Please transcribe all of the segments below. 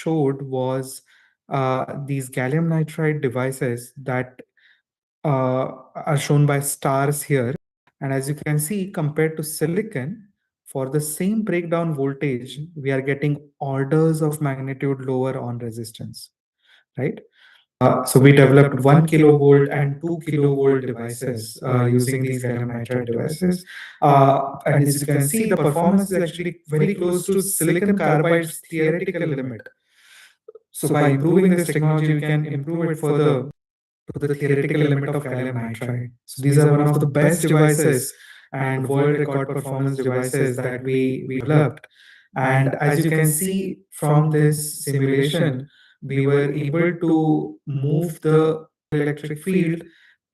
showed was these gallium nitride devices that are shown by stars here. And as you can see, compared to silicon, for the same breakdown voltage, we are getting orders of magnitude lower on resistance, right? So we developed 1 kilovolt and 2 kilovolt devices using these gallium nitride devices. And as you can see, the performance is actually very close to silicon carbide's theoretical limit. So by improving this technology, we can improve it further to the theoretical limit of gallium nitride. So these are one of the best devices and world record performance devices that we developed. And as you can see from this simulation, we were able to move the electric field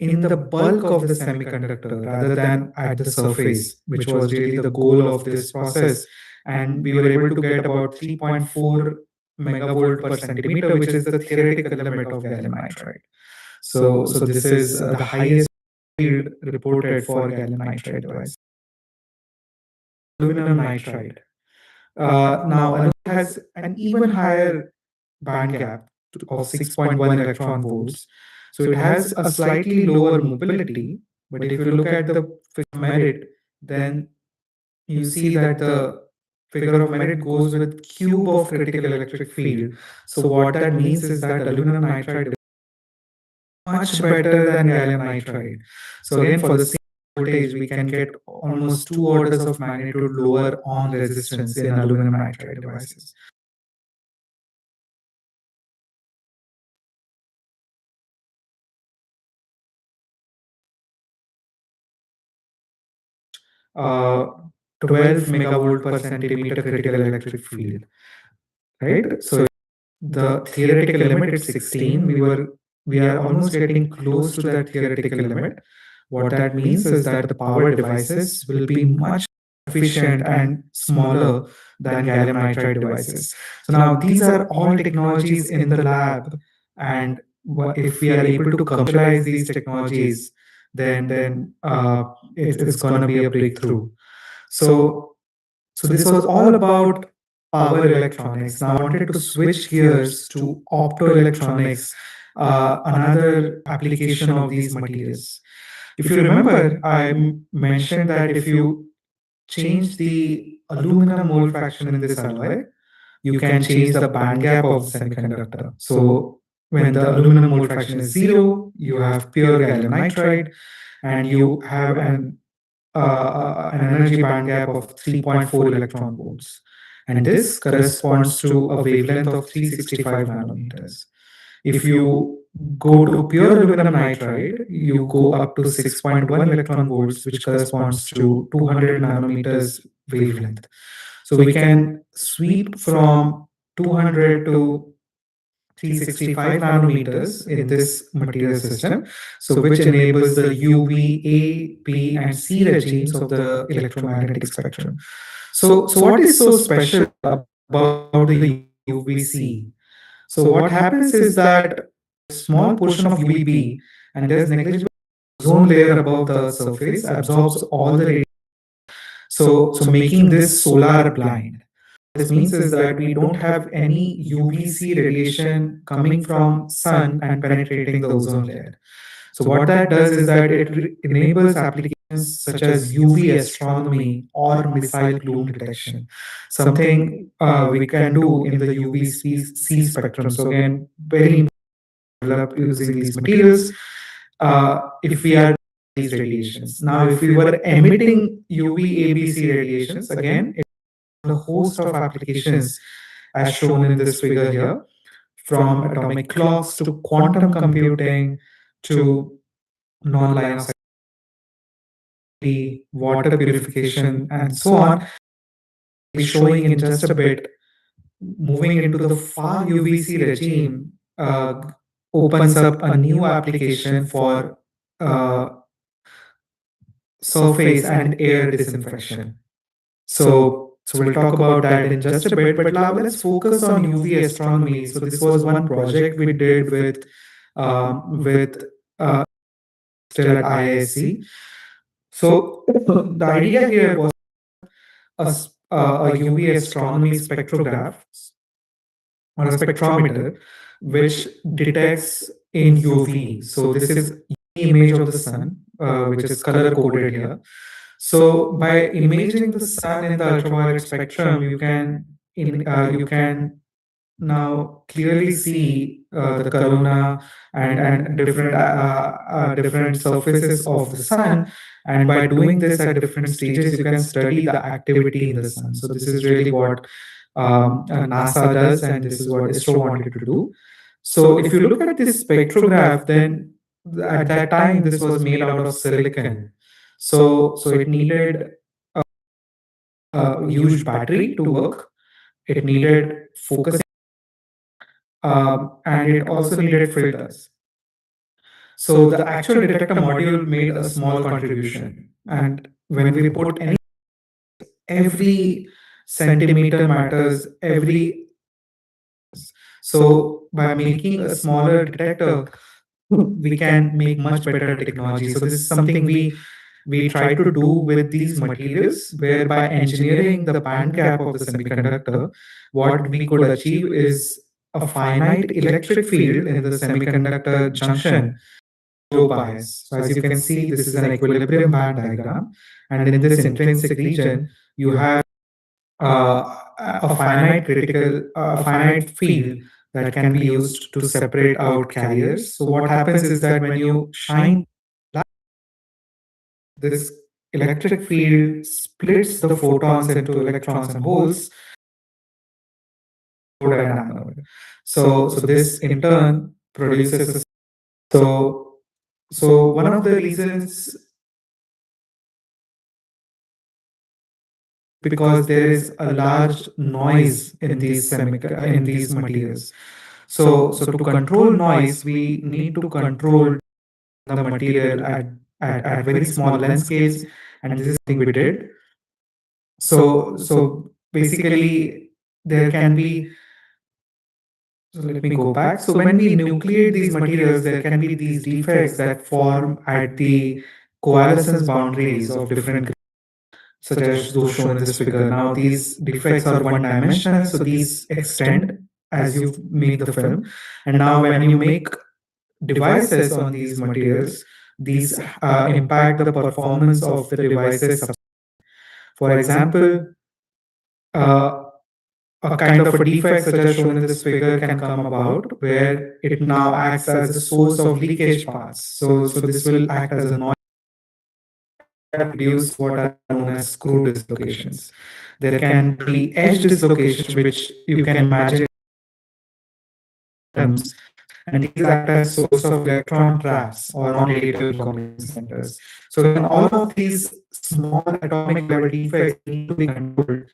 in the bulk of the semiconductor rather than at the surface, which was really the goal of this process. And we were able to get about 3.4 megavolt per centimeter, which is the theoretical limit of gallium nitride. So this is the highest field reported for gallium nitride device. Aluminum nitride. Now, aluminum has an even higher band gap of 6.1 electron volts. So it has a slightly lower mobility. But if you look at the figure of merit, then you see that the figure of merit goes with cube of critical electric field. So what that means is that aluminum nitride is much better than gallium nitride. So again, for the same voltage, we can get almost 2 orders of magnitude lower on resistance in aluminum nitride devices. Uh, 12 megavolt per centimeter critical electric field, right? So the theoretical limit is 16. We are almost getting close to that theoretical limit. What that means is that the power devices will be much efficient and smaller than gallium nitride devices. So now these are all technologies in the lab, and if we are able to commercialize these technologies, then it's going to be a breakthrough. So so this was all about power electronics. Now I wanted to switch gears to optoelectronics, another application of these materials. If you remember, I mentioned that if you change the aluminum mole fraction in this alloy, you can change the band gap of the semiconductor. So when the aluminum mole fraction is zero, you have pure gallium nitride, and you have an energy band gap of 3.4 electron volts. And this corresponds to a wavelength of 365 nanometers. If you go to pure aluminum nitride, you go up to 6.1 electron volts, which corresponds to 200 nanometers wavelength. So we can sweep from 200 to 365 nanometers in this material system, so which enables the UV, A, B, and C regimes of the electromagnetic spectrum. So what is so special about the UVC? So what happens is that small portion of UVB, and there's negligible ozone layer above the surface, absorbs all the radiation. So making this solar blind. This means is that we don't have any UVC radiation coming from sun and penetrating the ozone layer. So what that does is that it enables applications such as UV astronomy or missile plume detection, something we can do in the UVC spectrum. So again, very developed using these materials. If we are these radiations. Now, if we were emitting UV ABC radiations, again, a host of applications as shown in this figure here, from atomic clocks to quantum computing to non-line of sight, water purification, and so on. I'll be showing in just a bit. Moving into the far UVC regime opens up a new application for surface and air disinfection. So we'll talk about that in just a bit, but now let's focus on UV astronomy. So this was one project we did with still at IISc. So the idea here was a UV astronomy spectrograph or a spectrometer which detects in UV. So this is image of the sun, which is color coded here. So by imaging the sun in the ultraviolet spectrum, you can now clearly see the corona and different surfaces of the sun. And by doing this at different stages, you can study the activity in the sun. So this is really what NASA does, and this is what ISRO wanted to do. So if you look at this spectrograph, then at that time this was made out of silicon. So it needed a huge battery to work. It needed focus, and it also needed filters. So the actual detector module made a small contribution. And when we put every centimeter matters, every so by making a smaller detector, we can make much better technology. So this is something we try to do with these materials, where by engineering the band gap of the semiconductor, what we could achieve is a finite electric field in the semiconductor junction, low bias. So as you can see, this is an equilibrium band diagram, and in this intrinsic region, you have a finite field that can be used to separate out carriers. So what happens is that when you shine light, this electric field splits the photons into electrons and holes. So this in turn produces so so one of the reasons, because there is a large noise in in these materials. So to control noise, we need to control the material at very small length scales, and this is something we did. So basically, there can be. So let me go back. So when we nucleate these materials, there can be these defects that form at the coalescence boundaries of different, such as those shown in this figure. Now, these defects are one-dimensional, so these extend as you make the film. And now, when you make devices on these materials, these impact the performance of the devices. For example, uh, a kind of a defect such as shown in this figure can come about, where it now acts as a source of leakage paths. So this will act as a noise and produce what are known as screw dislocations. There can be edge dislocations, which you can imagine atoms, and these act as source of electron traps or non-radiative information centers. So when all of these small atomic level defects need to be controlled,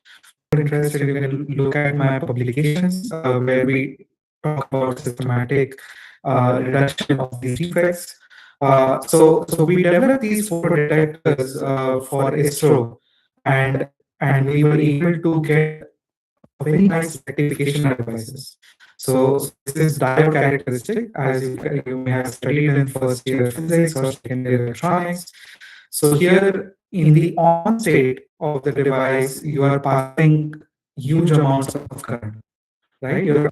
you're interested, you can look at my publications where we talk about systematic reduction of these defects. So we developed these photodetectors for ISRO, and we were able to get a very nice rectification of devices. So this is diode characteristic, as you may have studied in first year physics or second year electronics. So here in the on state of the device, you are passing huge amounts of current, right? You're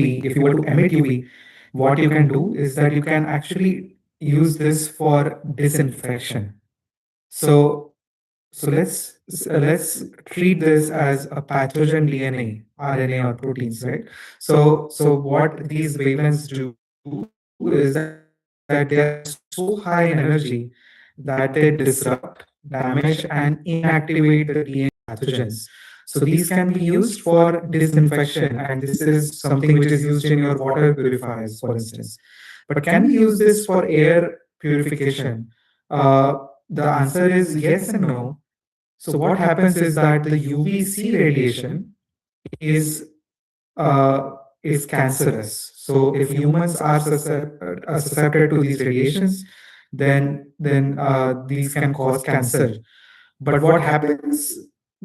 UV, if you were to emit UV, what you can do is that you can actually use this for disinfection. So let's treat this as a pathogen DNA, RNA or proteins, right? So what these wavelengths do is that they are so high in energy that they disrupt, damage, and inactivate the DNA pathogens. So these can be used for disinfection, and this is something which is used in your water purifiers, for instance. But can we use this for air purification? The answer is yes and no. So what happens is that the UVC radiation is is cancerous. So if humans are susceptible to these radiations, then these can cause cancer. But what happens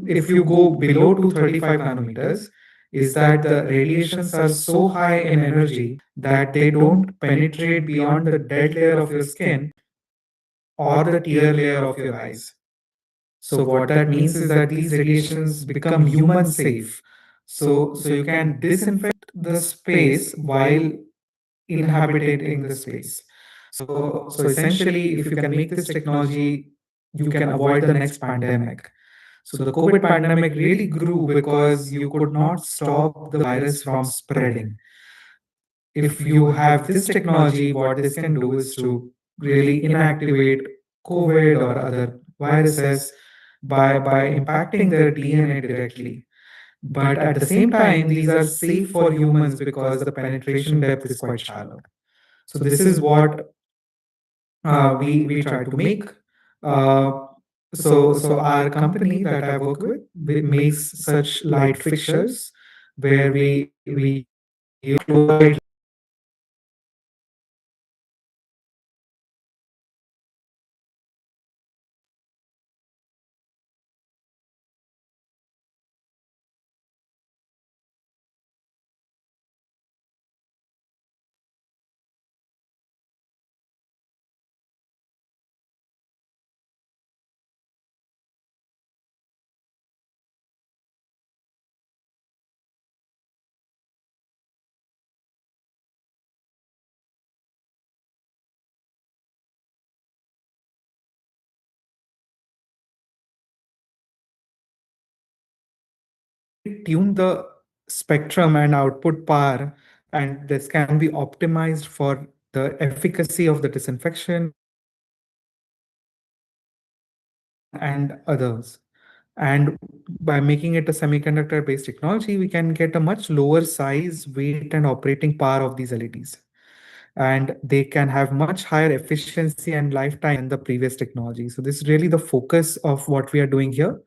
if you go below 235 nanometers is that the radiations are so high in energy that they don't penetrate beyond the dead layer of your skin or the tear layer of your eyes. So what that means is that these radiations become human safe. So you can disinfect the space while inhabiting the space. So essentially, if you can make this technology, you can avoid the next pandemic. So the COVID pandemic really grew because you could not stop the virus from spreading. If you have this technology, what this can do is to really inactivate COVID or other viruses by impacting their DNA directly. But at the same time, these are safe for humans because the penetration depth is quite shallow. So this is what we try to make. Uh, so our company that I work with makes such light fixtures where we use low light tune the spectrum and output power, and this can be optimized for the efficacy of the disinfection and others. And by making it a semiconductor based technology, we can get a much lower size, weight, and operating power of these LEDs. And they can have much higher efficiency and lifetime than the previous technology. So this is really the focus of what we are doing here.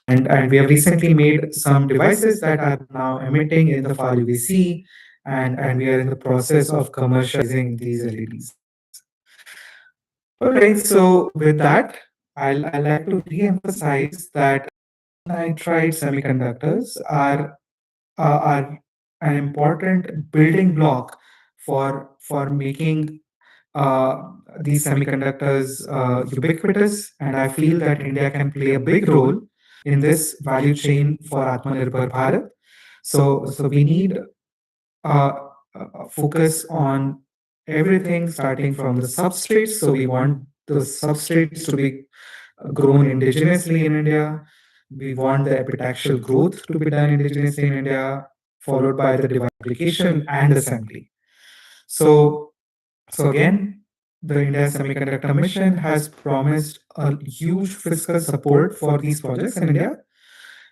And we have recently made some devices that are now emitting in the far UVC, and we are in the process of commercializing these LEDs. All right, so with that, I like to re-emphasize that nitride semiconductors are an important building block for making uh, these semiconductors ubiquitous, and I feel that India can play a big role in this value chain for Atmanirbhar Bharat. So we need focus on everything starting from the substrates. So we want the substrates to be grown indigenously in India. We want the epitaxial growth to be done indigenously in India, followed by the device application and assembly. So, so again, the India Semiconductor Mission has promised a huge fiscal support for these projects in India,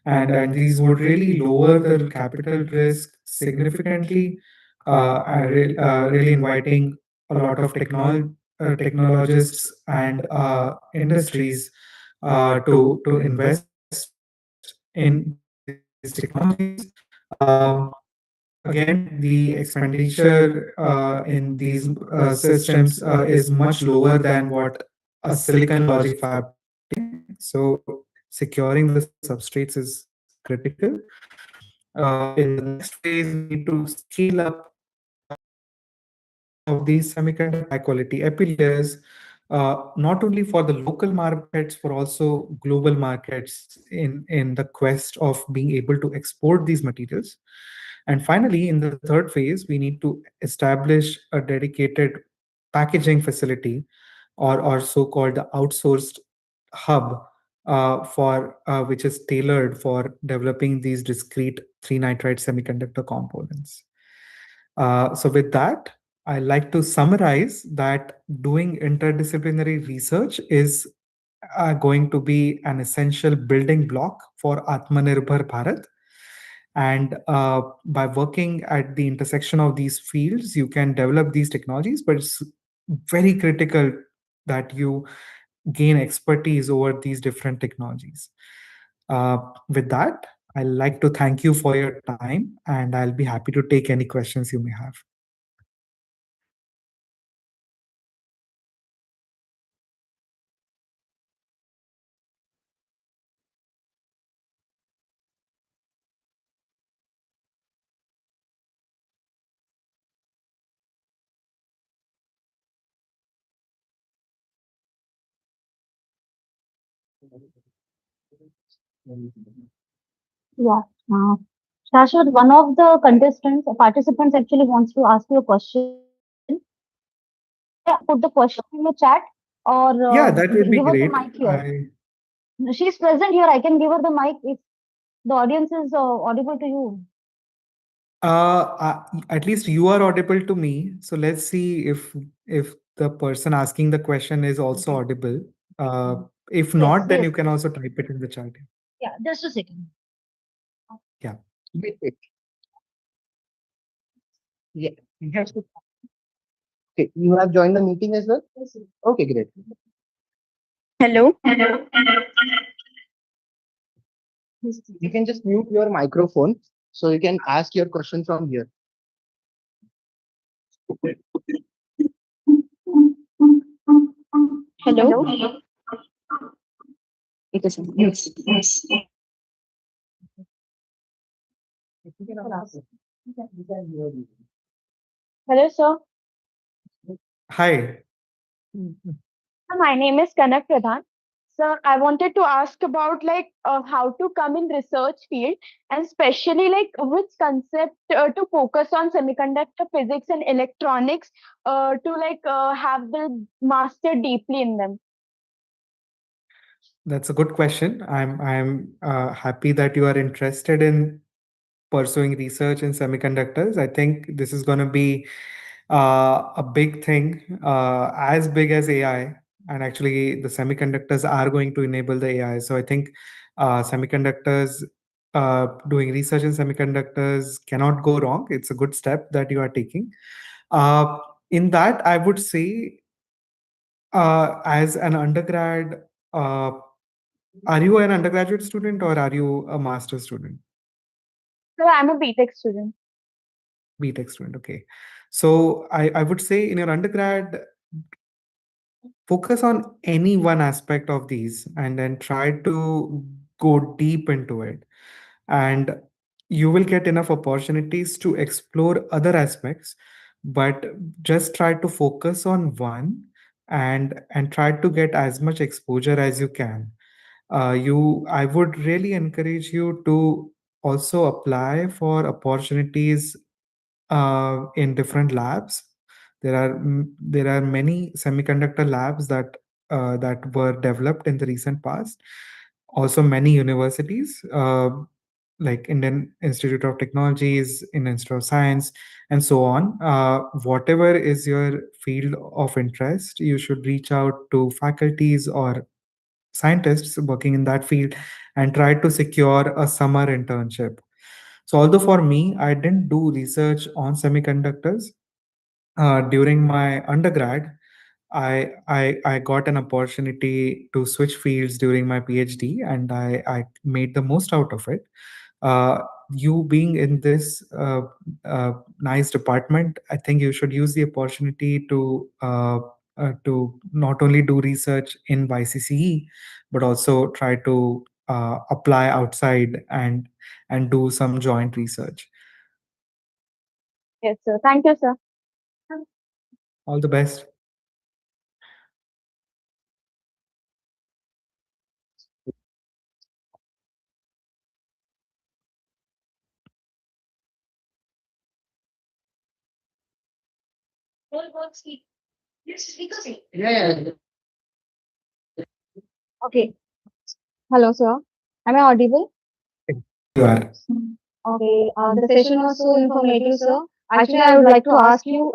and these would really lower the capital risk significantly, really inviting a lot of technologists and industries to invest in these technologies. Again, the expenditure in these systems is much lower than what a silicon logic fab taking. So securing the substrates is critical. In the next phase, we need to scale up production of these semiconductor high quality epi layers not only for the local markets, but also global markets in the quest of being able to export these materials. And finally, in the third phase, we need to establish a dedicated packaging facility, or so-called the outsourced hub, for which is tailored for developing these discrete 3 nitride semiconductor components. So with that, I like to summarize that doing interdisciplinary research is going to be an essential building block for Atmanirbhar Bharat. And by working at the intersection of these fields, you can develop these technologies, but it's very critical that you gain expertise over these different technologies. Uh, with that, I'd like to thank you for your time, and I'll be happy to take any questions you may have. Yeah. Uh, Shashwat, one of the contestants, participants actually wants to ask you a question. Shall I put the question in the chat or Yeah, that would be give her the great. mic here? She's present here. I can give her the mic if the audience is audible to you. At least you are audible to me. So let's see if the person asking the question is also audible. Uh, if Yes, not, then yes. you can also type it in the chat. Yeah, just a second. Yeah. Wait, wait. Yeah, you have to. Okay, you have joined the meeting as well? Yes, yes. Okay, great. Hello. You can just mute your microphone so you can ask your question from here. Hello. Hello. It is yes. Yes. You can ask. You can hear you. Hello, sir. Hi. My name is Kanak Pradhan. Sir, I wanted to ask about how to come in research field and especially like which concept to focus on semiconductor physics and electronics to have the master deeply in them. That's a good question. I'm happy that you are interested in pursuing research in semiconductors. I think this is going to be a big thing, as big as AI. And actually, the semiconductors are going to enable the AI. So I think semiconductors, doing research in semiconductors cannot go wrong. It's a good step that you are taking. Uh, in that, I would say, as an undergrad, uh, are you an undergraduate student or are you a master student? So I'm a BTech student. BTech student, okay. So I would say in your undergrad, focus on any one aspect of these and then try to go deep into it. And you will get enough opportunities to explore other aspects, but just try to focus on one, and try to get as much exposure as you can. I would really encourage you to also apply for opportunities in different labs. There are many semiconductor labs that were developed in the recent past. Also, many universities, like Indian Institute of Technologies, Indian Institute of Science, and so on. Whatever is your field of interest, you should reach out to faculties or scientists working in that field and try to secure a summer internship. So, although for me, I didn't do research on semiconductors during my undergrad, I got an opportunity to switch fields during my PhD, and I made the most out of it. Uh, you being in this nice department, I think you should use the opportunity to not only do research in YCCE, but also try to apply outside and do some joint research. Yes, sir. Thank you, sir. All the best. Yeah. Okay. Hello, sir. Am I audible? You are. Okay. The session was so informative, sir. Actually, I would like to ask you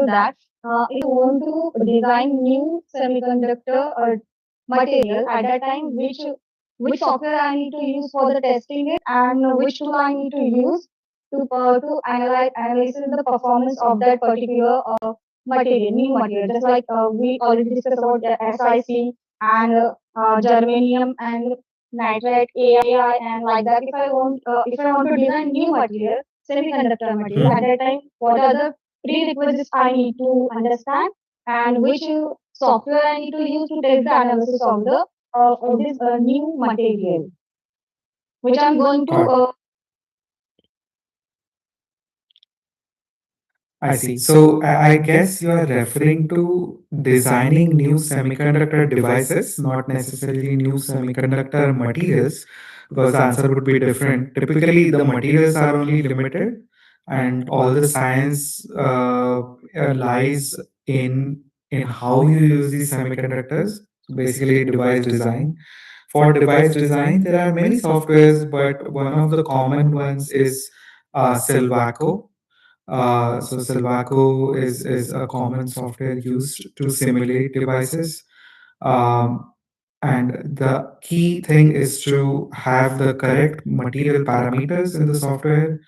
that if you want to design new semiconductor material at that time, which software I need to use for the testing it, and which tool I need to use to analyze the performance of that particular new material. Just like we already discussed about the SiC and germanium and nitride, AI, and like that. If I want to design new material, semiconductor material, at that time, what are the prerequisites I need to understand, and which software I need to use to test the analysis of this new material, which I'm going to. Got I see. So I guess you are referring to designing new semiconductor devices, not necessarily new semiconductor materials, because the answer would be different. Typically, the materials are only limited, and all the science lies in how you use these semiconductors. So basically, device design. For device design, there are many softwares, but one of the common ones is Silvaco. So Silvaco is a common software used to simulate devices. Um, and the key thing is to have the correct material parameters in the software,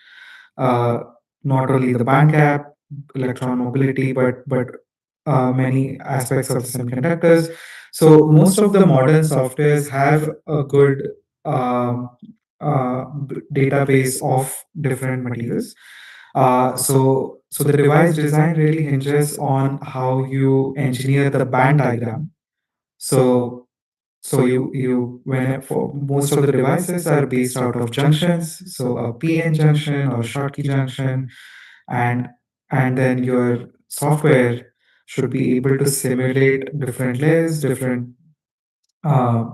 uh, not only the band gap, electron mobility, but many aspects of the semiconductors. So most of the modern softwares have a good um, database of different materials. So the device design really hinges on how you engineer the band diagram. So so you when for most of the devices are based out of junctions, so a PN junction or Schottky junction, and and then your software should be able to simulate different layers, different uh,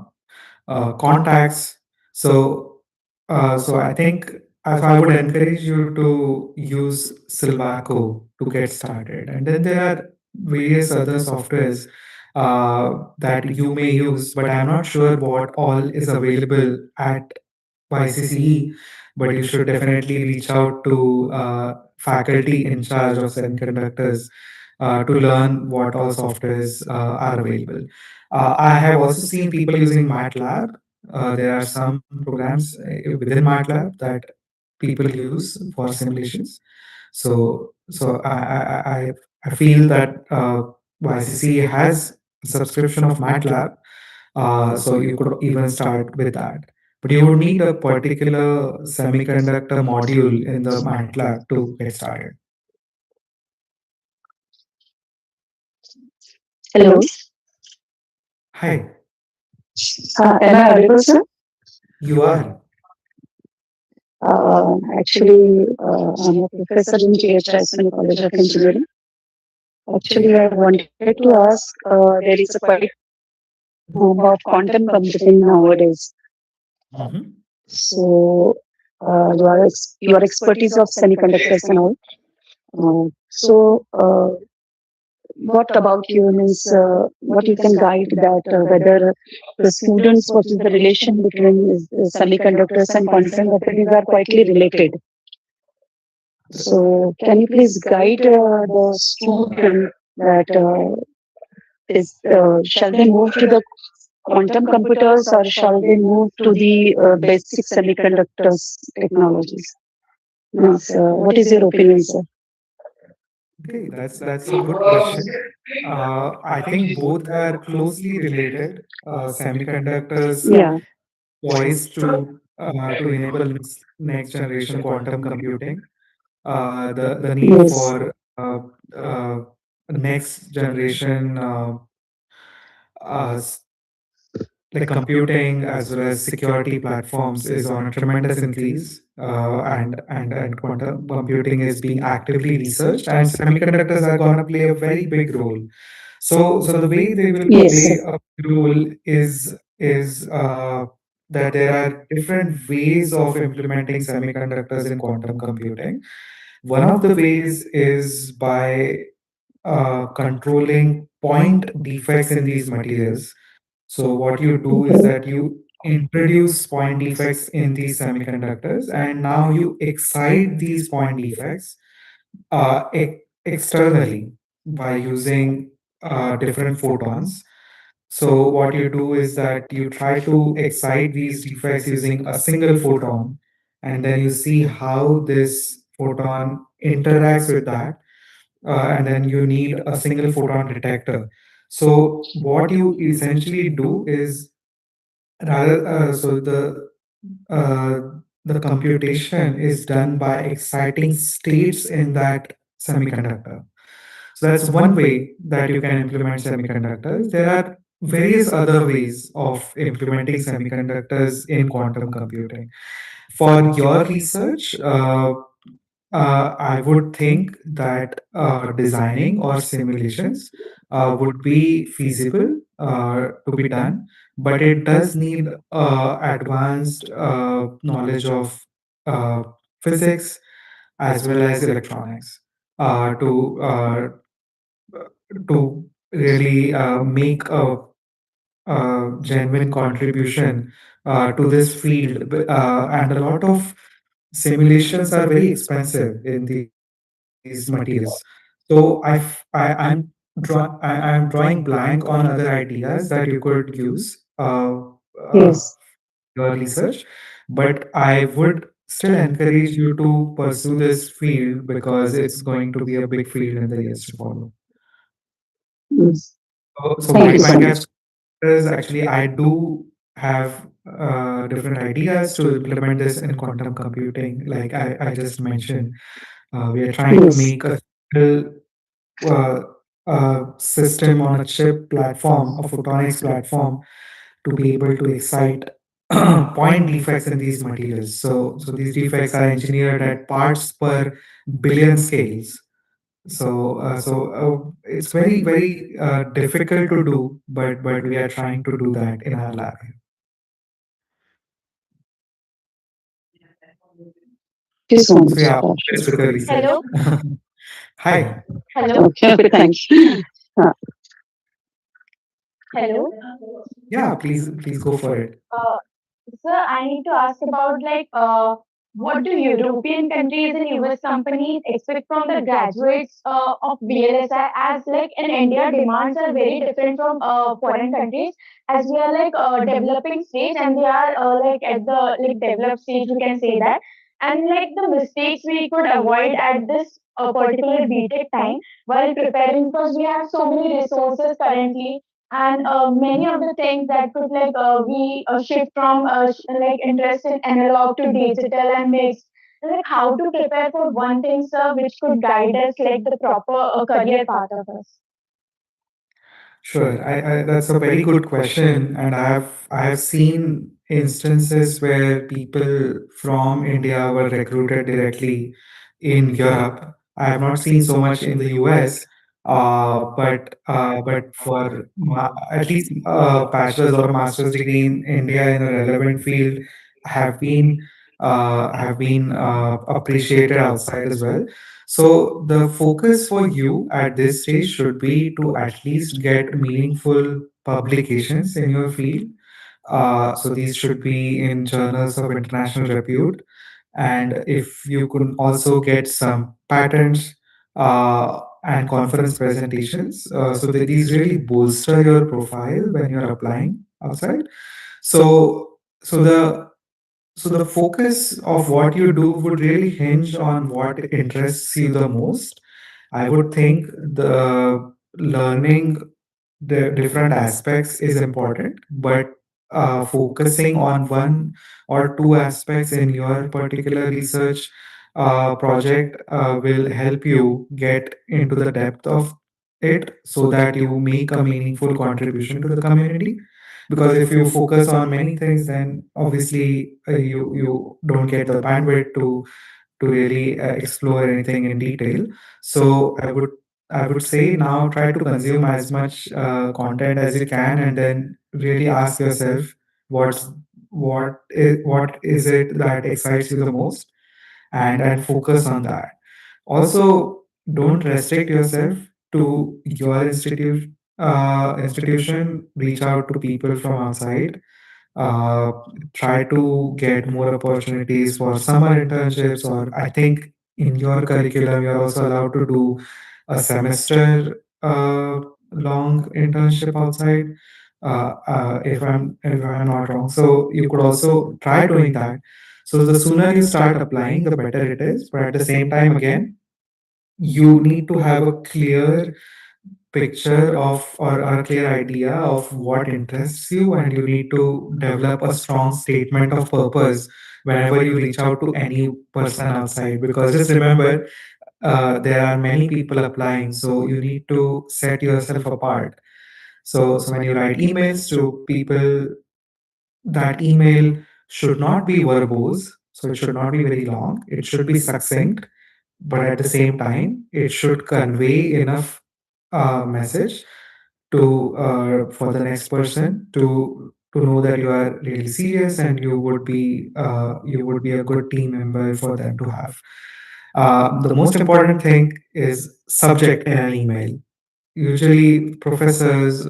contacts. So I think so I would encourage you to use Silvaco to get started, and then there are various other softwares that you may use, but I'm not sure what all is available at YCCE. But you should definitely reach out to faculty in charge of semiconductors to learn what all softwares are available. I have also seen people using MATLAB. There are some programs within MATLAB that people use for simulations. So I feel that YCC has a subscription of MATLAB, so you could even start with that. But you would need a particular semiconductor module in the MATLAB to get started. Hello. Hi, Am I audible, sir? you are. Actually, I'm a professor in GHI College of Engineering. Actually, I wanted to ask, there is a quite boom of quantum computing nowadays. Mhm. So, your expertise of semiconductors and all. What about you means what you can guide that whether the students, what is the relation between semiconductors and quantum computing are quietly related. So can you please guide the student that shall they move to the quantum computers or shall they move to the basic semiconductors technologies? Means, what is your opinion, sir? Okay, that's a good question. I think both are closely related. Semiconductors Yeah. poised to enable next generation quantum computing. The need Yes. for uh, next generation uh, s- like computing as well as security platforms is on a tremendous increase, and quantum computing is being actively researched, and semiconductors are going to play a very big role. So the way they will Yes, play sir. a big role is that there are different ways of implementing semiconductors in quantum computing. One of the ways is by controlling point defects in these materials. So what you do is that you introduce point defects in these semiconductors, and now you excite these point defects externally by using different photons. So what you do is that you try to excite these defects using a single photon, and then you see how this photon interacts with that, and then you need a single photon detector. So what you essentially do is rather uh, the computation is done by exciting states in that semiconductor. So that's one way that you can implement semiconductors. There are various other ways of implementing semiconductors in quantum computing. For your research, I would think that designing or simulations would be feasible to be done, but it does need advanced knowledge of uh, physics as well as electronics to really make a genuine contribution to this field. And a lot of simulations are very expensive in these materials. So I'm drawing blank on other ideas that you could use Yes. your research, but I would still encourage you to pursue this field because it's going to be a big field in the years to follow. Yes. So Thank you mind so gap much. is actually I do have different ideas to implement this in quantum computing. Like I just mentioned, we are trying to Yes. make a single uh, system on a chip platform, a photonics platform, to be able to excite point defects in these materials. So these defects are engineered at parts per billion scales. So it's very difficult to do, but we are trying to do that in our lab. Thank you so So much, yeah, Josh. it's with the research. Hello, Hi. hello, Okay, thanks. Uh, hello. Yeah, please go for it. Uh, Sir, I need to ask about what do European countries and US companies expect from the graduates of VLSI, as like in India demands are very different from foreign countries, as we are like developing stage and we are like at the like developed stage, we can say that. And like the mistakes we could avoid at this particular BTech time while preparing, because we have so many resources currently, and many of the things that could like we shift from like interest in analog to digital and mixed, like how to prepare for one thing, sir, which could guide us like the proper career path of us. Sure. That's a very good question, and I have seen instances where people from India were recruited directly in Europe. I have not seen so much in the US, but for at least a bachelor's or a master's degree in India in a relevant field have been appreciated outside as well. So the focus for you at this stage should be to at least get meaningful publications in your field. So these should be in journals of international repute. And if you can also get some patents and conference presentations, these really bolster your profile when you're applying outside. So, so the the focus of what you do would really hinge on what interests you the most. I would think the learning the different aspects is important, but focusing on one or two aspects in your particular research project will help you get into the depth of it so that you make a meaningful contribution to the community. Because if you focus on many things, then obviously you don't get the bandwidth to really explore anything in detail. So I would say now try to consume as much content as you can, and then really ask yourself what is it that excites you the most, and focus on that. Also, don't restrict yourself. to your institution, reach out to people from outside, uh, try to get more opportunities for summer internships, or I think in your curriculum you're also allowed to do a semester long internship outside, if I'm not wrong. So you could also try doing that. So the sooner you start applying, the better it is. But at the same time, again, you need to have a clear picture of, or a clear idea of what interests you, and you need to develop a strong statement of purpose whenever you reach out to any person outside, because just remember, there are many people applying, so you need to set yourself apart. So when you write emails to people, that email should not be verbose, so it should not be very long, it should be succinct, but at the same time it should convey enough message to for the next person to know that you are really serious, and you would be a good team member for them to have. The most important thing is subject in an email. Usually professors,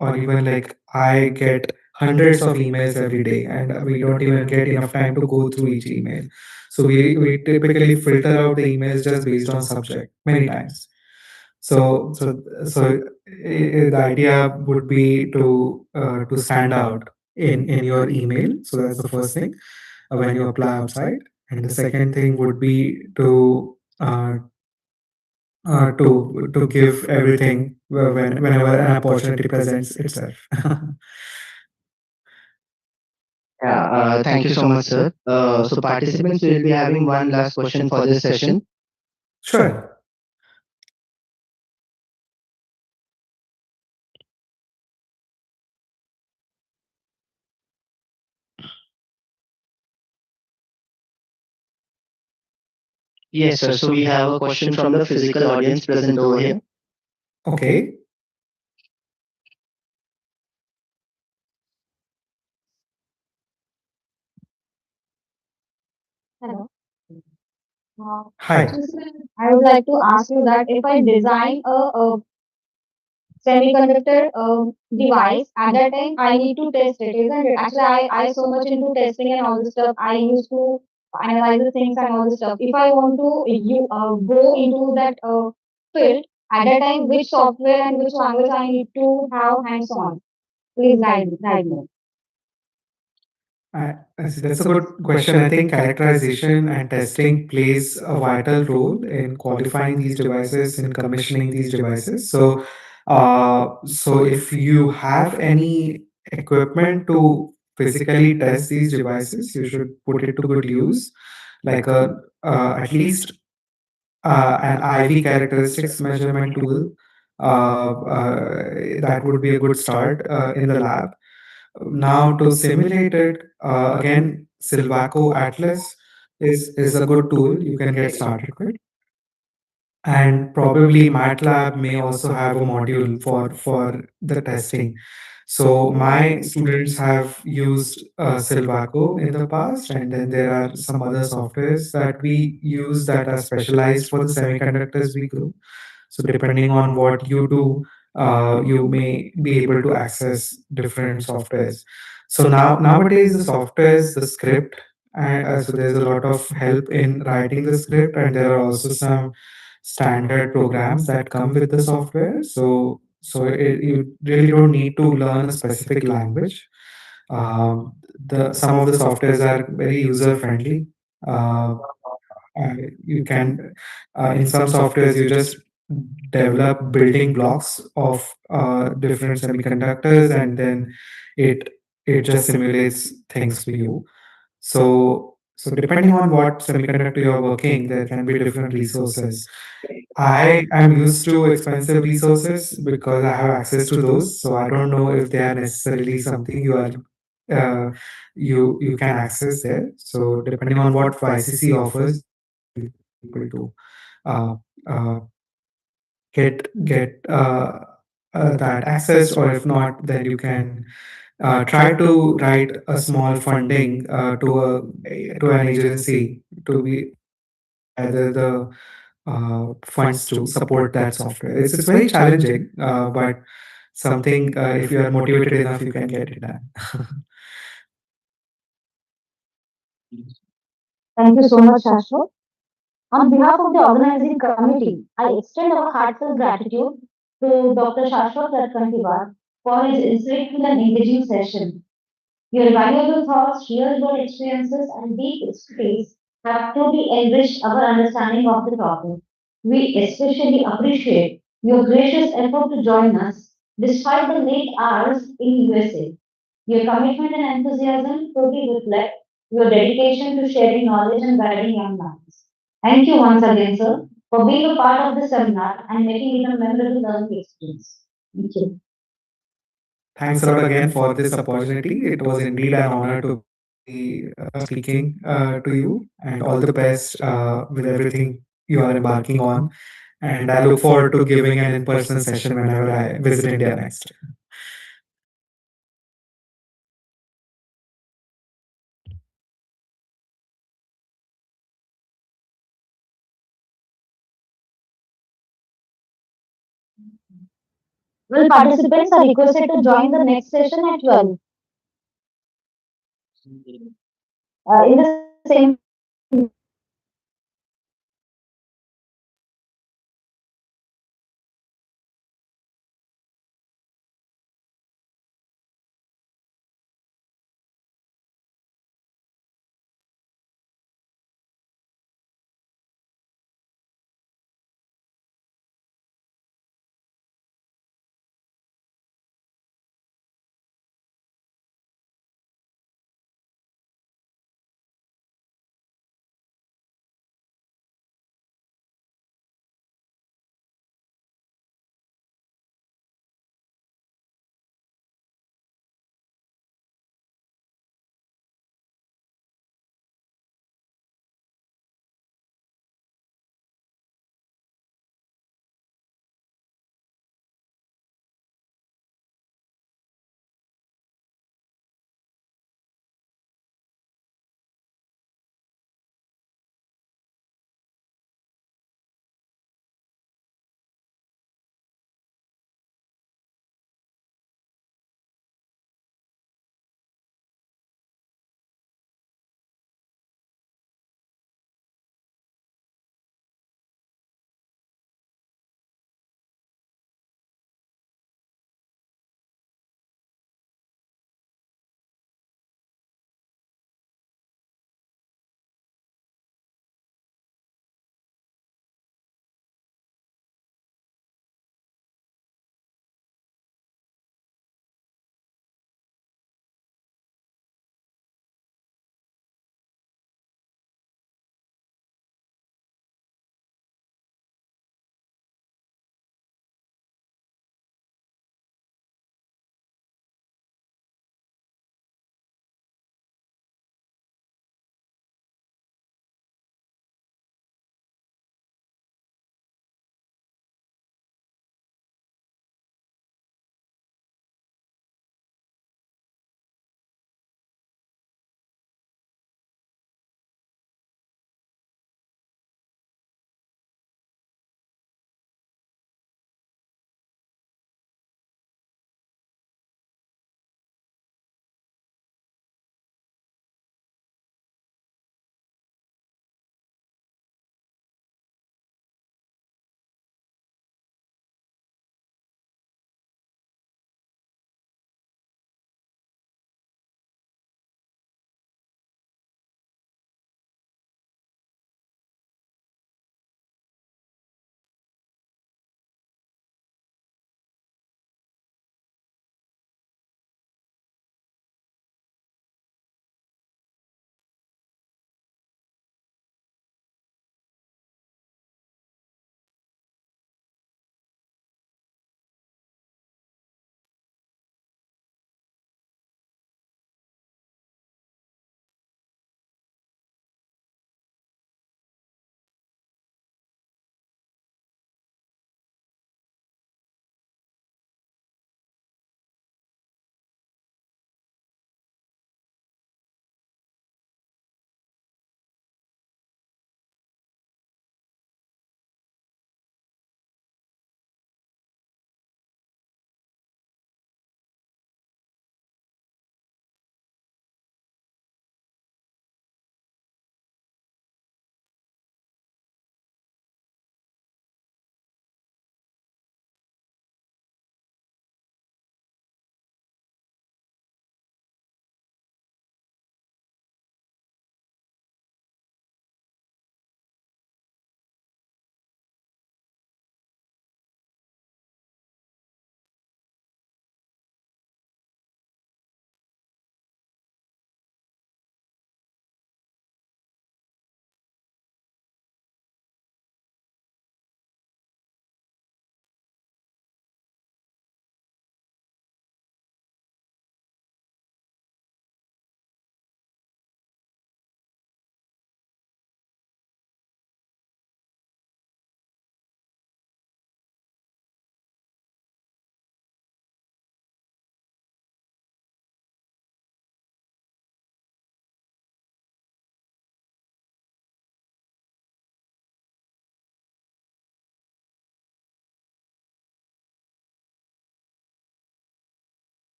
or even like I get hundreds of emails every day, and we don't even get enough time to go through each email. So we typically filter out the emails just based on subject many times. So the idea would be to stand out in your email. So that's the first thing when you apply outside, and the second thing would be to give everything whenever an opportunity presents itself. Yeah, thank you so much, sir. So participants will be having one last question for this session. Sure. Yes, sir. So we have a question from the physical audience present over here. Okay. Hello. Hi. I would like to ask you that if I design a semiconductor device, at that time I need to test it, isn't it? Actually, I so much into testing and all this stuff. I used to analyze the things and all this stuff. If I want to go into that field, at that time, which software and which language I need to have hands on? Please guide me. That's a good question. I think characterization and testing plays a vital role in qualifying these devices and commissioning these devices. So if you have any equipment to physically test these devices, you should put it to good use, like at least an IV characteristics measurement tool. That would be a good start in the lab. Now, to simulate it, again, Silvaco Atlas is a good tool you can get started with. And probably MATLAB may also have a module for the testing. So my students have used Silvaco in the past, and then there are some other softwares that we use that are specialized for the semiconductors we group. So depending on what you do, you may be able to access different softwares. So nowadays the softwares, the script, so there's a lot of help in writing the script, and there are also some standard programs that come with the software. You really don't need to learn a specific language. The Some of the softwares are very user friendly. Uh, you can In some softwares you just develop building blocks of different semiconductors, and then it it just simulates things for you. So depending on what semiconductor you're working, there can be different resources. I am used to expensive resources because I have access to those. So I don't know if they are necessarily something uh, you can access there. So depending on what YCC offers, you will be able to uh, uh, get that access, or if not, then you can try to write a small funding to an agency, to be either the funds to support that software. It's very challenging, but something, if you are motivated enough, you can get it done. Thank you so much, Shashwat. On behalf of the organizing committee, I extend our heartfelt gratitude to Dr. Shashwat Ratkantiwar for his insightful and engaging session. Your valuable thoughts, real-world experiences, and deep expertise have truly enriched our understanding of the topic. We especially appreciate your gracious effort to join us despite the late hours in USA. Your commitment and enthusiasm truly reflect your dedication to sharing knowledge and guiding young minds. Thank you once again, sir, for being a part of the seminar and making it a memorable learning experience. Thank you. Thanks a lot again for this opportunity. It was indeed an honor to be speaking to you, and all the best with everything you are embarking on. And I look forward to giving an in-person session whenever I visit India next. Well, participants are requested to join the next session at 12 in the same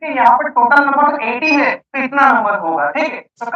कि यहाँ पर total number 80 है तो इतना number होगा, ठीक है। तो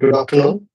Good afternoon.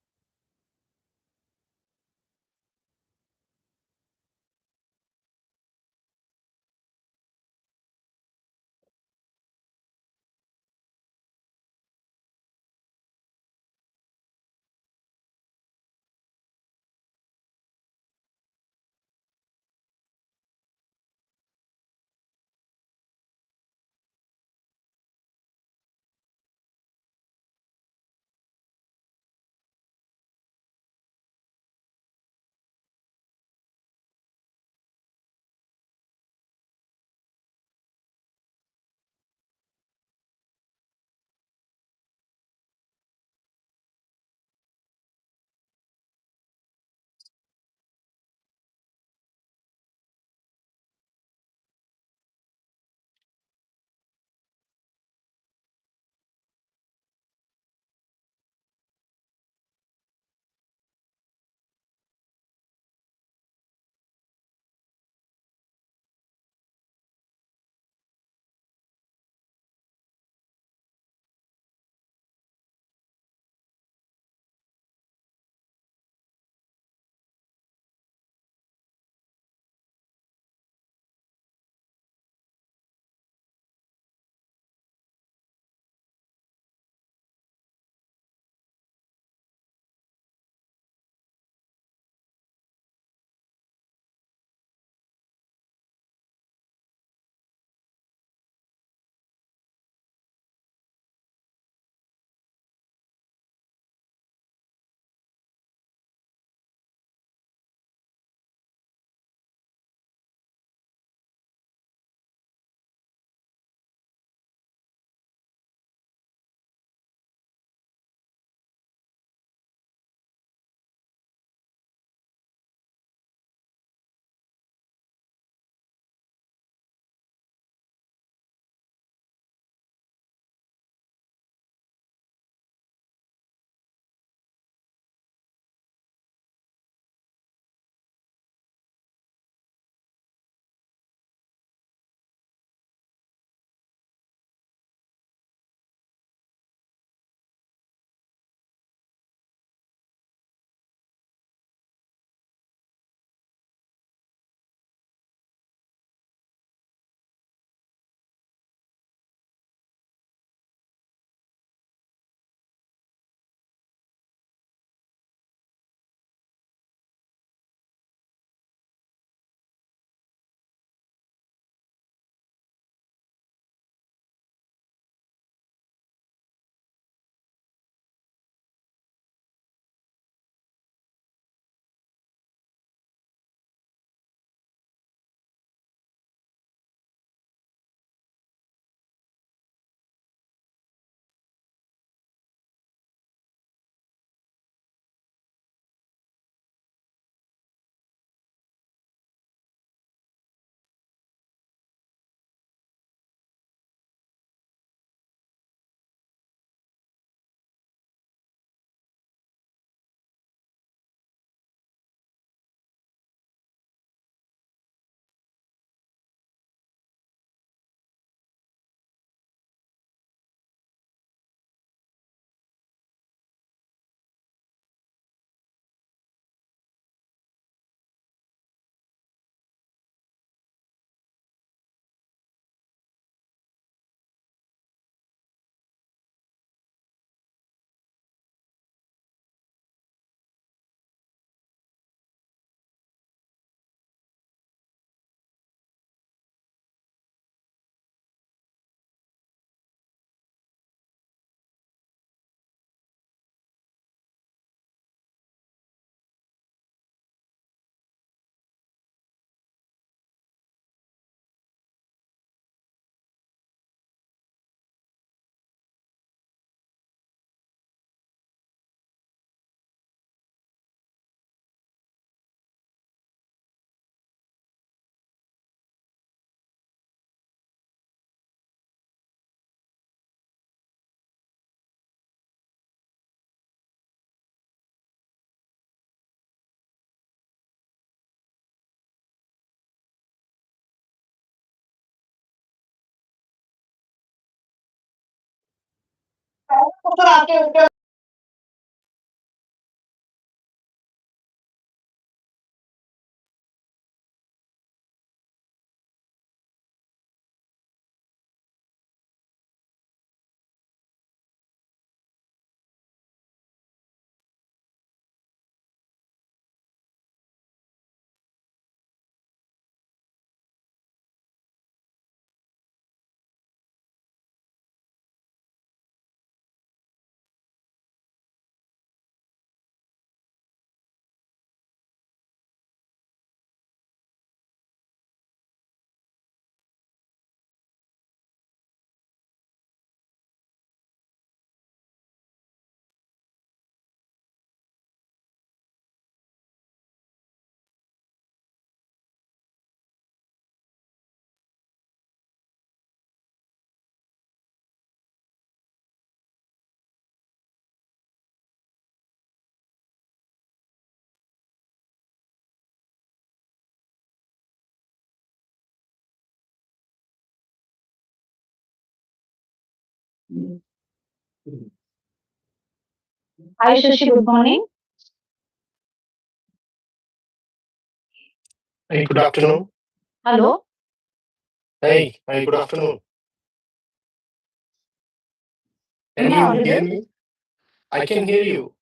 Hi, Shashi. Good morning. Hey, good afternoon. Hello. Hey, good afternoon. Can Am I you hear audible? me? I can hear you.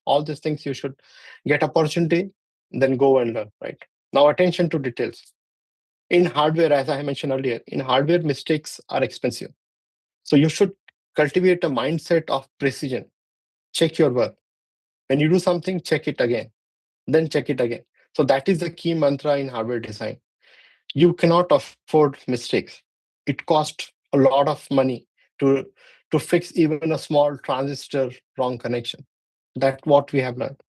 All these things you should get opportunity, then go and learn, right? Now attention to details. In hardware, as I mentioned earlier, in hardware, mistakes are expensive. So you should cultivate a mindset of precision. Check your work. When you do something, check it again, then check it again. So that is the key mantra in hardware design. You cannot afford mistakes. It costs a lot of money to to fix even a small transistor wrong connection. That's what we have learned.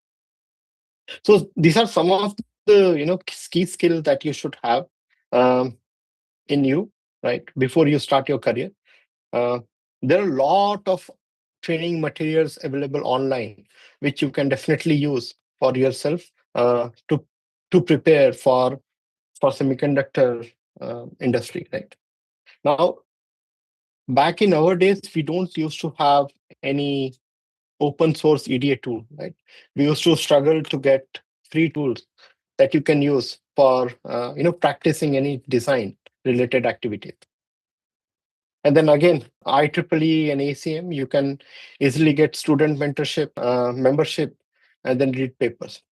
So these are some of the key skills that you should have um, in you, right, before you start your career. Uh, there are a lot of training materials available online, which you can definitely use for yourself to prepare for semiconductor industry, right? Now, back in our days, we don't used to have any open source EDA tool, right? We used to struggle to get free tools that you can use for practicing any design related activities. And then again, IEEE and ACM, you can easily get student mentorship, membership, and then read papers.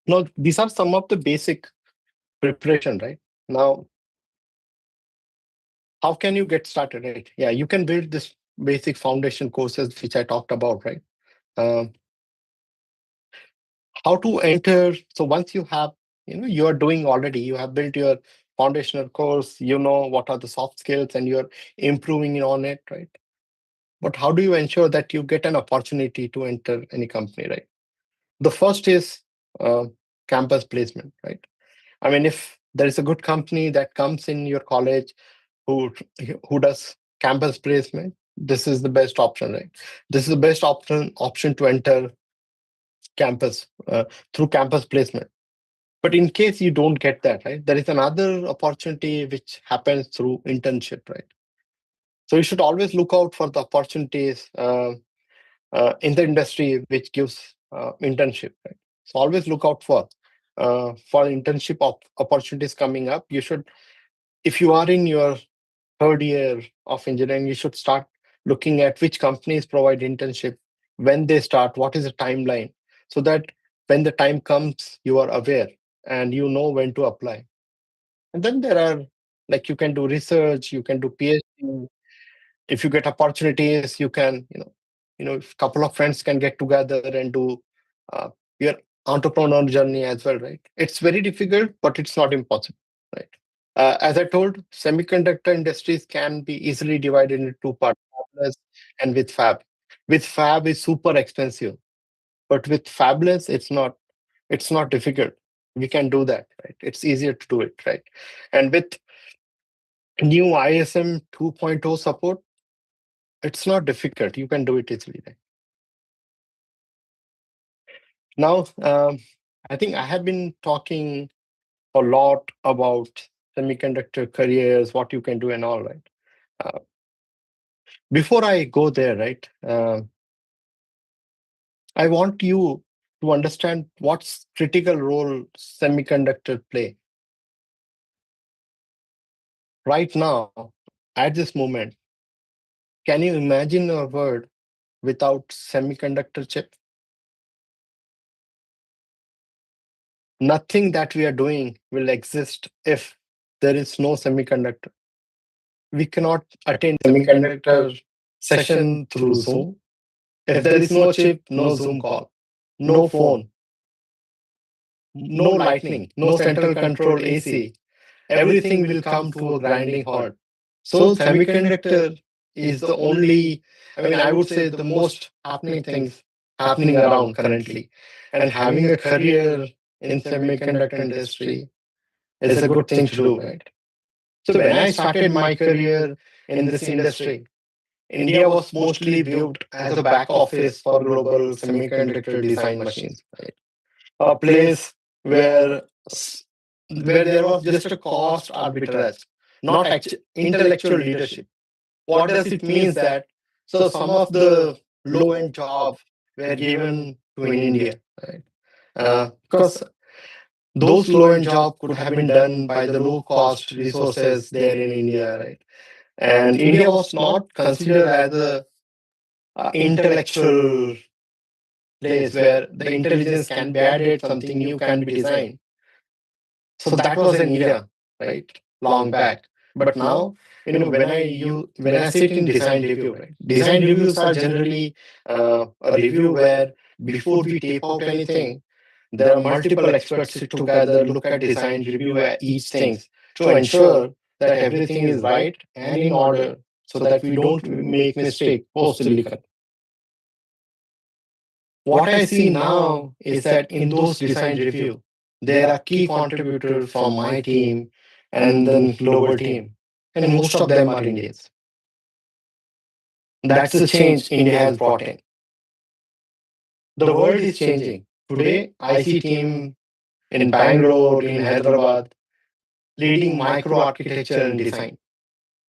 Now, these are some of the basic preparation, right? Now, how can you get started, right? Yeah, you can build this basic foundation courses, which I talked about, right? Um, how to enter. So once you have, you are doing already, you have built your foundational course, you know what are the soft skills and you're improving on it, right? But how do you ensure that you get an opportunity to enter any company, right? The first is campus placement, right? I mean, if there is a good company that comes in your college who does campus placement, this is the best option, right? This is the best option to enter campus through campus placement. But in case you don't get that, right, there is another opportunity which happens through internship, right? So you should always look out for the opportunities in the industry which gives internship, right? So always look out for internship opportunities coming up. You should, if you are in your third year of engineering, you should start looking at which companies provide internship, when they start, what is the timeline, so that when the time comes, you are aware and you know when to apply. And then there are, like, you can do research, you can do PhD. If you get opportunities, you can, if a couple of friends can get together and do uh, your entrepreneur journey as well, right? It's very difficult, but it's not impossible, right? As I told, semiconductor industries can be easily divided into two parts, fabless and with fab. With fab is super expensive, but with fabless, it's not difficult. We can do that, right? It's easier to do it, right? And with new ISM 2.0 support, it's not difficult. You can do it easily, right? Now, I think I have been talking a lot about semiconductor careers, what you can do and all, right? Before I go there, right, I want you to understand what's critical role semiconductor play. Right now, at this moment, can you imagine a world without semiconductor chip? Nothing that we are doing will exist if there is no semiconductor. We cannot attend semiconductor session through Zoom. If there is no chip, no Zoom call, no phone, no lightning, no central control AC, everything will come to a grinding halt. So semiconductor is the only, I would say the most happening things happening around currently. And having a career in semiconductor industry is a good thing to do, right? So when I started my career in this industry, India was mostly viewed as a back office for global semiconductor design machines, right? A place where where there was just a cost arbitrage, not intellectual leadership. What does it mean that so some of the low-end jobs were given to in India, right? Because those low-end jobs could have been done by the low-cost resources there in India, right? And India was not considered as a intellectual place where the intelligence can be added, something new can be designed. So that was an era, right? Long back. But now, when I sit in design review, right? Design reviews are generally a review where before we tape out anything, there are multiple experts sit together, look at design, review each thing to ensure that everything is right and in order, so that we don't make mistake post silicon. What I see now is that in those design review, there are key contributors from my team and then global team, and most of them are Indians. That's the change India has brought in. The world is changing. Today, I see team in Bangalore, in Hyderabad, leading micro architecture and design,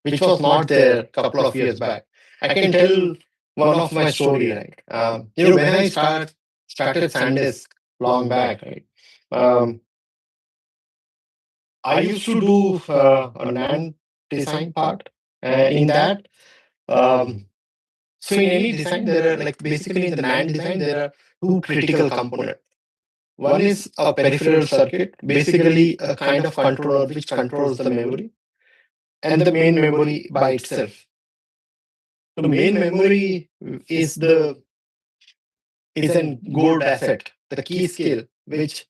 which was not there a couple of years back. I can tell one of my story, right? When I started Sandisk long back, right? I used to do a NAND design part. In that, so in any design, there are like basically in the NAND design, there are two critical components. One is a peripheral circuit, basically a kind of controller which controls the memory, and the main memory by itself. The main memory is an gold asset, the key skill, which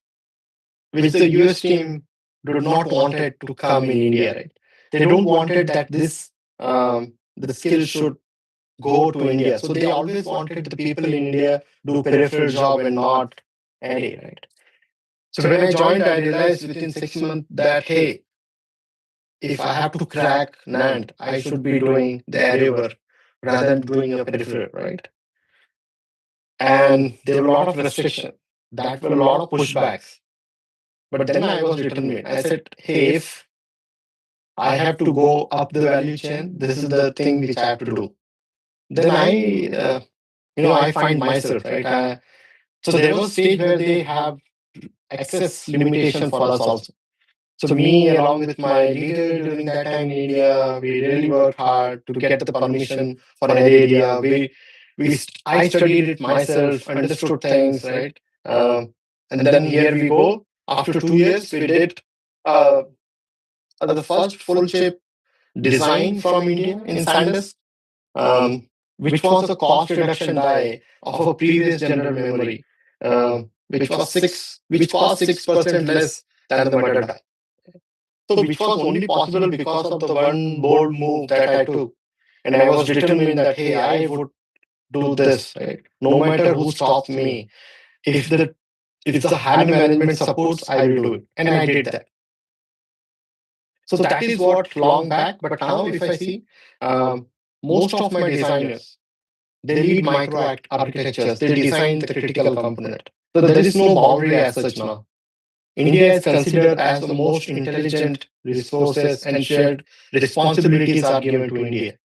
the US team did not want it to come in India, right? They don't wanted that this the skill should go to India. So they always wanted the people in India do peripheral job and not NA, right? So when I joined, I realized within 6 months that hey, if I have to crack NAND, I should be doing the area work rather than doing a peripheral, right? And there were a lot of restrictions. That were a lot of pushbacks. But then I was determined. I said, hey, if I have to go up the value chain, this is the thing which I have to do. Then I find myself, right? So there was a stage where they have access limitation for us also. So me, along with my leader during that time in India, we really worked hard to get the permission for an area. I studied it myself, understood things, right? And then here we go. After 2 years, we did the first full chip design from India in SanDisk, which was a cost reduction die of a previous general memory, which cost 6% less than the mother die. So which was only possible because of the one bold move that I took. And I was determined that hey, I would do this, right? No matter who stops me. If the high management supports, I will do it. And I did that. So that is what long back, but now if I see most of my designers, they lead micro architectures, they design the critical component. So there is no boundary as such now. India is considered as the most intelligent resources and shared responsibilities are given to India.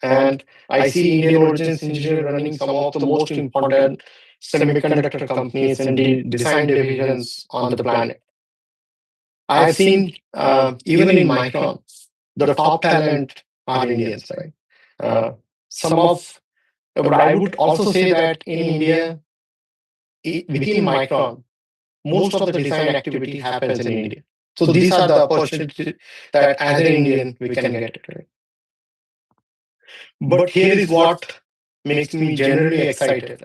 And I see Indian origins engineers running some of the most important semiconductor companies and design divisions on the planet. I've seen even in Micron, the top talent are Indians, right? But I would also say that in India, within Micron, most of the design activity happens in India. So these are the opportunities that as an Indian we can get it. Right? But here is what makes me genuinely excited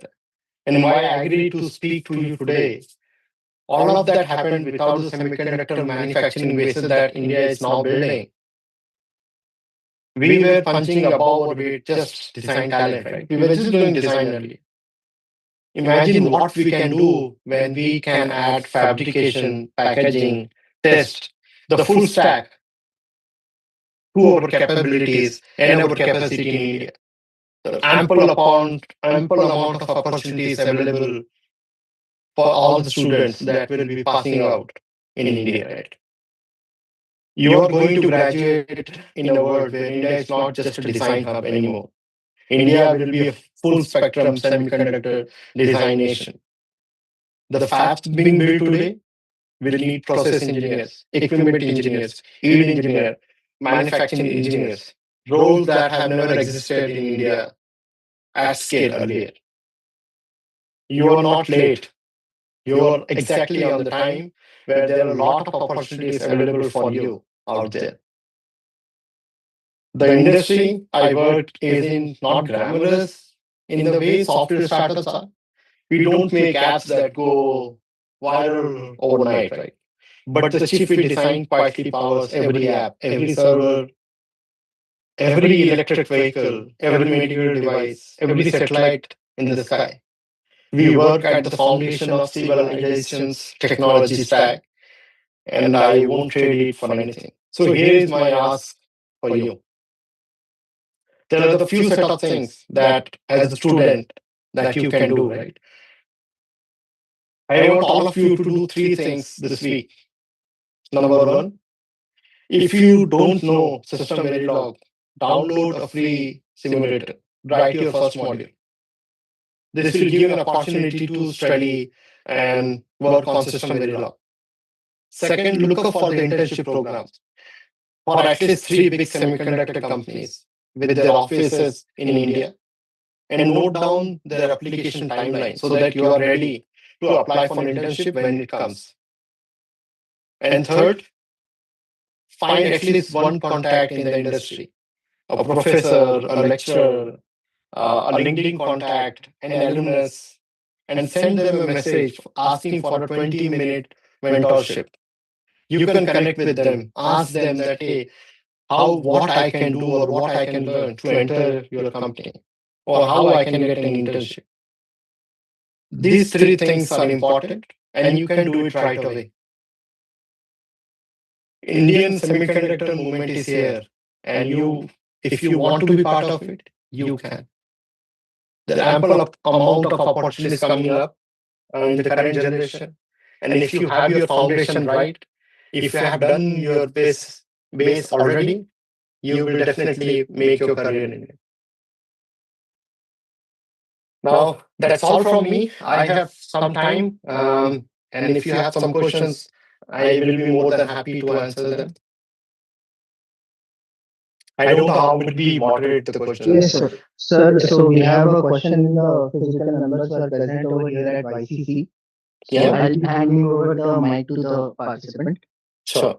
and why I agreed to speak to you today. All of that happened without the semiconductor manufacturing bases that India is now building. We were punching above our weight, just design talent, right? We were just doing design early. Imagine what we can do when we can add fabrication, packaging, test, the full stack to our capabilities and our capacity in India. The ample amount of opportunities available for all the students that will be passing out in India, right? You are going to graduate in a world where India is not just a design hub anymore. India will be a full spectrum semiconductor design nation. The fabs being built today will need process engineers, equipment engineers, yield engineers, manufacturing engineers. roles that have never existed in India at scale earlier. You are not late. You are exactly on the time where there are a lot of opportunities available for you out there. The industry I work is in not glamorous in the way software startups are. We don't make apps that go viral overnight, right? But the chip we design quietly powers every app, every server, every electric vehicle, every medical device, every satellite in the sky. We work at the foundation of civilization's technology stack, and I won't trade it for anything. So here is my ask for you. There are the few set of things that, as a student, that you can do, right? I want all of you to do three things this week. Number one, if you don't know System Verilog, download a free simulator. Write your first module. This will give you an opportunity to study and work on System Verilog. Second, look up for the internship programs for at least three big semiconductor companies with their offices in India, and note down their application timeline so that you are ready to apply for an internship when it comes. And third, find at least one contact in the industry, a professor, a lecturer, a LinkedIn contact, an alumnus, and send them a message asking for a 20-minute mentorship. You can connect with them, ask them that, hey, what I can do or what I can learn to enter your company, or how I can get an internship. These three things are important, and you can do it right away. Indian semiconductor movement is here, and if you want to be part of it, you can. There are ample amount of opportunities coming up in the current generation, and if you have your foundation right, if you have done your base already, you will definitely make your career in it. Now, that's all from me. I have some time, and if you have some questions, I will be more than happy to answer them. I don't know how would we moderate the questions. Yes, sir. Sir, so we have a question in the physical members who are present over here at YCC. Yeah. I'll be handing over the mic to the participant. Sure.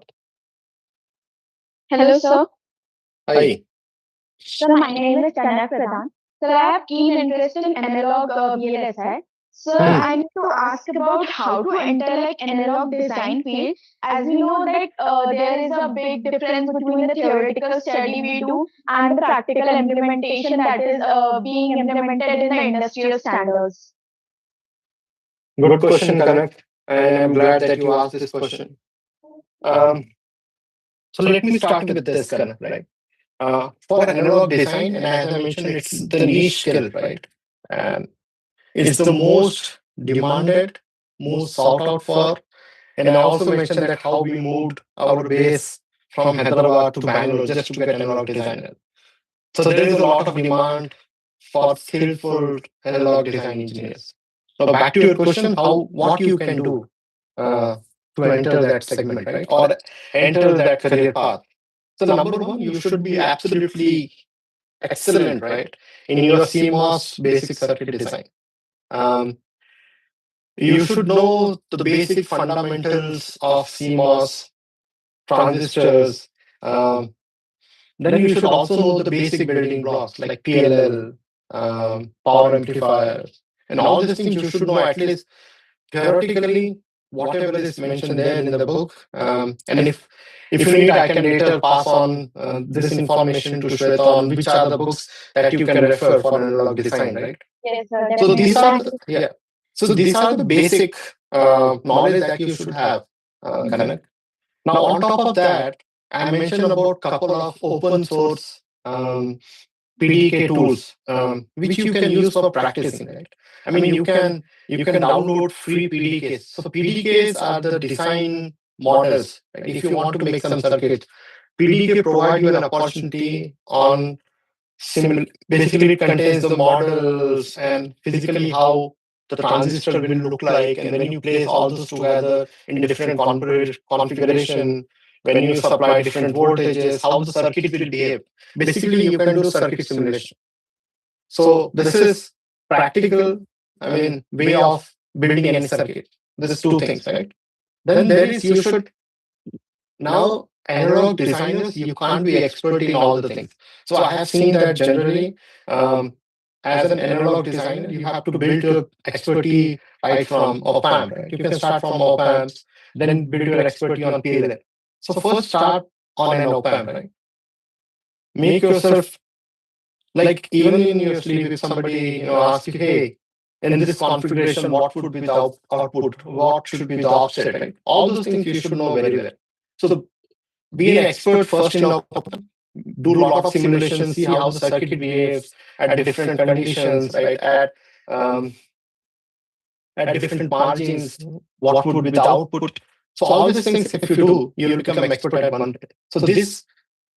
Hello, sir. Hi. So my name is Kanak Pradhan. So I have keen interest in analog VLSI. So I need to ask about how to enter like analog design field. As we know that there is a big difference between the theoretical study we do and the practical implementation that is being implemented in the industrial standards. Good question, Kanak, and I'm glad that you asked this question. So let me start with this, Kanak, right? For analog design, and as I mentioned, it's the niche skill, right? And it's the most demanded, most sought out for. And I also mentioned that how we moved our base from Hyderabad to Bangalore just to get analog designer. So there is a lot of demand for skillful analog design engineers. So back to your question, what you can do to enter that segment, right? Or enter that career path. So number one, you should be absolutely excellent, right, in your CMOS basic circuit design. You should know the basic fundamentals of CMOS transistors. Then you should also know the basic building blocks like PLL, power amplifiers, and all these things you should know at least theoretically, whatever is mentioned there in the book. And if you need, I can later pass on this information to Shweta on which are the books that you can refer for analog design, right? Yes, sir. So Definitely. these are the basic knowledge that you should have, Kanak. Now, on top of that, I mentioned about couple of open source PDK tools, which you can use for practicing, right? I mean, you can download free PDKs. So PDKs are the design models. Right? If you want to make some circuits, PDK provide you an opportunity on basically it contains the models and physically how the transistor will look like, and when you place all those together in different configuration, when you supply different voltages, how the circuit will behave. Basically, you can do circuit simulation. So this is practical, way of building any circuit. This is two things, right? Then there is, you should now analog designers, you can't be expert in all the things. So I have seen that generally, as an analog designer, you have to build your expertise right from op-amp, right? You can start from op-amps, then build your expertise on PLL. So first start on an op-amp, right? Make yourself, like even in your sleep, if somebody asks you, hey, in this configuration, what would be the output? What should be the offset, right? All those things you should know very well. So be an expert first in op-amp, do a lot of simulations, see how the circuit behaves at different conditions, right? At different margins, what would be the output? So all these things, if you do, you'll become expert at one. So this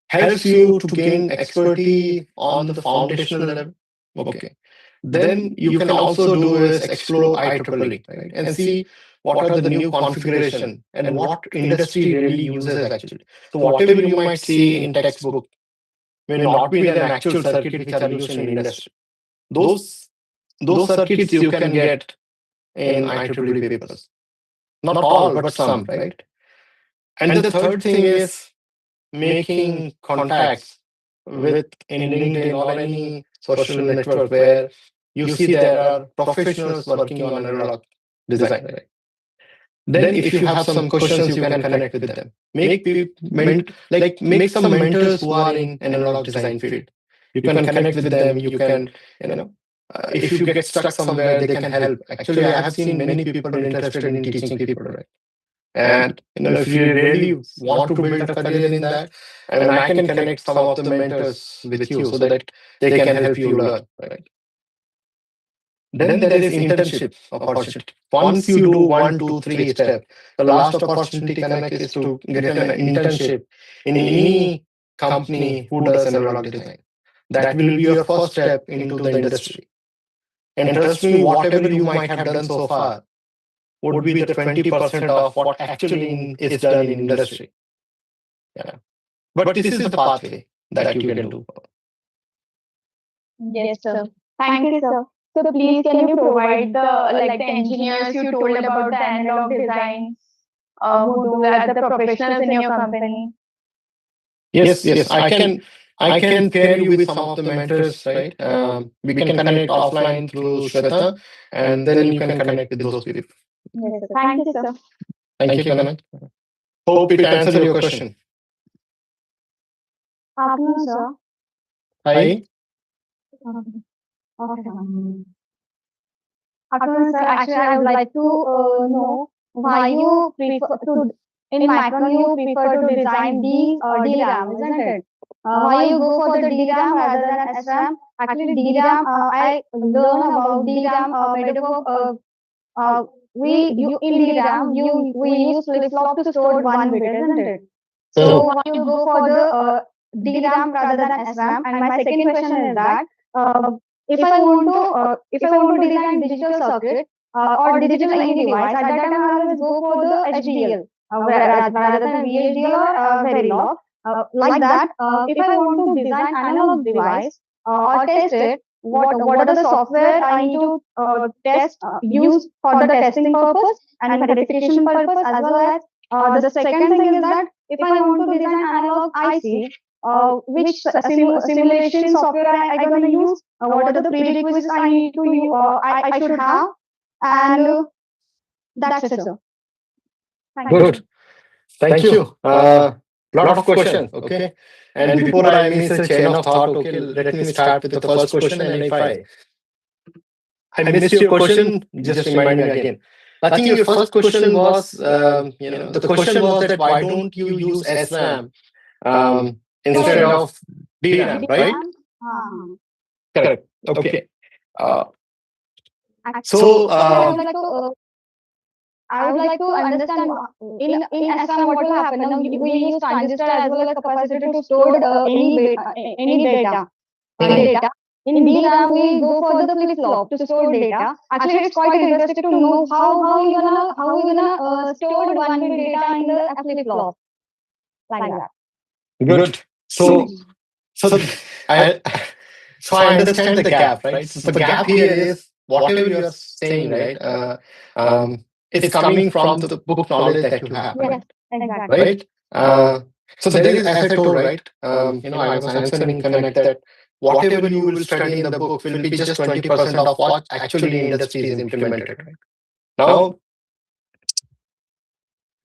helps you to gain expertise on the foundational level. Okay. Then you can also do is explore IEEE, right? And see what are the new configuration and what industry really uses actually. So whatever you might see in textbook may not be an actual circuit which are used in industry. Those circuits you can get in IEEE papers. Not all, but some, right? And the third thing is making contacts with in LinkedIn or any social network where you see there are professionals working on analog design. Right? Then if you have some questions, you can connect with them. Make some mentors who are in analog design field. You can connect with them. You can, if you get stuck somewhere, they can help. Actually, I have seen many people interested in teaching people, right? And if you really want to build a career in that, I can connect some of the mentors with you so that they can help you learn, right? Then there is internship opportunity. Once you do 1, 2, 3 steps, the last opportunity connect is to get an internship in any company who does analog design. That will be your first step into the industry. And trust me, whatever you might have done so far would be the 20% of what actually is done in industry. Yeah. But this is the pathway that you can do. Yes, sir. Thank you, sir. So please, can you provide the engineers you told about the analog designs who do as the professionals in your company? Yes. I can pair you with some of the mentors, right? We can connect offline through Shweta, and then you can connect with those people. Yes, sir. Thank you, sir. Thank you, Kanak. Hope it answered your question. Afternoon, sir. Hi. Afternoon, sir. Actually, I would like to know why you prefer to, in Micron, you prefer to design the DRAM, isn't it? Why you go for the DRAM rather than SRAM? Actually, DRAM, I learn about DRAM made up of in DRAM, we use flip-flop to store one bit, isn't it? So why you go for the DRAM rather than SRAM? And my second question is that if I want to design digital circuit or digital any device, at that time I always go for the HDL rather than VHDL or Verilog. Like that, if I want to design analog device or test it, what are the software I need to test use for the testing purpose and verification purpose, as well as the second thing is that if I want to design analog IC, which simulation software I gonna use, what are the prerequisites I need to I should have, and that's it, sir. Good. Thank you. Lot of questions. Okay. And before I miss a chain of thought, okay, let me start with the first question. And if I missed your question, just remind me again. I think your first question was, the question was that why don't you use SRAM instead of DRAM, right? Correct. Okay. So I would like to understand in SRAM what will happen. Now we use transistor as well as capacitor to store any data. In DRAM we go for the flip-flop to store data. Actually, it's quite interesting to know how we gonna store one bit data in the flip-flop. like that. Good. So, so I, so I understand the gap, right? So the gap here is whatever you are saying, right? It's coming from the book knowledge that you have, Yes, right? exactly. Right? So there is, as I told, right? I was answering Connect that whatever you will study in the book will be just 20% of what actually in industry is implemented. Right? Now,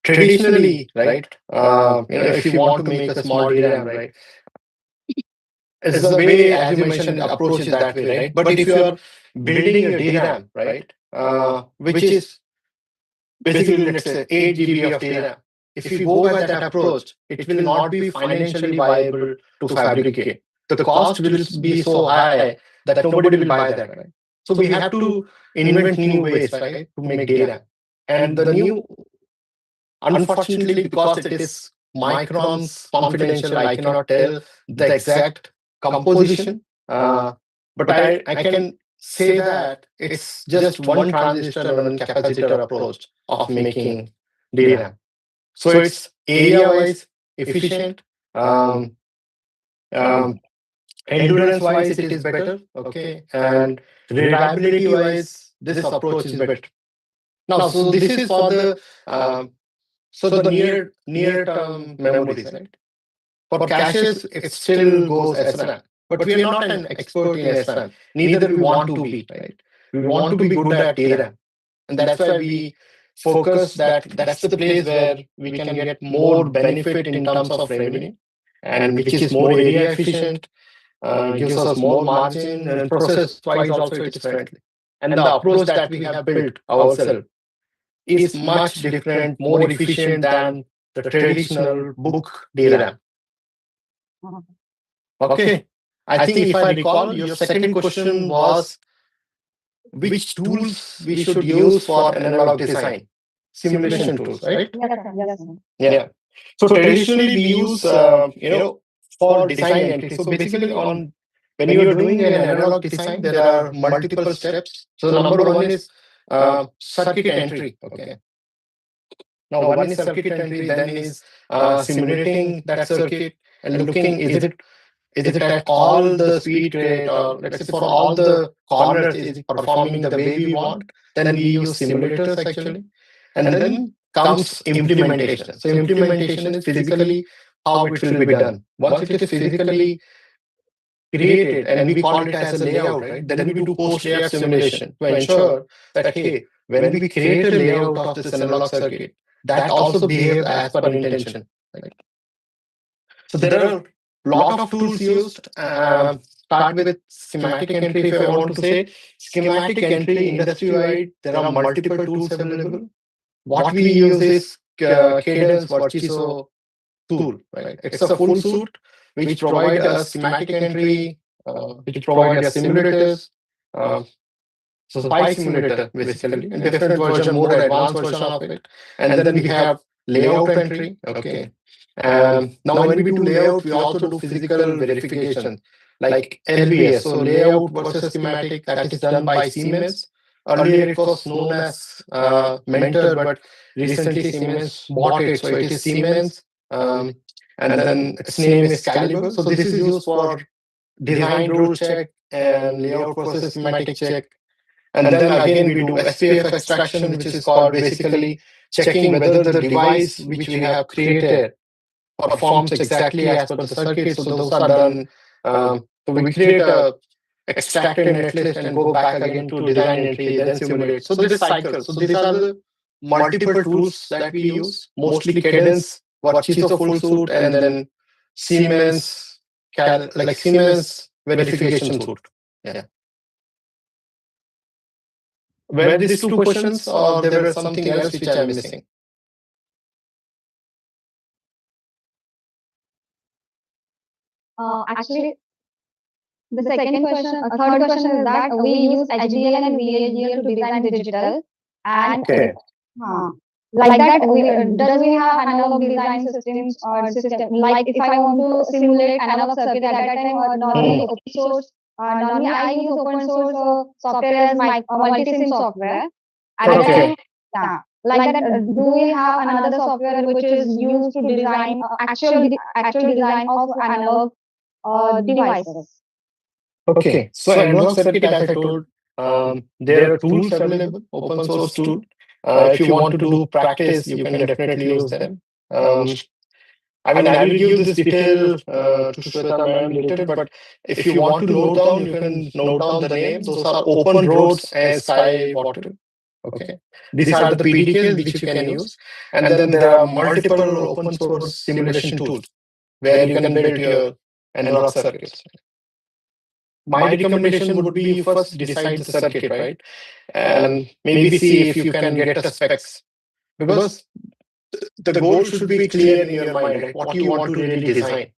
traditionally, right? If you want to make a small DRAM, right? It's the way, as you mentioned, approach is that way, right? But if you are building a DRAM, right, which is basically, let's say, 8 GB of DRAM, if you go by that approach, it will not be financially viable to fabricate. The cost will be so high that nobody will buy that, right? So we have to invent new ways, right, to make DRAM. And the new, unfortunately, because it is microns confidential, I cannot tell the exact composition. But I can say that it's just one transistor and one capacitor approach of making DRAM. So it's area-wise efficient, endurance-wise it is better, okay, and reliability-wise this approach is better. Now, so this is for the near term memories, right? For caches, it still goes SRAM. But we are not an expert in SRAM. Neither we want to be, right? We want to be good at DRAM. And that's why we focus that's the place where we can get more benefit in terms of revenue, and which is more area efficient, gives us more margin, and process wise also it is friendly. And the approach that we have built ourselves is much different, more efficient than the traditional book DRAM. Okay. I think if I recall, your second question was which tools we should use for analog design, simulation tools, right? Yes, sir. Yeah. So traditionally we use, for design entry. So basically, on when you are doing an analog design, there are multiple steps. So number one is circuit entry. Okay. Now one is circuit entry, then is simulating that circuit and looking is it at all the speed rate, or let's say for all the corners is it performing the way we want? Then we use simulators actually, and then comes implementation. So implementation is physically how it will be done. Once it is physically created and we call it as a layout, right? Then we do post layout simulation to ensure that hey, when we create a layout of this analog circuit, that also behaves as per intention. Right? So there are a lot of tools used. Start with schematic entry, if I want to say. Schematic entry industry-wide, there are multiple tools available. What we use is Cadence Virtuoso tool. Right? It's a full suite which provide a schematic entry, which provide a simulators. So Spy Simulator, basically, a different version, more advanced version of it. And then we have layout entry. Okay. Now, when we do layout, we also do physical verification, like LBS, so layout versus schematic, that is done by Siemens. Earlier, it was known as Mentor, but recently Siemens bought it, so it is Siemens. And then its name is Caliber. So this is used for design rule check and layout versus schematic check. And then again, we do SPF extraction, which is called basically checking whether the device which we have created performs exactly as per the circuit. So those are done. So we create a extracted netlist and go back again to design entry, then simulate. So this cycle. So these are the multiple tools that we use. Mostly Cadence, Virtuoso full suite, and then Siemens, Siemens verification suite. Yeah. Were these two questions, or there were something else which I'm missing? Actually, the third question is that we use HDL and VHDL to design digital, and Okay. like that, does we have analog design systems or system? Like if I want to simulate analog circuit at that time, or normally open source, normally I use open source software as my multi-sim software. At that Okay. time, yeah. Like that, do we have another software which is used to design actual design of analog devices? Okay, so analog circuit, as I told, there are tools available, open source tool. If you want to do practice, you can definitely use them. I will give this detail to Shweta ma'am later, but if you want to note down, you can note down the name. Those are Open Roads and Sky Water. Okay, these are the PDKs which you can use, and then there are multiple open source simulation tools where you can build your analog circuits. My recommendation would be first decide the circuit, right? And maybe see if you can get the specs. Because the goal should be clear in your mind, right? What you want to really design.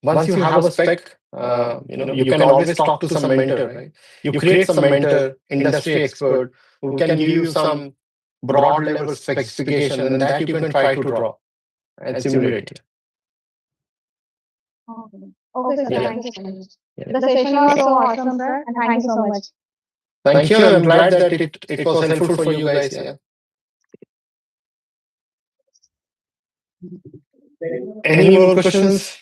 Once you have a spec, you can always talk to some mentor, right? You create some mentor, industry expert, who can give you some broad level specification, and that you can try to draw and simulate it. Okay, sir. Yeah. Thank you so much. The session was so awesome, sir, and thank you so much. Thank you. I'm glad that it was helpful for you guys. Yeah. Any more questions?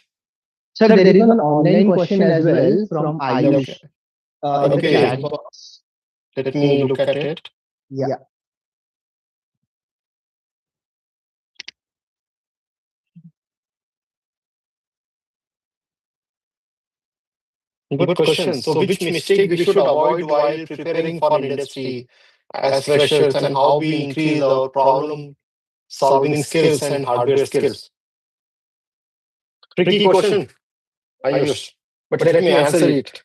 Sir, there is one online question as well from Ayush. In the Okay. chat box. Let me look at it. Yeah. Good question. So, which mistake we should avoid while preparing for industry as freshers, and how we increase our problem solving skills and hardware skills? Tricky question, Ayush. But let me answer it.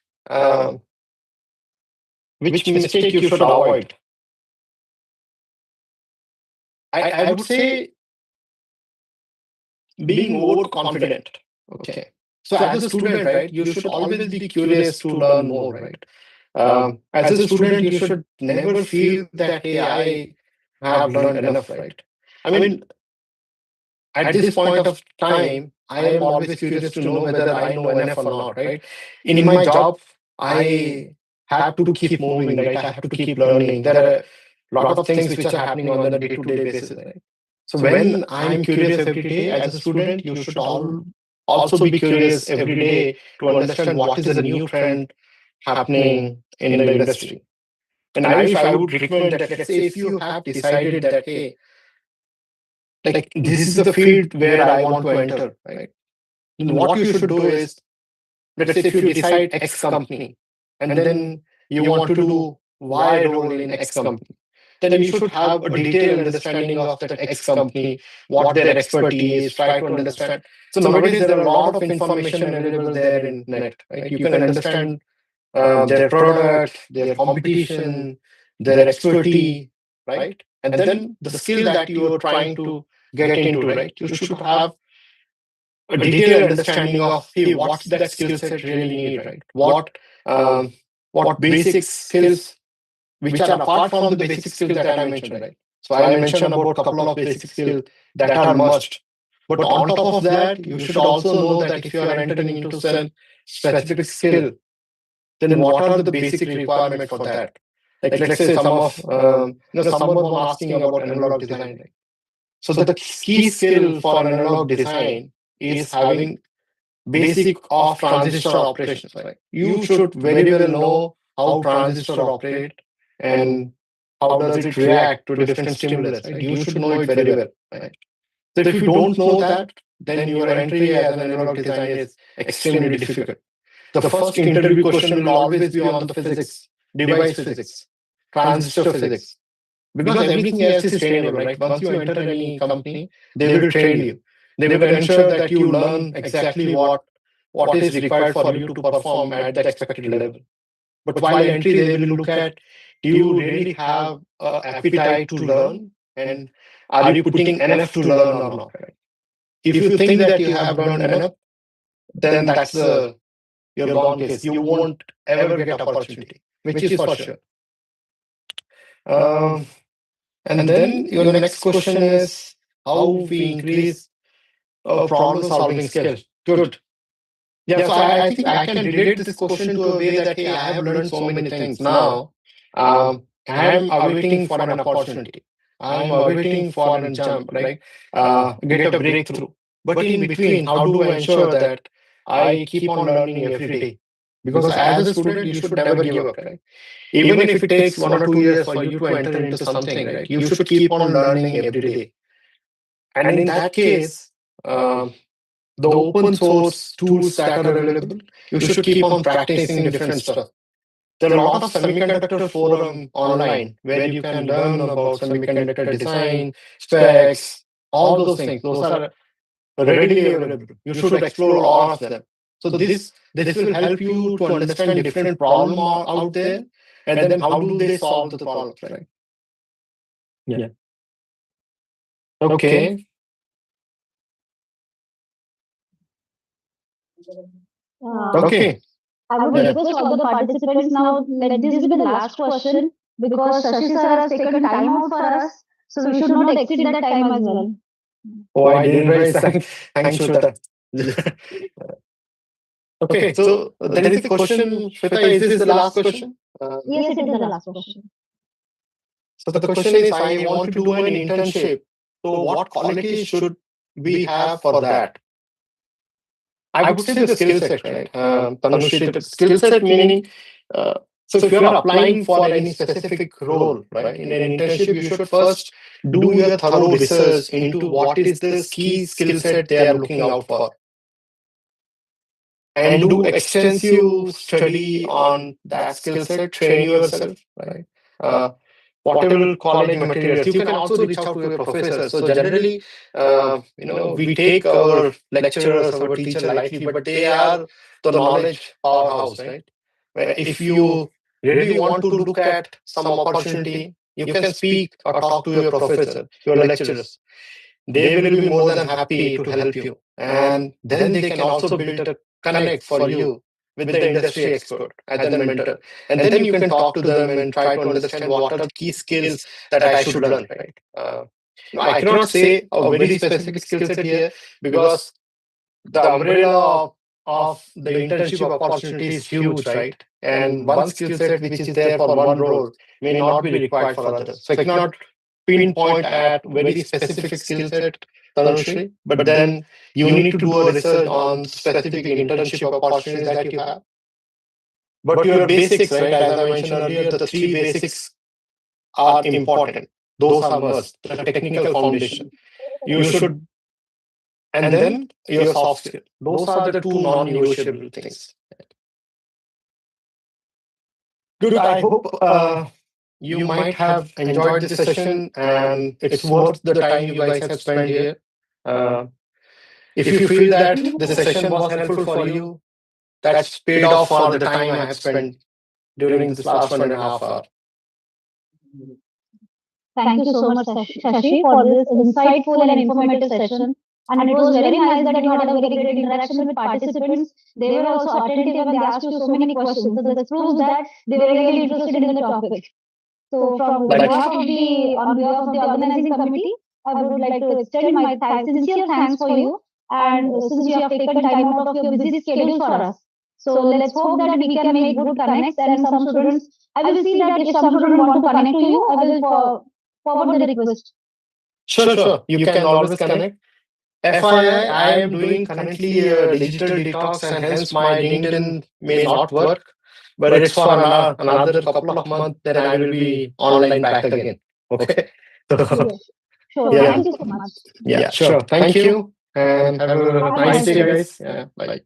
Which mistake you should avoid? I would say being overconfident. Okay. So as a student, right, you should always be curious to learn more, right? As a student, you should never feel that, hey, I have learned enough, right? I mean, at this point of time, I am always curious to know whether I know enough or not, right? In my job, I have to keep moving, right? I have to keep learning. There are a lot of things which are happening on the day-to-day basis, right? So when I'm curious every day as a student, you should also be curious every day to understand what is the new trend happening in the industry. And I would recommend that, let's say, if you have decided that, hey, like this is the field where I want to enter, right? Then what you should do is, let's say if you decide X company, and then you want to do Y role in X company, then you should have a detailed understanding of that X company, what their expertise, try to understand. So nowadays there are a lot of information available there in net, right? You can understand their product, their competition, their expertise, right? And then the skill that you are trying to get into, right? You should have a detailed understanding of, hey, what's that skill set really need, right? What basic skills which are apart from the basic skills that I mentioned, right? So I mentioned about a couple of basic skills that are must. But on top of that, you should also know that if you are entering into some specific skill, then what are the basic requirements for that? Like let's say someone was asking about analog design, right? So the key skill for analog design is having basic of transistor operations, right? You should very well know how transistor operate and how does it react to different stimulus, right? You should know it very well, right? So if you don't know that, then your entry as an analog designer is extremely difficult. The first interview question will always be on the physics, device physics, transistor physics, because everything else is trainable, right? Once you enter any company, they will train you. They will ensure that you learn exactly what is required for you to perform at that expected level. But while entry, they will look at, do you really have an appetite to learn, and are you putting enough to learn or not, right? If you think that you have learned enough, then that's your gone case. You won't ever get opportunity, which is for sure. And then your next question is how we increase problem solving skills. Good. Yeah, so I think I can relate this question to a way that, hey, I have learned so many things now. I'm awaiting for an opportunity. I'm awaiting for a jump, right? Get a breakthrough. But in between, how do I ensure that I keep on learning every day? Because as a student, you should never give up, right? Even if it takes 1 or 2 years for you to enter into something, right? You should keep on learning every day. And in that case, the open source tools that are available, you should keep on practicing different stuff. There are a lot of semiconductor forum online where you can learn about semiconductor design, specs, all those things. Those are readily available. You should explore all of them. So this will help you to understand different problem out there, and then how do they solve the problems, right? Yeah. Okay. Okay. I would request all the participants now, let this be the last question because Shashi sir has taken time out for us. So we should not exceed that time as well. Oh, I didn't raise. Thanks, Shweta. Okay, so there is a question, Shweta, is this the last question? Yes, it is the last question. So the question is, I want to do an internship. So what qualities should we have for that? I would say the skill set, right? Tanushri, the skill set meaning, so if you're applying for any specific role, right, in an internship, you should first do your thorough research into what is the key skill set they are looking out for. And do extensive study on that skill set, train yourself, right? Whatever college materials, you can also reach out to your professors. So generally, we take our lecturers, our teacher lightly, but they are the knowledge powerhouse, right? Where if you really want to look at some opportunity, you can speak or talk to your professor, your lecturers. They will be more than happy to help you. And then they can also build a connect for you with the industry expert as a mentor. And then you can talk to them and try to understand what are the key skills that I should learn, right? I cannot say a very specific skill set here because the umbrella of the internship opportunity is huge, right? And one skill set which is there for one role may not be required for others. So I cannot pinpoint at very specific skill set, Tanushri, but then you need to do a research on specific internship opportunities that you have. But your basics, right, as I mentioned earlier, the three basics are important. Those are must, the technical foundation. You should, and then your soft skill. Those are the two non-negotiable things. Good. I hope you might have enjoyed this session and it's worth the time you guys have spent here. If you feel that this session was helpful for you, that's paid off for the time I have spent during this last 1.5 hours. Thank you so much, Shashi, for this insightful and informative session. And it was very nice that you had a very great interaction with participants. They were also attentive and they asked you so many questions. So this proves that they were really interested in the topic. So from on behalf of the organizing committee, I would like to extend my sincere thanks for you. And since you have taken time out of your busy schedule for us. So let's hope that we can make good connects and some students, I will see that if some students want to connect to you, I will forward the request. Sure. You can always connect. FYI, I am doing currently a digital detox and hence my LinkedIn may not work, but it's for another couple of months, then I will be online back again. Okay? Sure. Yeah. Thank you so much. Yeah, sure. Thank you and have a nice day, guys. Yeah, bye.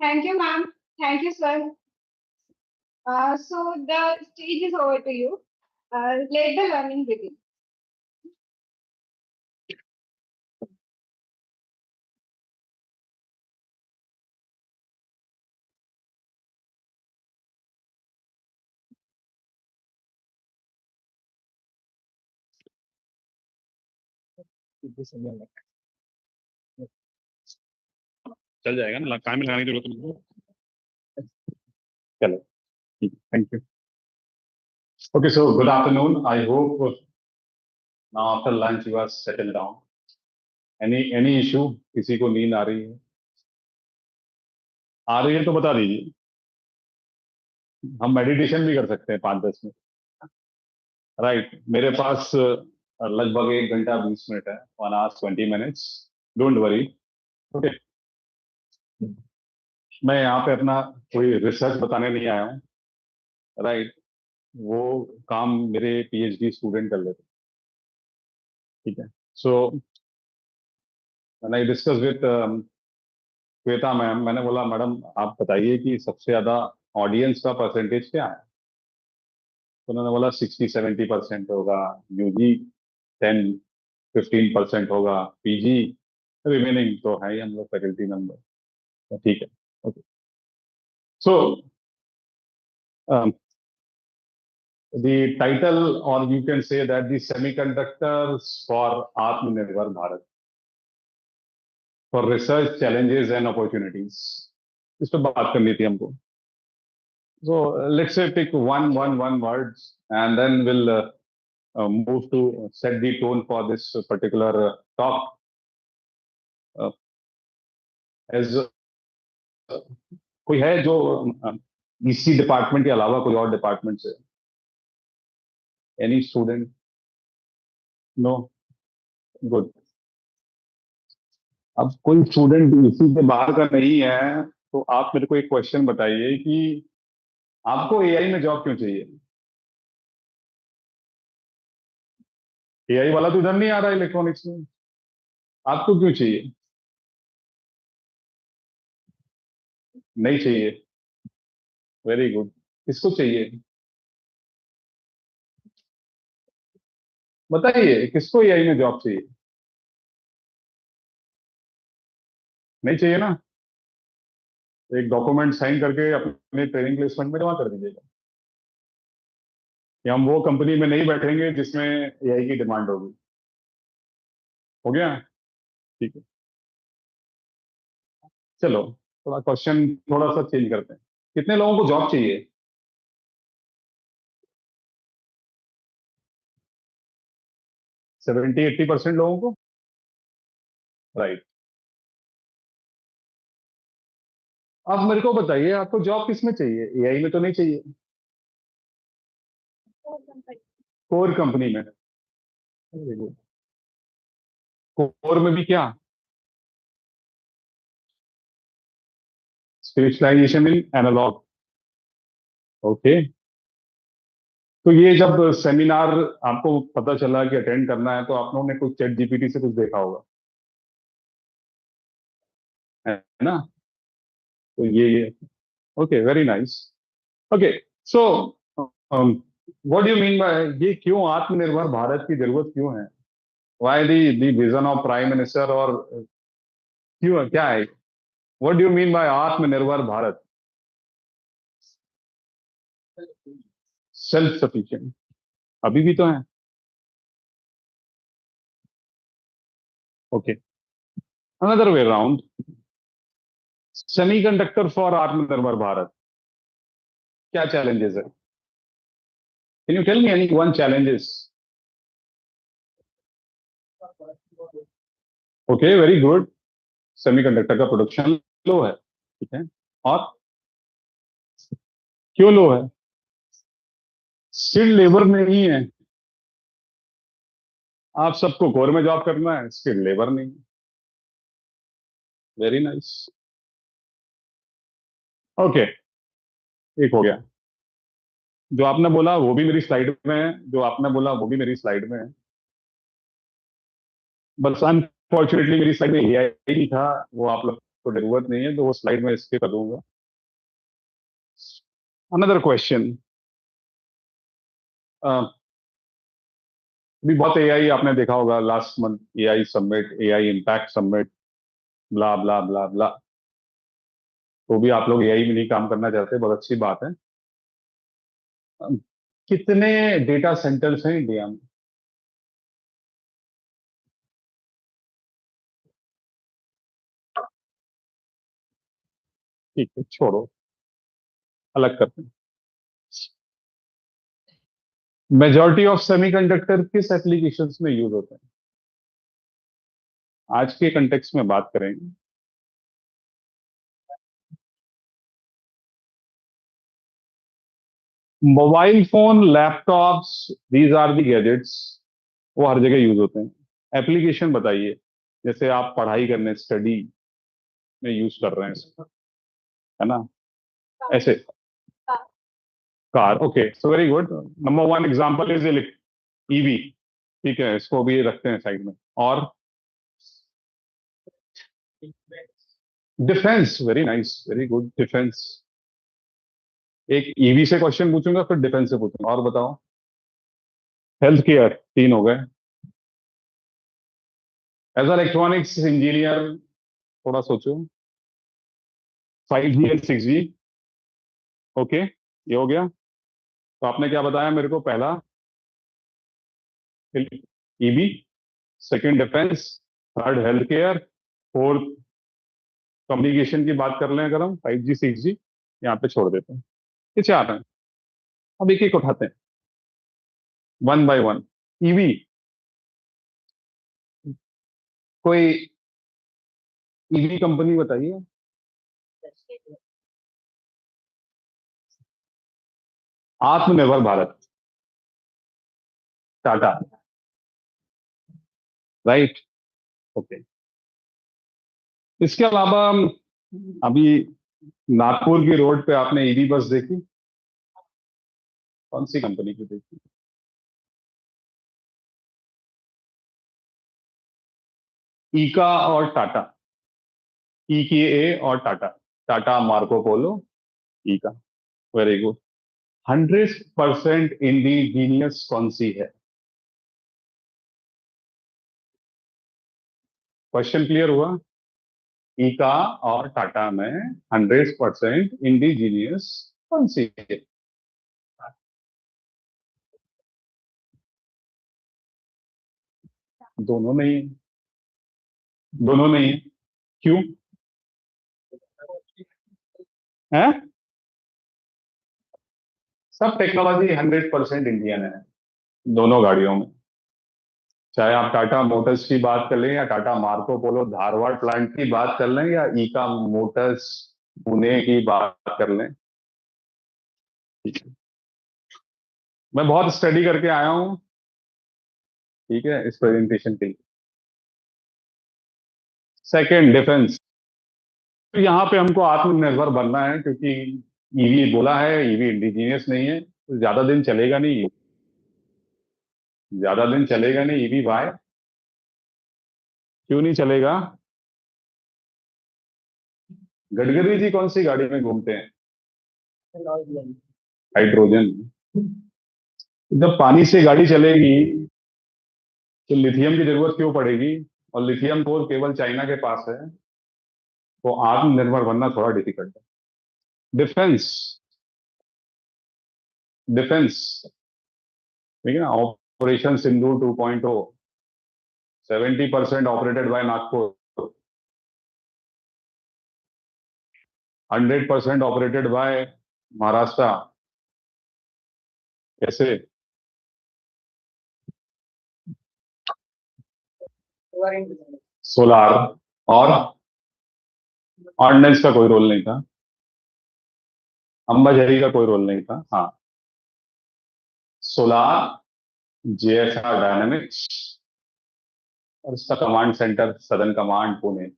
Thank you, ma'am. Thank you, sir. So the stage is over to you. Let the learning begin. चल जाएगा ना, काम में लगाने की जरूरत नहीं है। चलो, thank you. Okay, so good afternoon. I hope now after lunch you are settled down. Any issue? किसी को नींद आ रही है? आ रही है तो बता दीजिए, हम मेडिटेशन भी कर सकते हैं 5-10 मिनट। राइट, मेरे पास लगभग 1 घंटा 20 मिनट है, 1 hour 20 minutes. Don't worry, okay. मैं यहाँ पे अपना कोई रिसर्च बताने नहीं आया हूँ, राइट। वो काम मेरे PhD स्टूडेंट कर लेते, ठीक है। So when I discuss with Shweta ma'am, मैंने बोला मैडम आप बताइए कि सबसे ज्यादा ऑडियंस का परसेंटेज क्या है। तो उन्होंने बोला 60-70% होगा यूजी, 10-15% होगा पीजी, रिमेनिंग तो है ही हम लोग फैकल्टी मेंबर। तो ठीक है, okay. So the title, or you can say that the semiconductors for Atmanirbhar Bharat, for research challenges and opportunities, इस पर बात करनी थी हमको। So let's say pick one words and then we'll move to set the tone for this particular talk. As कोई है जो इसी डिपार्टमेंट के अलावा कोई और डिपार्टमेंट से? Any student? No? Good. अब कोई स्टूडेंट इसी के बाहर का नहीं है तो आप मेरे को एक क्वेश्चन बताइए कि आपको एआई में जॉब क्यों चाहिए? एआई वाला तो इधर नहीं आ रहा है इलेक्ट्रॉनिक्स में, आपको क्यों चाहिए? नहीं चाहिए, वेरी गुड। किसको चाहिए बताइए, किसको एआई में जॉब चाहिए? नहीं चाहिए ना? एक डॉक्यूमेंट साइन करके अपने ट्रेनिंग प्लेसमेंट में जमा कर दीजिएगा कि हम वो कंपनी में नहीं बैठेंगे जिसमें एआई की डिमांड होगी। हो गया, ठीक है। चलो थोड़ा क्वेश्चन थोड़ा सा चेंज करते हैं। कितने लोगों को जॉब चाहिए? 70-80% लोगों को, राइट। अब मेरे को बताइए आपको जॉब किस में चाहिए? एआई में तो नहीं चाहिए, कोर कंपनी में। कोर में भी क्या? स्पेशलाइजेशन इन एनालॉग, ओके। तो ये जब सेमिनार आपको पता चला कि अटेंड करना है तो आप लोगों ने कुछ चैट जीपीटी से कुछ देखा होगा, है ना? तो ये okay, very nice, okay. So what do you mean by ये क्यों आत्मनिर्भर भारत की जरूरत क्यों है? Why the vision of prime minister, और क्यों है, क्या है? What do you mean by Atmanirbhar Bharat? Self sufficient, अभी भी तो है, okay. Another way around, semiconductor for Atmanirbhar Bharat, क्या चैलेंजेस है? Can you tell me any one challenges? Okay, very good. Semiconductor का प्रोडक्शन लो है, ठीक है। और क्यों लो है? स्किल्ड लेबर नहीं है। आप सबको कोर में जॉब करना है, स्किल्ड लेबर नहीं। Very nice, okay. एक हो गया। जो आपने बोला वो भी मेरी स्लाइड में है, जो आपने बोला वो भी मेरी स्लाइड में है। बस अनफॉर्चुनेटली मेरी स्लाइड में एआई नहीं था, वो आप लोग उसको जरूरत नहीं है तो वो स्लाइड में स्किप कर दूंगा। अनदर क्वेश्चन, अभी बहुत एआई आपने देखा होगा last month, AI summit, AI impact summit, blah blah blah blah. तो भी आप लोग एआई में नहीं काम करना चाहते, बहुत अच्छी बात है। कितने डेटा सेंटर्स हैं इंडिया में? ठीक है, छोड़ो, अलग करते हैं। मेजॉरिटी ऑफ सेमीकंडक्टर किस एप्लीकेशंस में यूज होते हैं? आज के कंटेक्स्ट में बात करेंगे। Mobile phone, laptops, these are the gadgets, वो हर जगह यूज होते हैं। एप्लीकेशन बताइए, जैसे आप पढ़ाई करने, स्टडी में यूज कर रहे हैं इसको, है ना? ऐसे car, okay, so very good. Number one example is EV. ठीक है, इसको भी रखते हैं साइड में। और defence, very nice, very good, defence. एक ईवी से क्वेश्चन पूछूंगा, फिर डिफेंस से पूछूंगा। और बताओ। हेल्थ केयर, तीन हो गए। एज इलेक्ट्रॉनिक्स इंजीनियर, थोड़ा सोचो। 5G एंड 6G, ओके, ये हो गया। तो आपने क्या बताया मेरे को? पहला EV, second defence, third health care, fourth communication की बात कर लें अगर हम, 5G 6G, यहाँ पे छोड़ देते हैं। ये चार हैं। अब एक एक उठाते हैं, वन बाय वन। ईवी, कोई ईवी कंपनी बताइए। आत्मनिर्भर भारत, टाटा, राइट, ओके। इसके अलावा अभी नागपुर की रोड पे आपने ईवी बस देखी? कौन सी कंपनी की देखी? ईका और टाटा, ई की ए और टाटा, टाटा मार्को पोलो, ईका, वेरी गुड। 100% इंडिजीनियस कौन सी है? क्वेश्चन क्लियर हुआ? ईका और टाटा में 100% इंडिजीनियस कौन सी है? दोनों नहीं, दोनों नहीं। क्यों है? सब टेक्नोलॉजी 100% इंडियन है दोनों गाड़ियों में। चाहे आप टाटा मोटर्स की बात कर लें, या टाटा मार्को पोलो धारवाड़ प्लांट की बात कर लें, या ईका मोटर्स पुणे की बात कर लें। मैं बहुत स्टडी करके आया हूं, ठीक है, इस प्रेजेंटेशन के लिए। Second, defence. तो यहाँ पे हमको आत्मनिर्भर बनना है, क्योंकि ईवी बोला है, ईवी इंडिजीनियस नहीं है, तो ज्यादा दिन चलेगा नहीं, ज्यादा दिन चलेगा नहीं ईवी भाई। क्यों नहीं चलेगा? गडकरी जी कौन सी गाड़ी में घूमते हैं? हाइड्रोजन। जब पानी से गाड़ी चलेगी तो लिथियम की जरूरत क्यों पड़ेगी? और लिथियम कोर केवल चाइना के पास है, तो आत्मनिर्भर बनना थोड़ा डिफिकल्ट है। डिफेंस, डिफेंस, ठीक है ना? Operation Sindoor 2.0, 70% operated by Nagpur, 100% operated by Maharashtra. कैसे? सोलार। और ऑर्डिनेंस का कोई रोल नहीं था, अंबाझरी का कोई रोल नहीं था। हाँ, सोलार, जेएसआर डायनेमिक्स, और इसका command centre southern command Pune,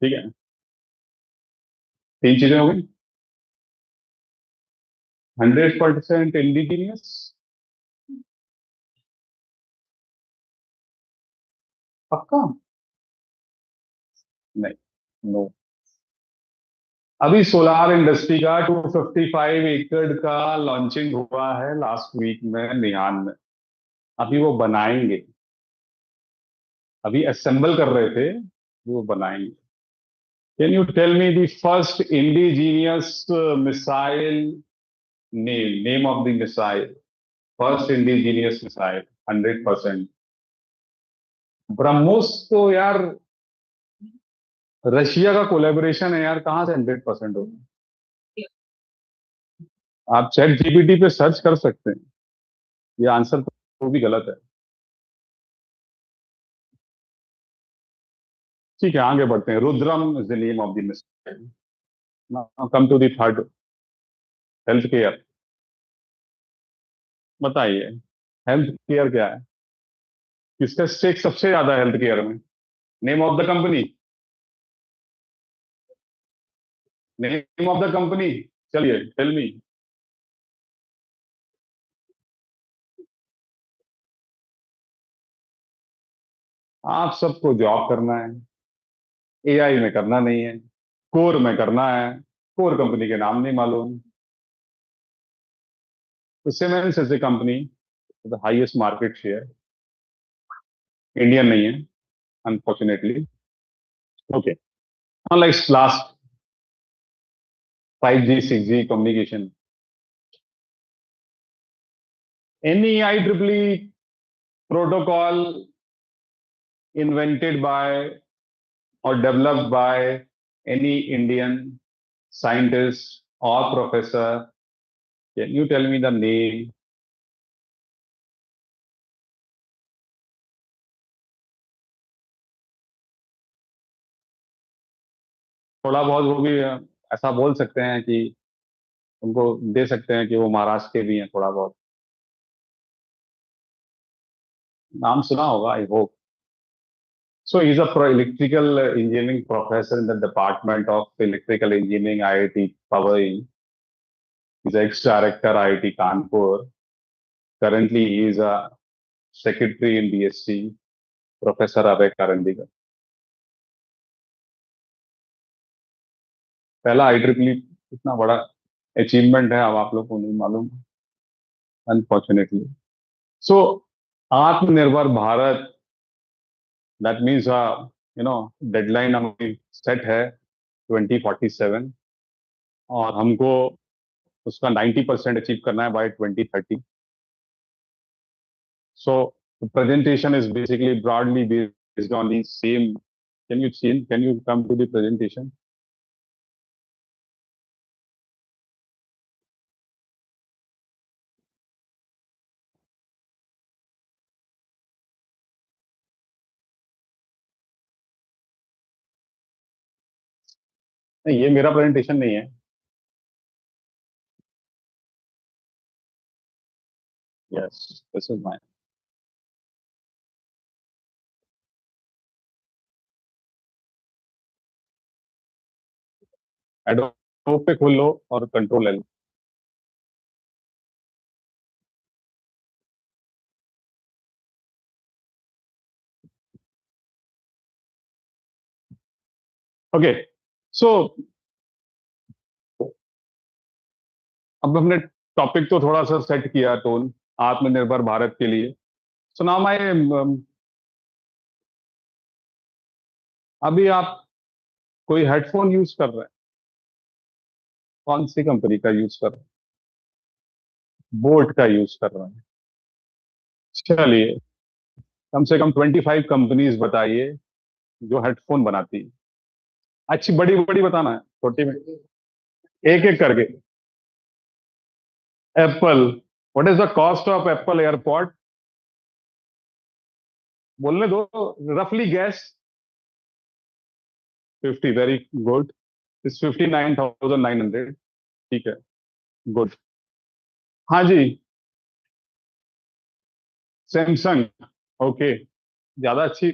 ठीक है। तीन चीजें हो गई। 100% इंडिजीनियस, पक्का? नहीं, नो। अभी सोलार इंडस्ट्री का 255 एकड़ का लॉन्चिंग हुआ है लास्ट वीक में निहान में। अभी वो बनाएंगे, अभी असेंबल कर रहे थे, वो बनाएंगे। Can you tell me the first indigenous missile name of the missile, first indigenous missile 100%। BrahMos तो यार रशिया का कोलैबोरेशन है यार, कहाँ से 100% होगा। आप चैट जीपीटी पे सर्च कर सकते हैं, ये आंसर तो भी गलत है। ठीक है, आगे बढ़ते हैं। Rudram is the name of the missile. Now come to the third, health care. बताइए, हेल्थ केयर क्या है? किसका स्टेक सबसे ज्यादा हेल्थ केयर में? Name of the company, name of the company, चलिए टेल मी। आप सबको जॉब करना है, एआई में करना नहीं है, कोर में करना है। कोर कंपनी के नाम नहीं मालूम। तो Siemens is a company the highest market share, Indian नहीं है unfortunately. Okay, like last 5G 6G communication, any IEEE protocol invented by or developed by any Indian scientist or professor, can you tell me the name? थोड़ा बहुत वो भी ऐसा बोल सकते हैं कि उनको दे सकते हैं कि वो महाराष्ट्र के भी हैं, थोड़ा बहुत नाम सुना होगा, I hope. So he's a electrical engineering professor in the Department of Electrical Engineering, IIT Powai. He's ex-director IIT Kanpur. Currently, he is a secretary in BSc, Professor Abhay Karandikar. पहला IEEE इतना बड़ा achievement है, अब आप लोग को नहीं मालूम, अनफॉर्चुनेटली। सो आत्मनिर्भर भारत, दैट मीन्स डेडलाइन हमारी सेट है 2047, और हमको उसका 90% अचीव करना है bye 2030. So the presentation is basically broadly based on the same. Can you change? Can you come to the presentation? नहीं, ये मेरा प्रेजेंटेशन नहीं है। Yes, this is mine. Adobe पे खोल लो और कंट्रोल L. ओके, सो अब हमने टॉपिक तो थोड़ा सा सेट किया, टोन आत्मनिर्भर भारत के लिए। सो नाउ माय, अभी आप कोई हेडफोन यूज कर रहे हैं? कौन सी कंपनी का यूज कर रहे हैं? बोट का यूज कर रहे हैं। चलिए, कम से कम 25 कंपनीज बताइए जो हेडफोन बनाती है। अच्छी बड़ी बड़ी बताना है, छोटी में एक एक करके। Apple, what is the cost of Apple AirPod? बोलने दो, रफली गैस। 50, very good. इज 59,900। ठीक है, गुड। हाँ जी, सैमसंग, ओके। ज्यादा अच्छी,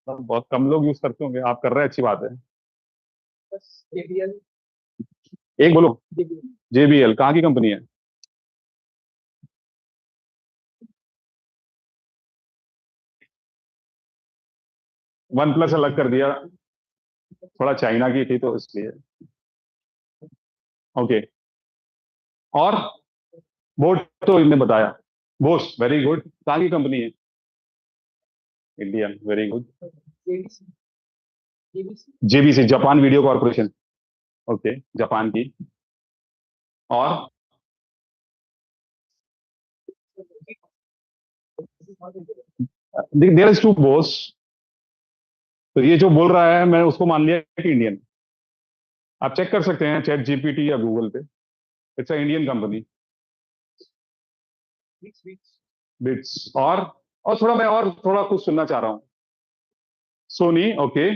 बहुत कम लोग यूज करते होंगे, आप कर रहे हैं, अच्छी बात है। एक बोलो। JBL कहाँ की कंपनी है? वन प्लस अलग कर दिया। थोड़ा चाइना की थी तो इसलिए। ओके, और बोट तो इन्हें बताया। Bose, very good. कहाँ की कंपनी है? Indian, very good. JBC, Japan video corporation. Okay, Japan की। और देयर इज टू बोस, तो ये जो बोल रहा है मैं उसको मान लिया कि इंडियन। आप चेक कर सकते हैं चैट जीपीटी या गूगल पे, it's a Indian company. Bits. और थोड़ा मैं और थोड़ा कुछ सुनना चाह रहा हूँ। Sony, okay.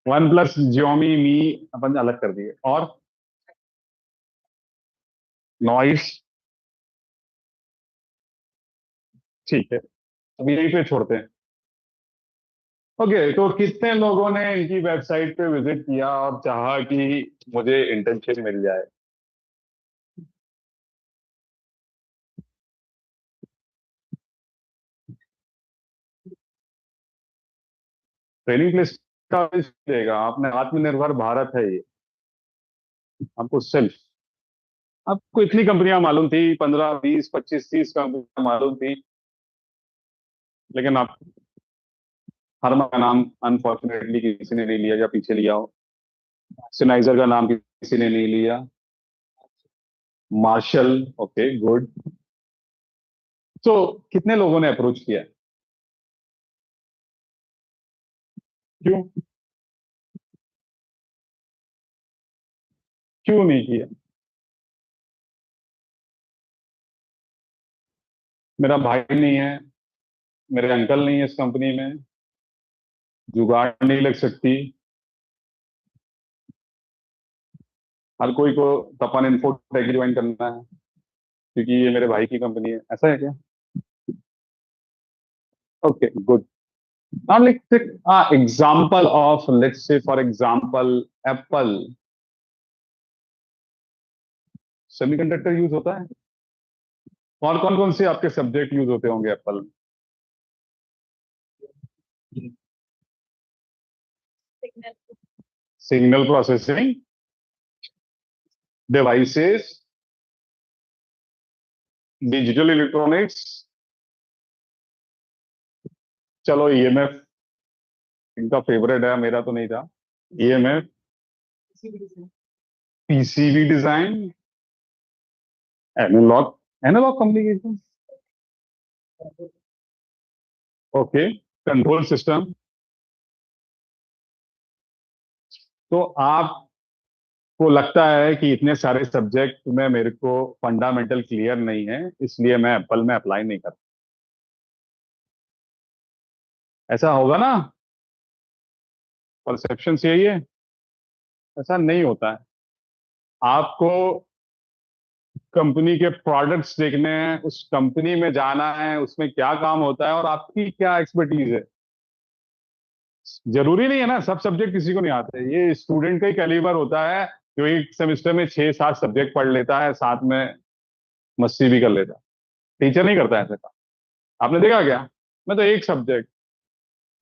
One plus, Xiaomi, मी अपन अलग कर दिए। और नॉइस, ठीक है, अभी यहीं पे छोड़ते हैं। ओके, तो कितने लोगों ने इनकी वेबसाइट पे विजिट किया और चाहा कि मुझे इंटर्नशिप मिल जाए? ट्रेनिंग प्लेस का देगा आपने, आत्मनिर्भर भारत है ये। आपको सेल्फ, आपको इतनी कंपनियां मालूम थी, 15 20 25 30 कंपनियां मालूम थी, लेकिन आप, फर्मा का नाम अनफॉर्चुनेटली किसी ने नहीं लिया, या पीछे लिया हो। सिनाइजर का नाम किसी ने नहीं लिया। Marshall, okay good. तो कितने लोगों ने अप्रोच किया? क्यों? क्यों नहीं किया? मेरा भाई नहीं है, मेरे अंकल नहीं है इस कंपनी में, जुगाड़ नहीं लग सकती, हर कोई को तपन इन्फोटेक ज्वाइन करना है क्योंकि ये मेरे भाई की कंपनी है, ऐसा है क्या? Okay good. Now let's take example of, let's say for example Apple. Semiconductor use होता है, और कौन कौन से आपके सब्जेक्ट यूज होते होंगे एप्पल में? Signal processing, devices, digital electronics, चलो ईएमएफ इनका फेवरेट है, मेरा तो नहीं था। EMF, PCB design, analogue, analogue communication, okay, control system. तो आपको लगता है कि इतने सारे सब्जेक्ट में मेरे को फंडामेंटल क्लियर नहीं है, इसलिए मैं एप्पल में अप्लाई नहीं करता, ऐसा होगा ना? परसेप्शन यही है। ऐसा नहीं होता है। आपको कंपनी के प्रोडक्ट्स देखने हैं, उस कंपनी में जाना है, उसमें क्या काम होता है और आपकी क्या एक्सपर्टीज है। जरूरी नहीं है ना सब सब्जेक्ट किसी को नहीं आते, ये स्टूडेंट का ही कैलिबर होता है जो एक सेमेस्टर में 6 7 सब्जेक्ट पढ़ लेता है, साथ में मस्ती भी कर लेता है। टीचर नहीं करता ऐसे काम। आपने देखा क्या? मैं तो एक सब्जेक्ट,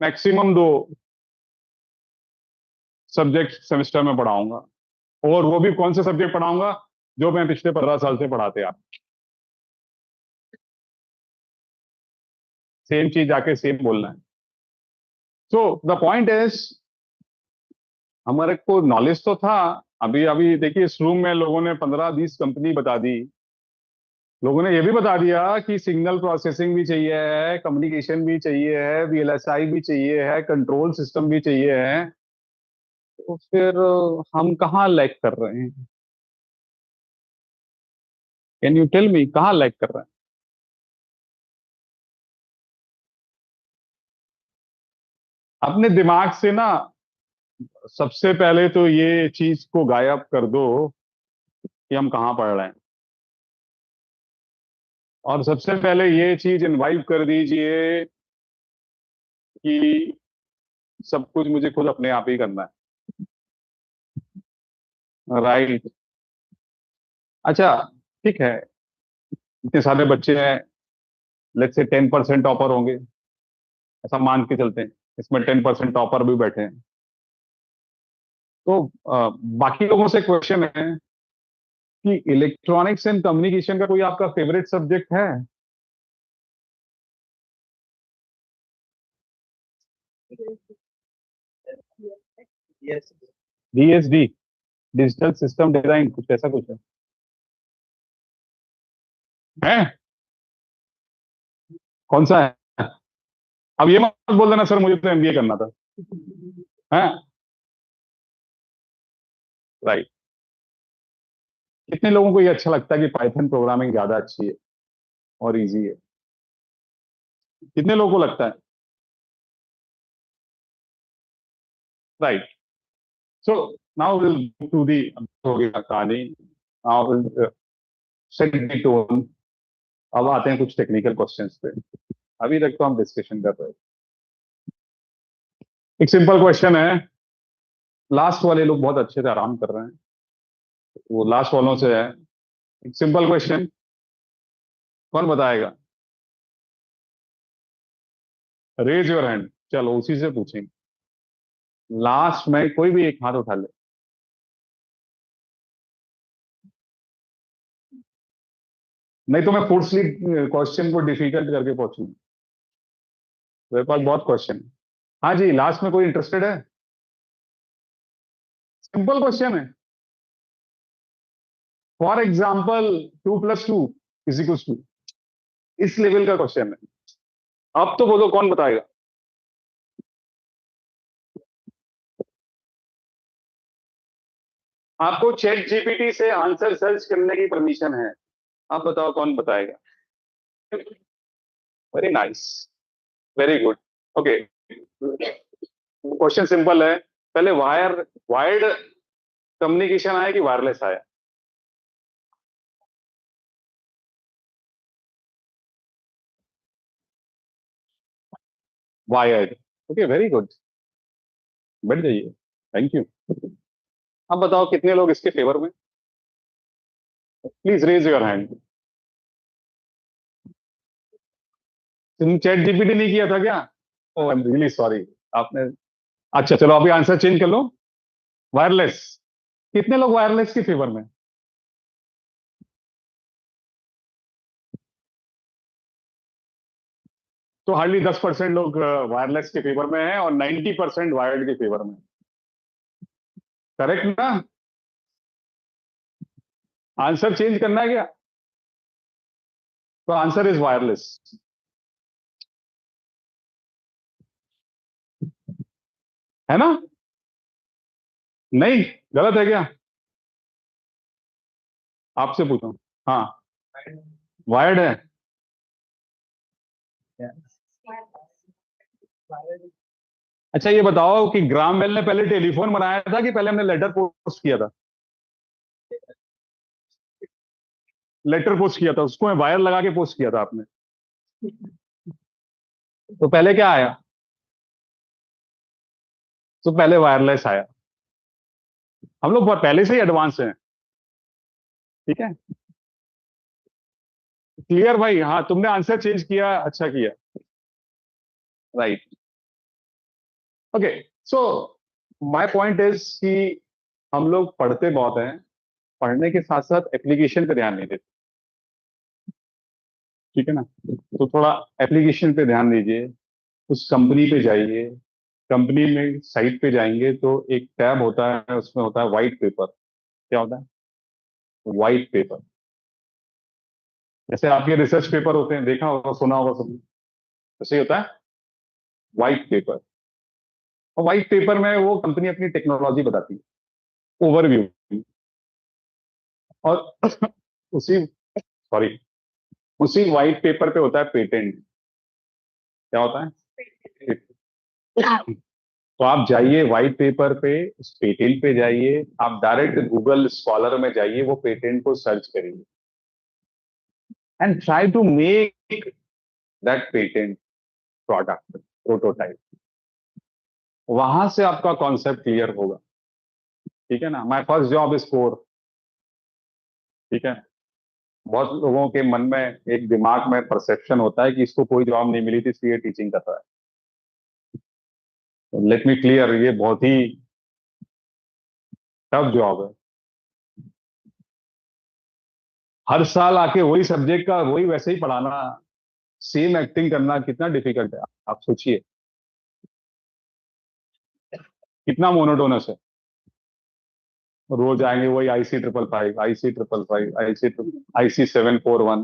मैक्सिमम 2 सब्जेक्ट सेमेस्टर में पढ़ाऊंगा, और वो भी कौन से सब्जेक्ट पढ़ाऊंगा जो मैं पिछले 15 साल से पढ़ाते आ, सेम चीज आके सेम बोलना है। सो द पॉइंट इज, हमारे को नॉलेज तो था। अभी अभी देखिए इस रूम में लोगों ने 15 20 कंपनी बता दी, लोगों ने ये भी बता दिया कि सिग्नल प्रोसेसिंग भी चाहिए है, कम्युनिकेशन भी चाहिए है, वीएलएसआई भी चाहिए है, कंट्रोल सिस्टम भी चाहिए है। तो फिर हम कहाँ लैग कर रहे हैं? कैन यू टेल मी कहाँ लैग कर रहे हैं? अपने दिमाग से ना सबसे पहले तो ये चीज को गायब कर दो कि हम कहाँ पढ़ रहे हैं, और सबसे पहले ये चीज इनवाइट कर दीजिए कि सब कुछ मुझे खुद अपने आप ही करना है, राइट? अच्छा, ठीक है, इतने सारे बच्चे हैं, लेट्स से 10% टॉपर होंगे, ऐसा मान के चलते हैं, इसमें 10% टॉपर भी बैठे हैं। तो बाकी लोगों से क्वेश्चन है कि इलेक्ट्रॉनिक्स एंड कम्युनिकेशन का कोई आपका फेवरेट सब्जेक्ट है? DSD, डिजिटल सिस्टम डिजाइन, कुछ ऐसा कुछ है? कौन सा है? अब ये मत बोल देना सर मुझे तो MBA करना था, है? राइट। कितने लोगों को ये अच्छा लगता है कि पाइथन प्रोग्रामिंग ज्यादा अच्छी है और इजी है? कितने लोगों को लगता है? Right. So now will to the हो गया कहानी, now will set the tone. अब आते हैं कुछ टेक्निकल क्वेश्चंस पे। अभी तक तो हम डिस्कशन कर रहे हैं। एक सिंपल क्वेश्चन है, लास्ट वाले लोग बहुत अच्छे से आराम कर रहे हैं, वो लास्ट वालों से है। एक सिंपल क्वेश्चन, कौन बताएगा? रेज योर हैंड, चलो उसी से पूछेंगे। लास्ट में कोई भी एक हाथ उठा ले। नहीं तो मैं फोर्सली क्वेश्चन को डिफिकल्ट करके पहुंचूंगा। मेरे पास बहुत क्वेश्चन है। हाँ जी, लास्ट में कोई इंटरेस्टेड है? सिंपल क्वेश्चन है। फॉर एग्जाम्पल 2+2 = 2, इस लेवल का क्वेश्चन है। अब तो बोलो कौन बताएगा? आपको चैट जीपीटी से आंसर सर्च करने की परमिशन है। आप बताओ कौन बताएगा? Very nice, very good. Okay, question simple है। पहले वायर्ड कम्युनिकेशन आया कि वायरलेस आया? वायर्ड। ओके, वेरी गुड, बैठ जाइए, थैंक यू। अब बताओ कितने लोग इसके फेवर में? Please raise your hand. तुम चैट जीपीटी नहीं किया था क्या? Oh I am really sorry. आपने, अच्छा चलो अभी आंसर चेंज कर लो। वायरलेस, कितने लोग वायरलेस के फेवर में? तो हार्डली 10% लोग वायरलेस के फेवर में हैं और 90% वायर्ड के फेवर में। करेक्ट ना? आंसर चेंज करना है क्या? तो आंसर इज वायरलेस, है ना? नहीं, गलत है क्या? आपसे पूछो। हाँ, वायर्ड है। अच्छा ये बताओ कि ग्राम बेल ने पहले टेलीफोन बनाया था कि पहले हमने लेटर पोस्ट किया था? लेटर पोस्ट किया था, उसको वायर लगा के पोस्ट किया था आपने। तो पहले क्या आया? तो पहले वायरलेस आया। हम लोग बहुत पहले से ही एडवांस हैं, ठीक है? क्लियर भाई? हाँ, तुमने आंसर चेंज किया, अच्छा किया, right. Okay, so my point is कि हम लोग पढ़ते बहुत हैं, पढ़ने के साथ साथ एप्लीकेशन पे ध्यान नहीं देते, ठीक है ना? तो थोड़ा एप्लीकेशन पे ध्यान दीजिए। उस कंपनी पे जाइए, कंपनी में साइट पे जाएंगे तो एक टैब होता है, उसमें होता है व्हाइट पेपर। क्या होता है? White paper. जैसे आपके रिसर्च पेपर होते हैं, देखा होगा, सुना होगा सबने, वैसे ही होता है व्हाइट पेपर। और व्हाइट पेपर में वो कंपनी अपनी टेक्नोलॉजी बताती है, ओवरव्यू। और उसी, सॉरी, उसी व्हाइट पेपर पे होता है पेटेंट। क्या होता है? तो आप जाइए व्हाइट पेपर पे, उस पेटेंट पे जाइए, आप डायरेक्ट गूगल स्कॉलर में जाइए, वो पेटेंट को सर्च करिए and try to make that patent product prototype. वहां से आपका कॉन्सेप्ट क्लियर होगा, ठीक है ना? माय फर्स्ट जॉब इज 4, ठीक है? बहुत लोगों के मन में एक दिमाग में परसेप्शन होता है कि इसको कोई जॉब नहीं मिली थी इसलिए टीचिंग कर रहा है। लेट मी क्लियर, ये बहुत ही टफ जॉब है। हर साल आके वही सब्जेक्ट का वही वैसे ही पढ़ाना, सेम एक्टिंग करना कितना डिफिकल्ट है, आप सोचिए कितना मोनोटोनस है। रोज आएंगे वही IC 555, IC 555, IC 741,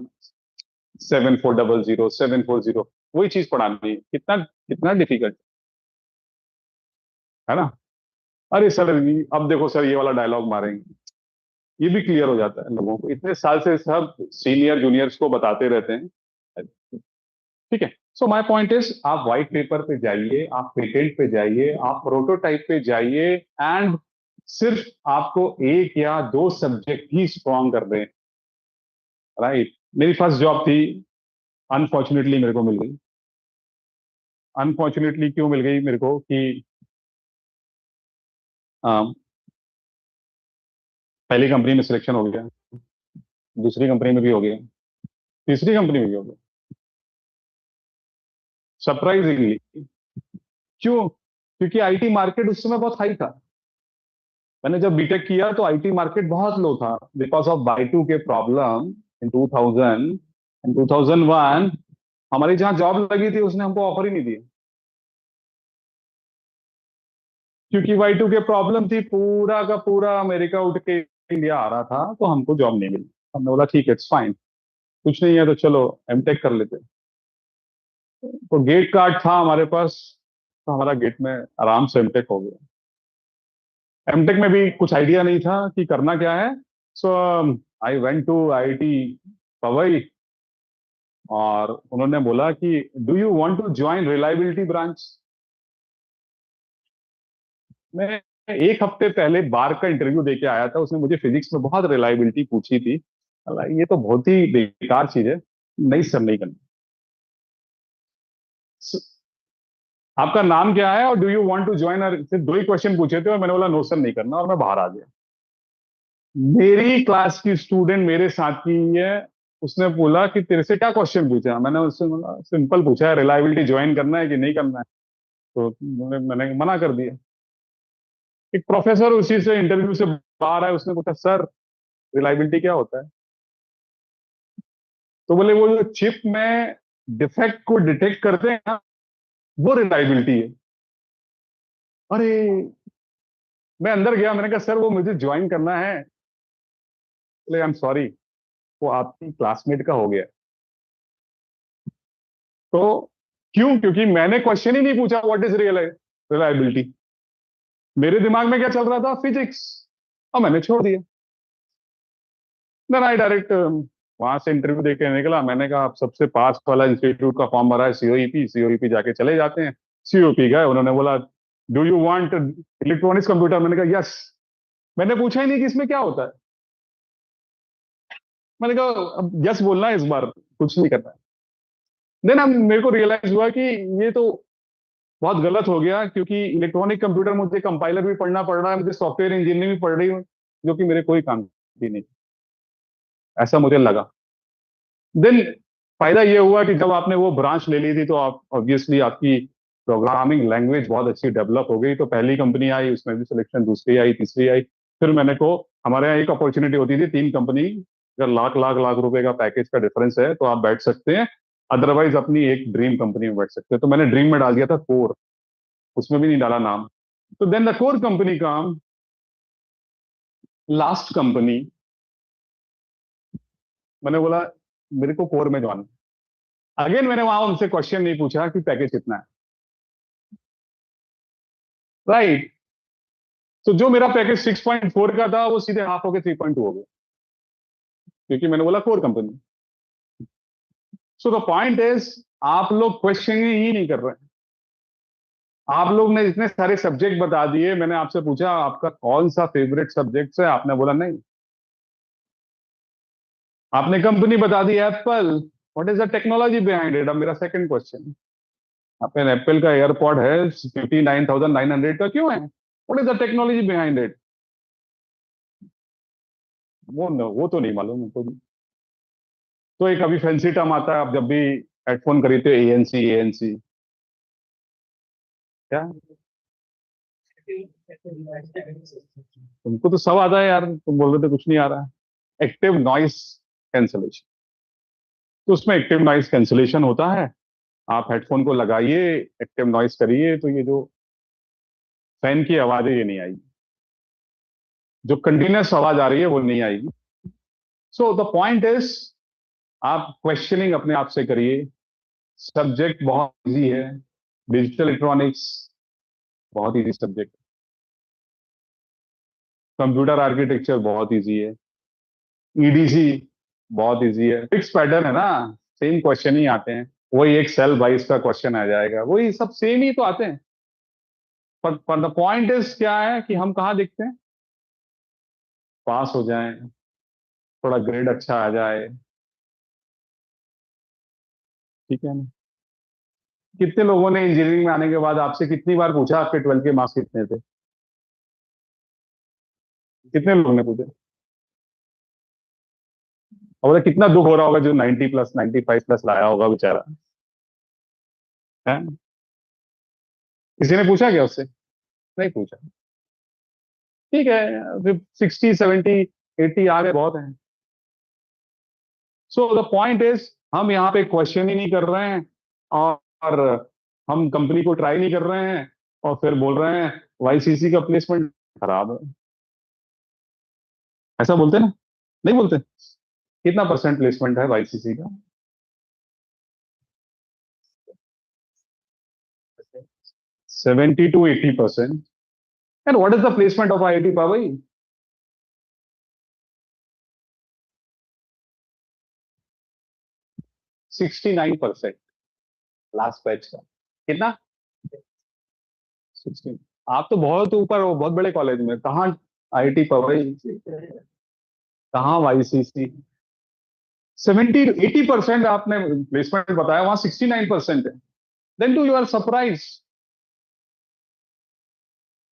7400, 740, वही चीज पढ़ानी है। कितना कितना डिफिकल्ट है ना। अरे सर अब देखो सर ये वाला डायलॉग मारेंगे, ये भी क्लियर हो जाता है लोगों को। इतने साल से सब सीनियर जूनियर्स को बताते रहते हैं, ठीक है। सो माय पॉइंट इज, आप व्हाइट पेपर पे जाइए, आप पेटेंट पे जाइए, आप प्रोटोटाइप पे जाइए, एंड सिर्फ आपको एक या दो सब्जेक्ट ही स्ट्रॉन्ग कर दें, राइट। मेरी फर्स्ट जॉब थी, अनफॉर्चुनेटली मेरे को मिल गई। अनफॉर्चुनेटली क्यों मिल गई मेरे को कि पहली कंपनी में सिलेक्शन हो गया, दूसरी कंपनी में भी हो गया, तीसरी कंपनी में भी हो गया, सरप्राइजिंगली। क्यों? क्योंकि आईटी मार्केट उस समय बहुत हाई था। मैंने जब बीटेक किया तो आईटी मार्केट बहुत लो था, बिकॉज ऑफ बाई टू के प्रॉब्लम इन 2000 एंड 2001। हमारी जहां जॉब लगी थी उसने हमको ऑफर ही नहीं दिया, क्योंकि बाई टू के प्रॉब्लम थी। पूरा का पूरा अमेरिका उठ के इंडिया आ रहा था, तो हमको जॉब नहीं मिली। हमने बोला ठीक है, इट्स फाइन, कुछ नहीं है तो चलो एमटेक कर लेते। तो गेट कार्ड था हमारे पास, तो हमारा गेट में आराम से एमटेक हो गया। एमटेक में भी कुछ आइडिया नहीं था कि करना क्या है। So I went to IIT Powai, और उन्होंने बोला कि do you want to join reliability branch. मैं एक हफ्ते पहले बार का इंटरव्यू देके आया था, उसने मुझे फिजिक्स में बहुत रिलायबिलिटी पूछी थी। ये तो बहुत ही बेकार चीज है, नहीं सर नहीं करना। आपका नाम क्या है और do you want to join, सिर्फ दो ही क्वेश्चन पूछे थे और मैंने बोला नो सर नहीं करना, और मैं बाहर आ गया। मेरी क्लास की स्टूडेंट मेरे साथ की है, उसने बोला कि तेरे से क्या क्वेश्चन पूछा। मैंने उससे बोला सिंपल पूछा है, रिलायबिलिटी ज्वाइन करना है कि नहीं करना है। तो मैंने मना कर दिया। एक प्रोफेसर उसी से इंटरव्यू से बाहर आए, उसने पूछा सर रिलायबिलिटी क्या होता है। तो बोले वो जो चिप में डिफेक्ट को डिटेक्ट करते हैं ना, वो रिलायबिलिटी है। अरे मैं अंदर गया, मैंने कहा सर वो मुझे ज्वाइन करना है। बोले आई एम सॉरी, वो आपकी क्लासमेट का हो गया। तो क्यों? क्योंकि मैंने क्वेश्चन ही नहीं पूछा व्हाट इज रिलायबिलिटी। मेरे दिमाग में क्या चल रहा था, फिजिक्स, और मैंने छोड़ दिया। देन आई डायरेक्ट वहां से इंटरव्यू देके निकला। मैंने कहा आप सबसे पास वाला इंस्टीट्यूट का फॉर्म भरा है, सीओईपी जाके चले जाते हैं। सीओपी गए, उन्होंने बोला do you want electronics computer. मैंने कहा यस। मैंने पूछा ही नहीं कि इसमें क्या होता है। मैंने कहा अब यस बोलना है इस बार, कुछ नहीं करना है। देन अब मेरे को रियलाइज हुआ कि ये तो बहुत गलत हो गया, क्योंकि इलेक्ट्रॉनिक कंप्यूटर मुझे कंपाइलर भी पढ़ना पड़ रहा है, मुझे सॉफ्टवेयर इंजीनियरिंग भी पढ़ रही हूँ, जो कि मेरे कोई काम की नहीं, ऐसा मुझे लगा। देन फायदा ये हुआ कि जब आपने वो ब्रांच ले ली थी तो आप ऑब्वियसली आपकी प्रोग्रामिंग लैंग्वेज बहुत अच्छी डेवलप हो गई। तो पहली कंपनी आई, उसमें भी सिलेक्शन, दूसरी आई, तीसरी आई। फिर मैंने को, हमारे यहाँ एक अपॉर्चुनिटी होती थी, 3 कंपनी, अगर लाख लाख लाख रुपए का पैकेज का डिफरेंस है तो आप बैठ सकते हैं, अदरवाइज अपनी एक ड्रीम कंपनी में बैठ सकते हैं। तो मैंने ड्रीम में डाल दिया था कोर, उसमें भी नहीं डाला नाम। तो देन द कोर कंपनी काम, लास्ट कंपनी, मैंने बोला मेरे को कोर में ज्वाइन। अगेन मैंने वहां उनसे क्वेश्चन नहीं पूछा कि पैकेज कितना है, राइट। तो जो मेरा पैकेज 6.4 का था वो सीधे हाफ होकर 3.2 हो गया, क्योंकि मैंने बोला core company. So the point is, आप लोग क्वेश्चन ही नहीं कर रहे हैं। आप लोग ने इतने सारे सब्जेक्ट बता दिए, मैंने आपसे पूछा आपका कौन सा फेवरेट सब्जेक्ट है, आपने बोला नहीं। आपने कंपनी बता दी Apple, what is the technology behind it. अब मेरा सेकंड क्वेश्चन, आपने एप्पल का एयरपॉड है 59,900 का, क्यों है, what is the technology behind it. वो तो नहीं मालूम मुझको। तो एक अभी फैंसी टर्म आता है, आप जब भी हेडफोन खरीदते हो, एएनसी एएनसी, क्या तुमको तो सब आता है यार, तुम बोल रहे थे कुछ नहीं आ रहा है। एक्टिव नॉइस कैंसलेशन, तो उसमें एक्टिव नॉइस कैंसलेशन होता है। आप हेडफोन को लगाइए, एक्टिव नॉइस करिए, तो ये जो फैन की आवाज है ये नहीं आएगी, जो कंटिन्यूस आवाज आ रही है वो नहीं आएगी। सो द पॉइंट इज, आप क्वेश्चनिंग अपने आप से करिए। सब्जेक्ट बहुत इजी है, डिजिटल इलेक्ट्रॉनिक्स बहुत इजी सब्जेक्ट, कंप्यूटर आर्किटेक्चर बहुत इजी है, ईडीसी बहुत इजी है, फिक्स पैटर्न है ना, सेम क्वेश्चन ही आते हैं, वही एक सेल वाइज का क्वेश्चन आ जाएगा, वही सब सेम ही तो आते हैं। पर द पॉइंट इज क्या है कि हम कहाँ दिखते हैं, पास हो जाएं, थोड़ा ग्रेड अच्छा आ जाए, ठीक है ना। कितने लोगों ने इंजीनियरिंग में आने के बाद आपसे कितनी बार पूछा आपके 12 के मार्क्स कितने थे? कितने लोगों ने पूछे? और कितना दुख हो रहा होगा जो 90 प्लस 95 प्लस लाया होगा बेचारा, है? किसी ने पूछा क्या उससे? नहीं पूछा। ठीक है, फिर 60 70 80 आ गए बहुत हैं। सो द पॉइंट इज, हम यहाँ पे क्वेश्चन ही नहीं कर रहे हैं, और हम कंपनी को ट्राई नहीं कर रहे हैं, और फिर बोल रहे हैं वाईसीसी का प्लेसमेंट खराब है। ऐसा बोलते ना? नहीं बोलते? कितना परसेंट प्लेसमेंट है वाईसीसी का? 70 to 80%। And what is the placement of IIT Powai? 69% last batch का। कितना? 16। आप तो बहुत ऊपर हो, बहुत बड़े कॉलेज में, कहाँ आईआईटी पवई, कहाँ वाईसीसी? 70 to 80% आपने प्लेसमेंट बताया, वहां 69% है। Then to you are surprise.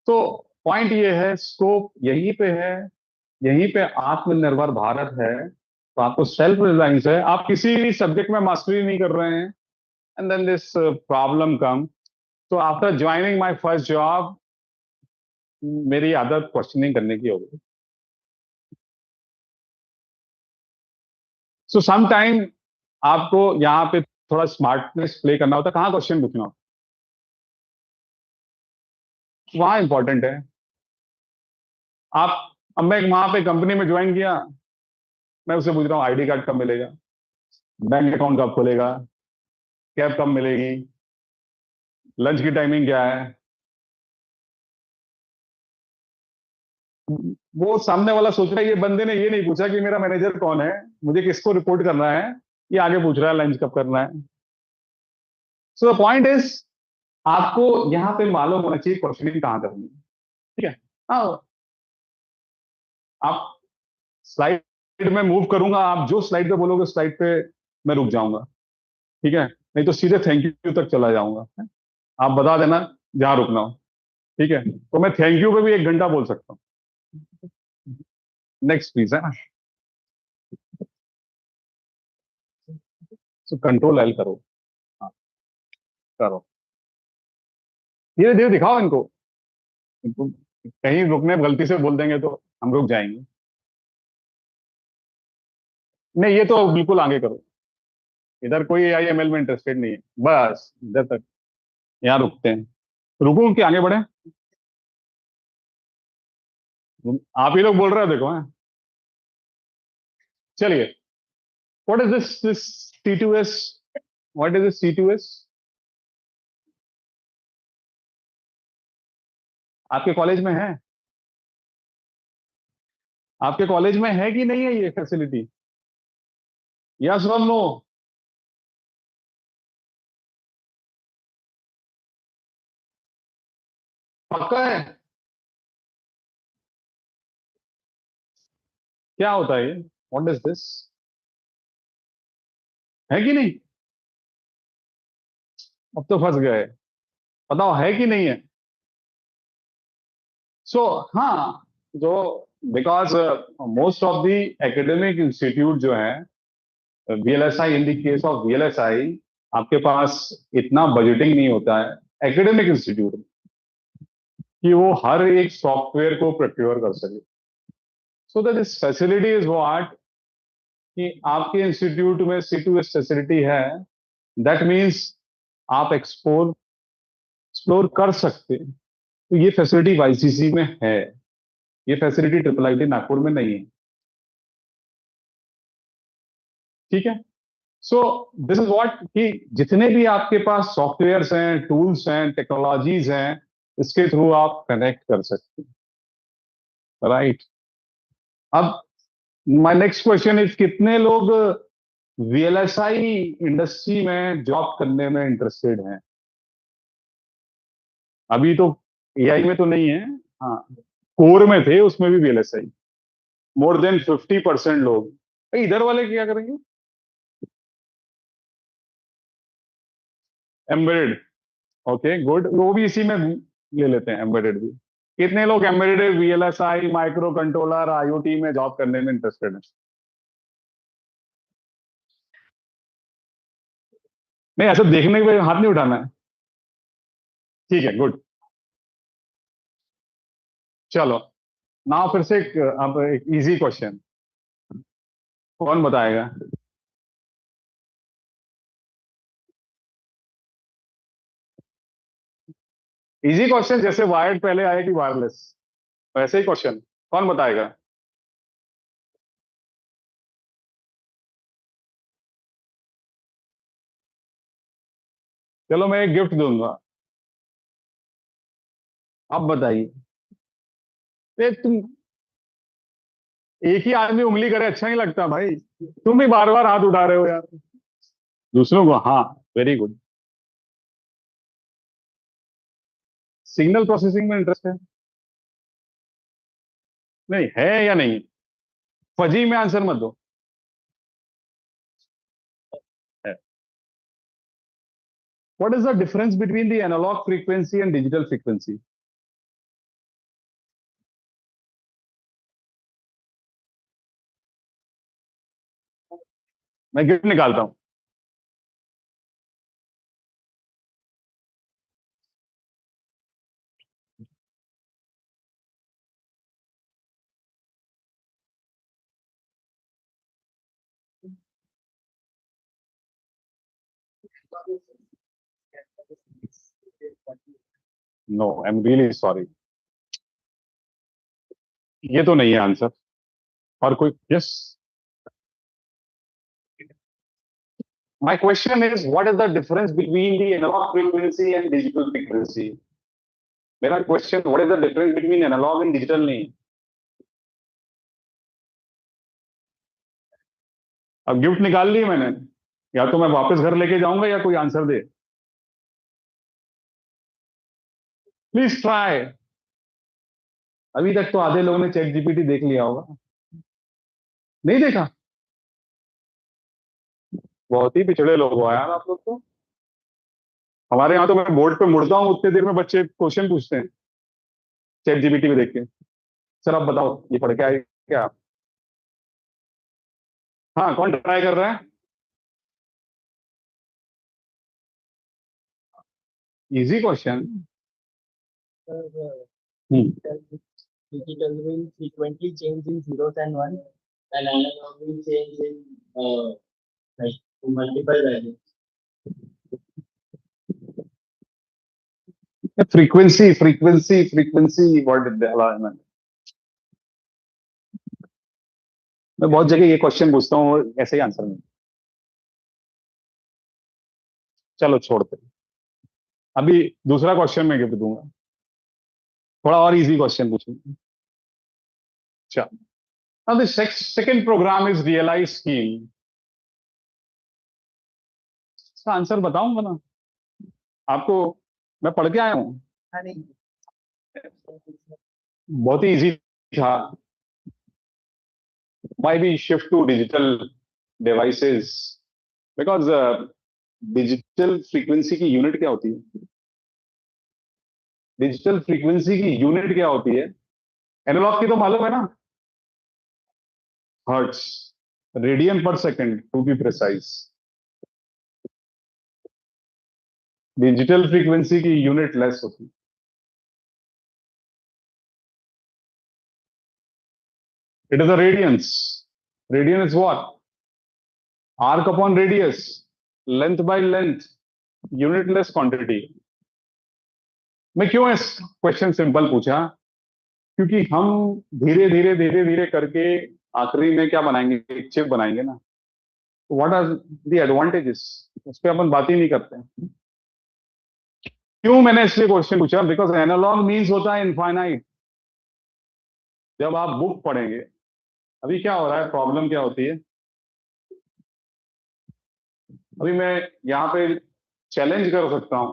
तो पॉइंट ये है, स्कोप यहीं पे है, यहीं पे आत्मनिर्भर भारत है, तो आपको सेल्फ रिलायंस है। आप किसी भी सब्जेक्ट में मास्टरी नहीं कर रहे हैं, एंड देन दिस प्रॉब्लम कम। तो after joining my first job, मेरी आदत क्वेश्चनिंग करने की हो गई। सो सम टाइम आपको यहाँ पे थोड़ा स्मार्टनेस प्ले करना होता है, कहाँ क्वेश्चन पूछना होता है, वहां इंपॉर्टेंट है। आप, अब मैं वहां पे कंपनी में ज्वाइन किया, मैं उससे पूछ रहा हूँ आईडी कार्ड कब मिलेगा, बैंक अकाउंट कब खुलेगा, कैब कब मिलेगी, लंच की टाइमिंग क्या है। वो सामने वाला सोच रहा है, ये बंदे ने ये नहीं पूछा कि मेरा मैनेजर कौन है, मुझे किसको रिपोर्ट करना है, ये आगे पूछ रहा है लंच कब करना है। सो द पॉइंट इज, आपको यहाँ पे मालूम होना चाहिए क्वेश्चनिंग कहाँ करनी है, ठीक है। हाँ, आप स्लाइड में मूव करूंगा, आप जो स्लाइड पे बोलोगे स्लाइड पे मैं रुक जाऊंगा, ठीक है, नहीं तो सीधे थैंक यू तक चला जाऊंगा। आप बता देना जहां रुकना हो, ठीक है। तो मैं थैंक यू पे भी 1 घंटा बोल सकता हूँ। नेक्स्ट प्लीज, है ना। तो कंट्रोल एल करो, हाँ, करो, धीरे धीरे दिखाओ इनको, कहीं रुकने में गलती से बोल देंगे तो हम रुक जाएंगे। नहीं, ये तो बिल्कुल आगे करो, इधर कोई AIML में इंटरेस्टेड नहीं है, बस इधर तक, यहाँ रुकते हैं। रुकूं कि आगे बढ़े? आप ही लोग बोल रहे हो, देखो, हाँ। चलिए, what is this C2S? What is this C2S? आपके कॉलेज में है? आपके कॉलेज में है कि नहीं है ये फैसिलिटी? यस और नो? पक्का है? क्या होता है ये? What is this? है कि नहीं? अब तो फंस गए, बताओ है कि नहीं है। सो हाँ, जो because most of the academic institute जो है VLSI, in the case of VLSI आपके पास इतना बजटिंग नहीं होता है एकेडमिक इंस्टीट्यूट में कि वो हर एक सॉफ्टवेयर को प्रोक्योर कर सके. So that this facility is what कि आपके इंस्टीट्यूट में C2S फैसिलिटी है. दैट मीन्स आप एक्सप्लोर कर सकते हैं. तो ये फैसिलिटी YCC में है. ये फैसिलिटी IIIT नागपुर में नहीं है. ठीक है. सो दिस इज व्हाट कि जितने भी आपके पास सॉफ्टवेयर्स हैं, टूल्स हैं, टेक्नोलॉजीज हैं, इसके थ्रू आप कनेक्ट कर सकते हैं. राइट. अब माय नेक्स्ट क्वेश्चन इज कितने लोग VLSI इंडस्ट्री में जॉब करने में इंटरेस्टेड हैं? अभी तो AI में तो नहीं है. हाँ, कोर में थे, उसमें भी VLSI. मोर देन 50% लोग. इधर वाले क्या करेंगे? एम्बेडेड. Okay good. वो भी इसी में ले लेते हैं, एम्बेडेड भी. कितने लोग embedded VLSI micro controller IoT में जॉब करने में इंटरेस्टेड हैं? नहीं, ऐसा देखने के हाथ नहीं उठाना है. ठीक है, गुड. चलो ना, फिर से अब एक इजी क्वेश्चन. कौन बताएगा? इजी क्वेश्चन, जैसे वायर्ड पहले आया कि वायरलेस, वैसे ही क्वेश्चन. कौन बताएगा? चलो मैं एक गिफ्ट दूंगा. आप बताइए. तुम एक ही आदमी उंगली करे अच्छा नहीं लगता भाई. तुम भी बार बार हाथ उठा रहे हो यार. दूसरों को. हाँ, वेरी गुड. सिग्नल प्रोसेसिंग में इंटरेस्ट है? नहीं है या नहीं? फजी में आंसर मत दो. What is the difference between the analog frequency and digital frequency? मैं गिफ्ट निकालता हूं. No, I am really sorry. ये तो नहीं है आंसर. और कोई? Yes. My question is what is the difference between the analog frequency and digital frequency? मेरा question what is the difference between analog and digital नहीं. अब गिफ्ट निकाल ली मैंने. या तो मैं वापस घर लेके जाऊंगा या कोई आंसर दे. Please try. अभी तक तो आधे लोगों ने ChatGPT देख लिया होगा. नहीं देखा? बहुत ही पिछड़े लोग हो यार आप लोग तो. हमारे यहाँ तो मैं बोर्ड पे मुड़ता हूँ, उतने देर में बच्चे क्वेश्चन पूछते हैं ChatGPT में देख के. सर आप बताओ ये पढ़ के आए क्या? हाँ, कौन ट्राई कर रहा है? Easy question. Digital will frequently change in zeros and ones, and analog will change in like multiple values. Frequency word मैं बहुत जगह ये क्वेश्चन पूछता हूँ और ऐसे ही आंसर नहीं. चलो छोड़ते. अभी दूसरा क्वेश्चन मैं गिफ्ट दूंगा. थोड़ा और इजी क्वेश्चन पूछूंगा. चलो. Now the second program is realize scheme. इसका आंसर बताऊंगा ना आपको. मैं पढ़ के आया हूँ. बहुत ही इजी था. Why we shift to digital devices? Because digital frequency की यूनिट क्या होती है? डिजिटल फ्रीक्वेंसी की यूनिट क्या होती है? एनालॉग की तो मालूम है ना, hertz. Radian per second to be precise. Digital frequency की यूनिट लेस होती। It is a radians. Radian is what? Arc upon radius, length by length, unitless quantity. मैं क्यों इस क्वेश्चन सिंपल पूछा? क्योंकि हम धीरे धीरे धीरे धीरे करके आखिरी में क्या बनाएंगे? एक चिप बनाएंगे ना। What are the advantages? उस पर अपन बात ही नहीं करते हैं। क्यों मैंने इसलिए क्वेश्चन पूछा? बिकॉज एनालॉग मीन्स होता है इनफाइनाइट। जब आप बुक पढ़ेंगे, अभी क्या हो रहा है, प्रॉब्लम क्या होती है, अभी मैं यहाँ पे चैलेंज कर सकता हूं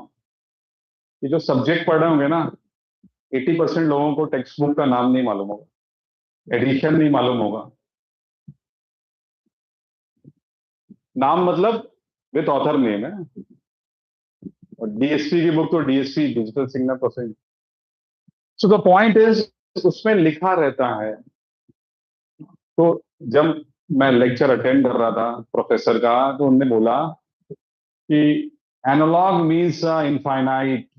कि जो सब्जेक्ट पढ़ रहे होंगे ना, 80% लोगों को टेक्स्ट बुक का नाम नहीं मालूम होगा, एडिशन नहीं मालूम होगा। नाम मतलब विथ ऑथर नेम है। और डीएसपी की बुक तो DSP, digital signal processing. So the point is, उसमें लिखा रहता है। तो जब मैं लेक्चर अटेंड कर रहा था प्रोफेसर का, तो उन्होंने बोला कि एनालॉग मीन्स इनफाइनाइट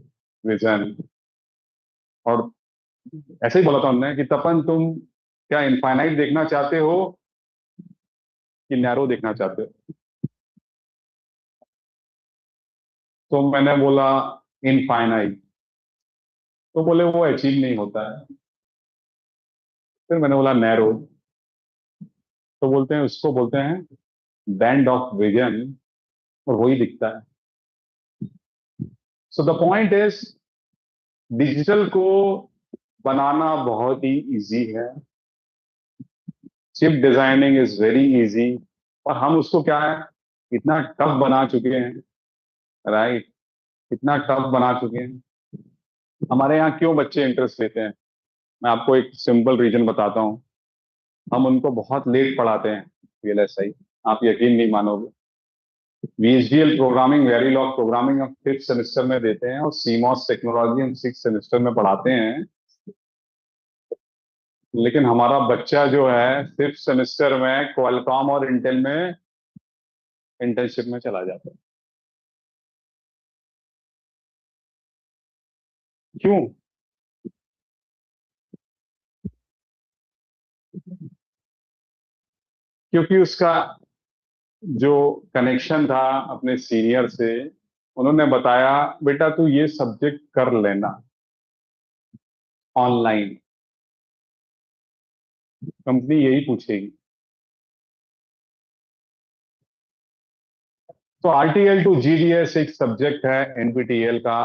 विजन। और ऐसे ही बोला था उन्होंने कि तपन, तुम क्या इनफाइनाइट देखना चाहते हो कि नैरो देखना चाहते हो? तो मैंने बोला इनफाइनाइट। तो बोले वो अचीव नहीं होता है। फिर मैंने बोला नैरो। तो बोलते हैं, उसको बोलते हैं बैंड ऑफ विजन, और वही दिखता है। So the point is, digital को बनाना बहुत ही इजी है। Chip designing is very easy. और हम उसको क्या है, इतना टफ बना चुके हैं, राइट? इतना टफ बना चुके हैं। हमारे यहाँ क्यों बच्चे इंटरेस्ट लेते हैं? मैं आपको एक सिंपल रीजन बताता हूँ। हम उनको बहुत लेट पढ़ाते हैं VLSI। आप यकीन नहीं मानोगे। VHDL प्रोग्रामिंग, वेरीलॉग प्रोग्रामिंग हम 5th सेमेस्टर में देते हैं, और CMOS टेक्नोलॉजी हम 6th सेमेस्टर में पढ़ाते हैं। लेकिन हमारा बच्चा जो है 5th सेमेस्टर में क्वालकॉम और इंटेल में इंटर्नशिप में चला जाता है। क्यों? क्योंकि उसका जो कनेक्शन था अपने सीनियर से, उन्होंने बताया बेटा तू ये सब्जेक्ट कर लेना ऑनलाइन, कंपनी यही पूछेगी। तो RTL टू GDS एक सब्जेक्ट है NPTEL का।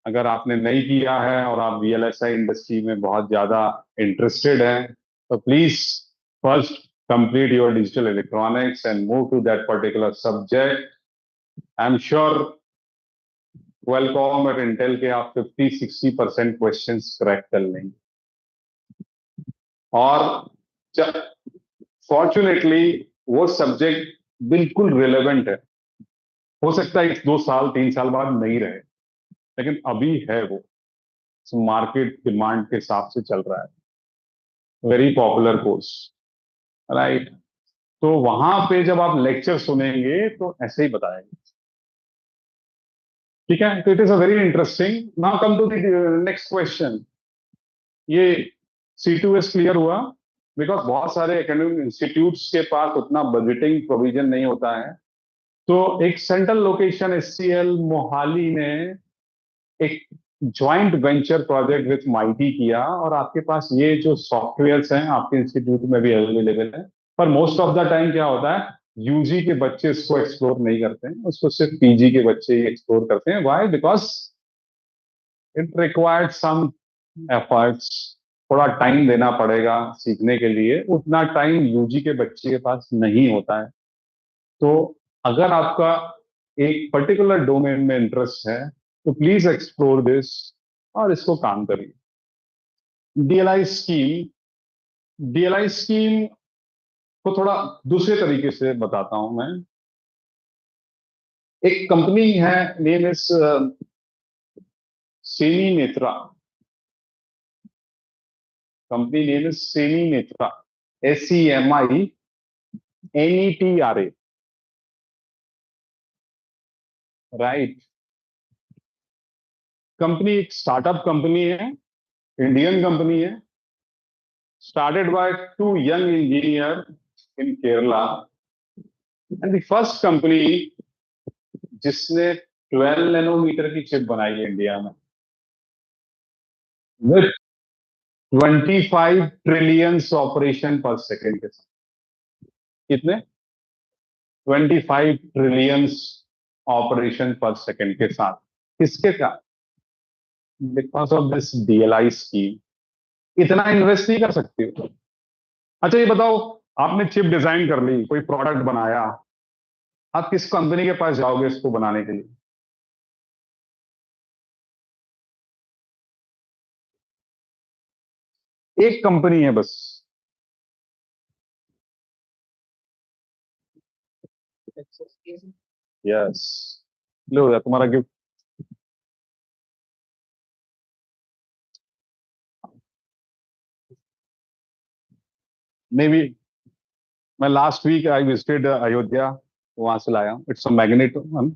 अगर आपने नहीं किया है और आप VLSI इंडस्ट्री में बहुत ज्यादा इंटरेस्टेड हैं, तो please first complete your digital electronics and move to that particular subject. I am sure Qualcomm और इंटेल के आप 50-60% क्वेश्चंस क्रैक कर लेंगे। और फॉर्चुनेटली वो सब्जेक्ट बिल्कुल रिलेवेंट है। हो सकता है 2 साल 3 साल बाद नहीं रहे, लेकिन अभी है वो, मार्केट डिमांड के हिसाब से चल रहा है। Very popular course, right? तो वहां पे जब आप लेक्चर सुनेंगे तो ऐसे ही बताएंगे, ठीक है? तो it is a very interesting. Now come to the next question. ये C2S क्लियर हुआ? बिकॉज बहुत सारे एकेडमिक इंस्टीट्यूट्स के पास उतना बजटिंग प्रोविजन नहीं होता है। तो एक सेंट्रल लोकेशन SCL मोहाली ने एक joint venture project with mighty किया, और आपके पास ये जो सॉफ्टवेयर्स हैं आपके इंस्टीट्यूट में भी अवेलेबल है। पर मोस्ट ऑफ द टाइम क्या होता है, UG के बच्चे इसको एक्सप्लोर नहीं करते हैं, उसको सिर्फ PG के बच्चे ही एक्सप्लोर करते हैं। Why? Because it required some efforts. थोड़ा टाइम देना पड़ेगा सीखने के लिए, उतना टाइम UG के बच्चे के पास नहीं होता है। तो अगर आपका एक पर्टिकुलर डोमेन में इंटरेस्ट है, तो प्लीज एक्सप्लोर दिस और इसको काम करिए। DLI स्कीम को थोड़ा दूसरे तरीके से बताता हूं मैं। एक कंपनी है, name is Saini Netra. Company name is Saini Netra, SEMI NETRA, right. Company एक स्टार्टअप कंपनी है, इंडियन कंपनी है, started by two young engineers in Kerala, and the first company जिसने 12 नैनोमीटर की चिप बनाई है इंडिया में, विथ 25 ट्रिलियन ऑपरेशन पर second के साथ। कितने? 25 ट्रिलियन ऑपरेशन पर सेकेंड के साथ। किसके साथ? Because of this DLI scheme. इतना इन्वेस्ट नहीं कर सकती हो। अच्छा ये बताओ, आपने चिप डिजाइन कर ली, कोई प्रोडक्ट बनाया, आप किस कंपनी के पास जाओगे इसको बनाने के लिए? एक कंपनी है बस। यस, लो तुम्हारा गिफ्ट। मे बी मैं last week I visited Ayodhya, वहां से लाया हूं। It's a magnet one.